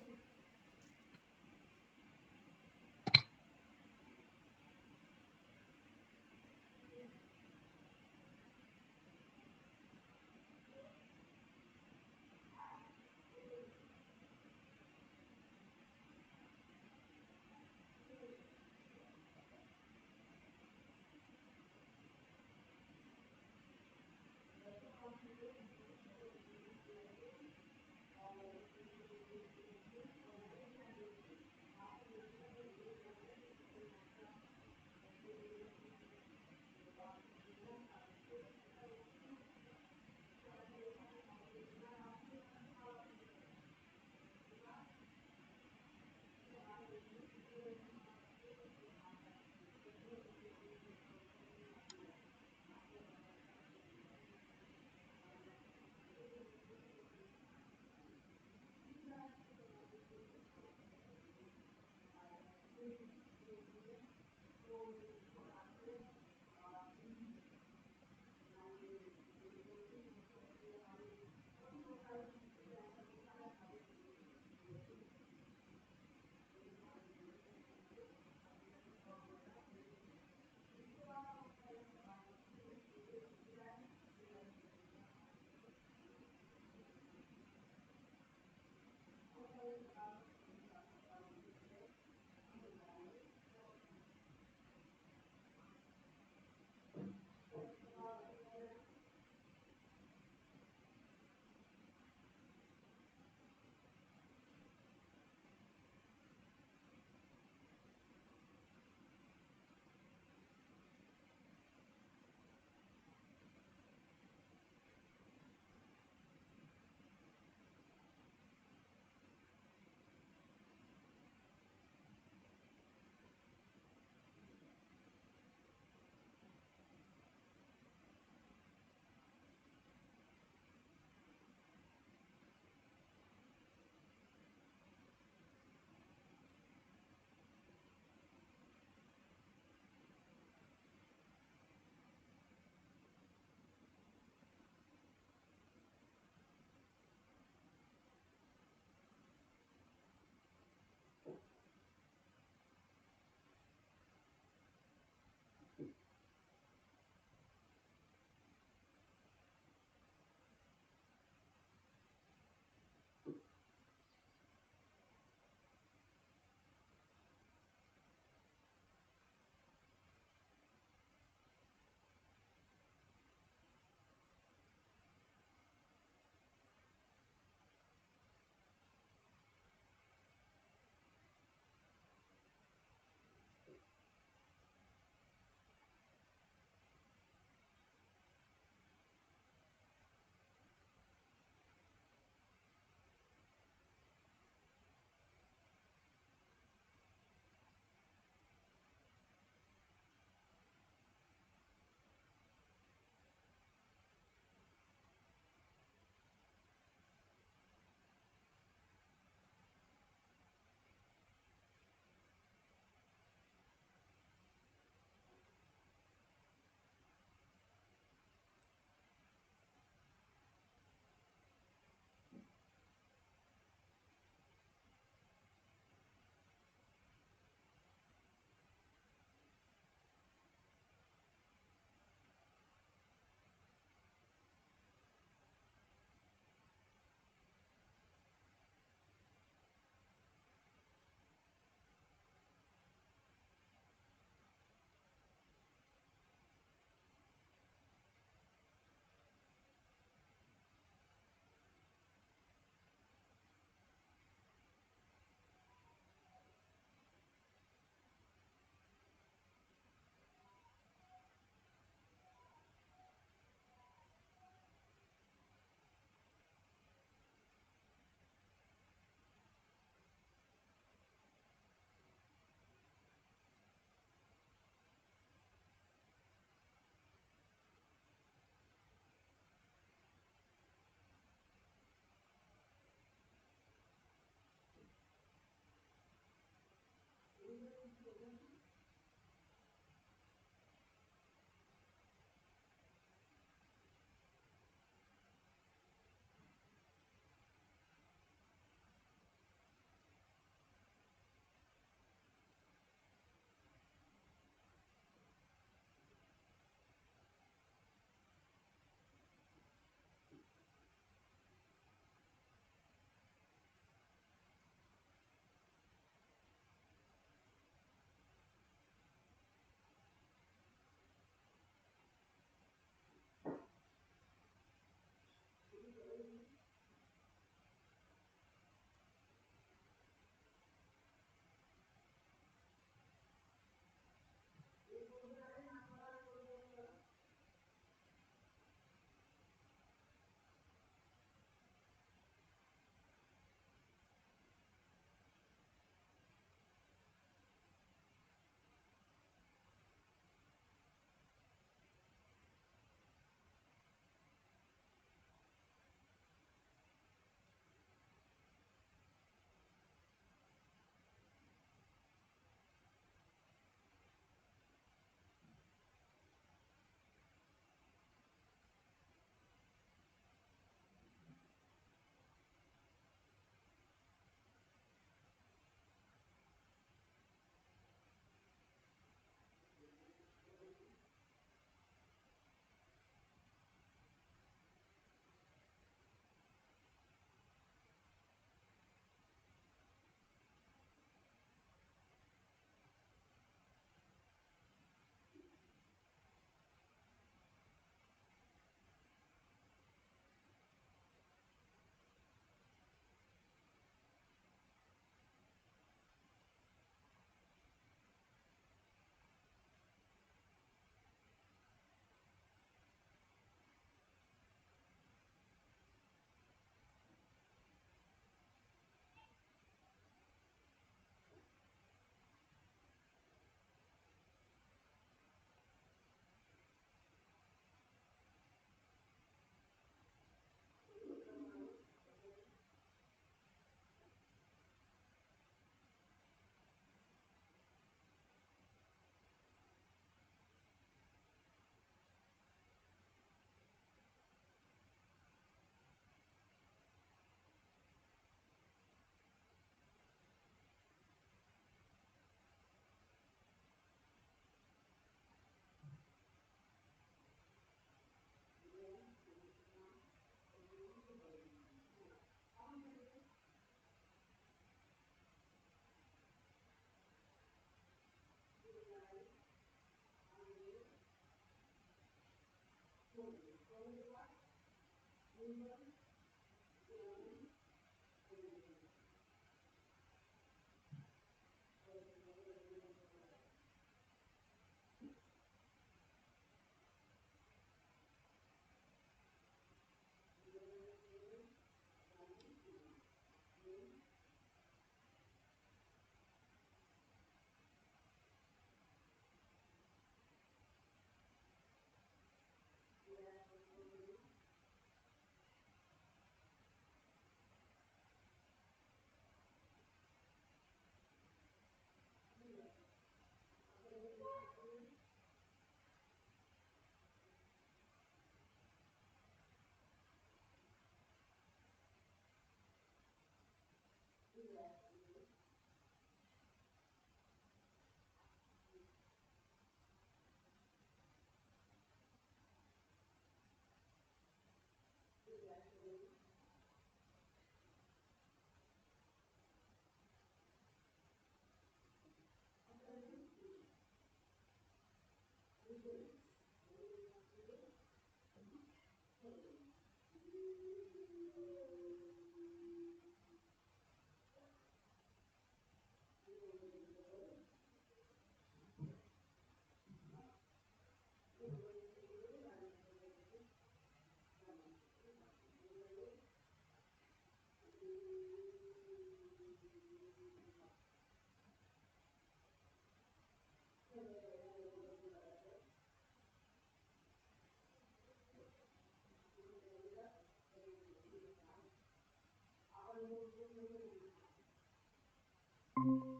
है।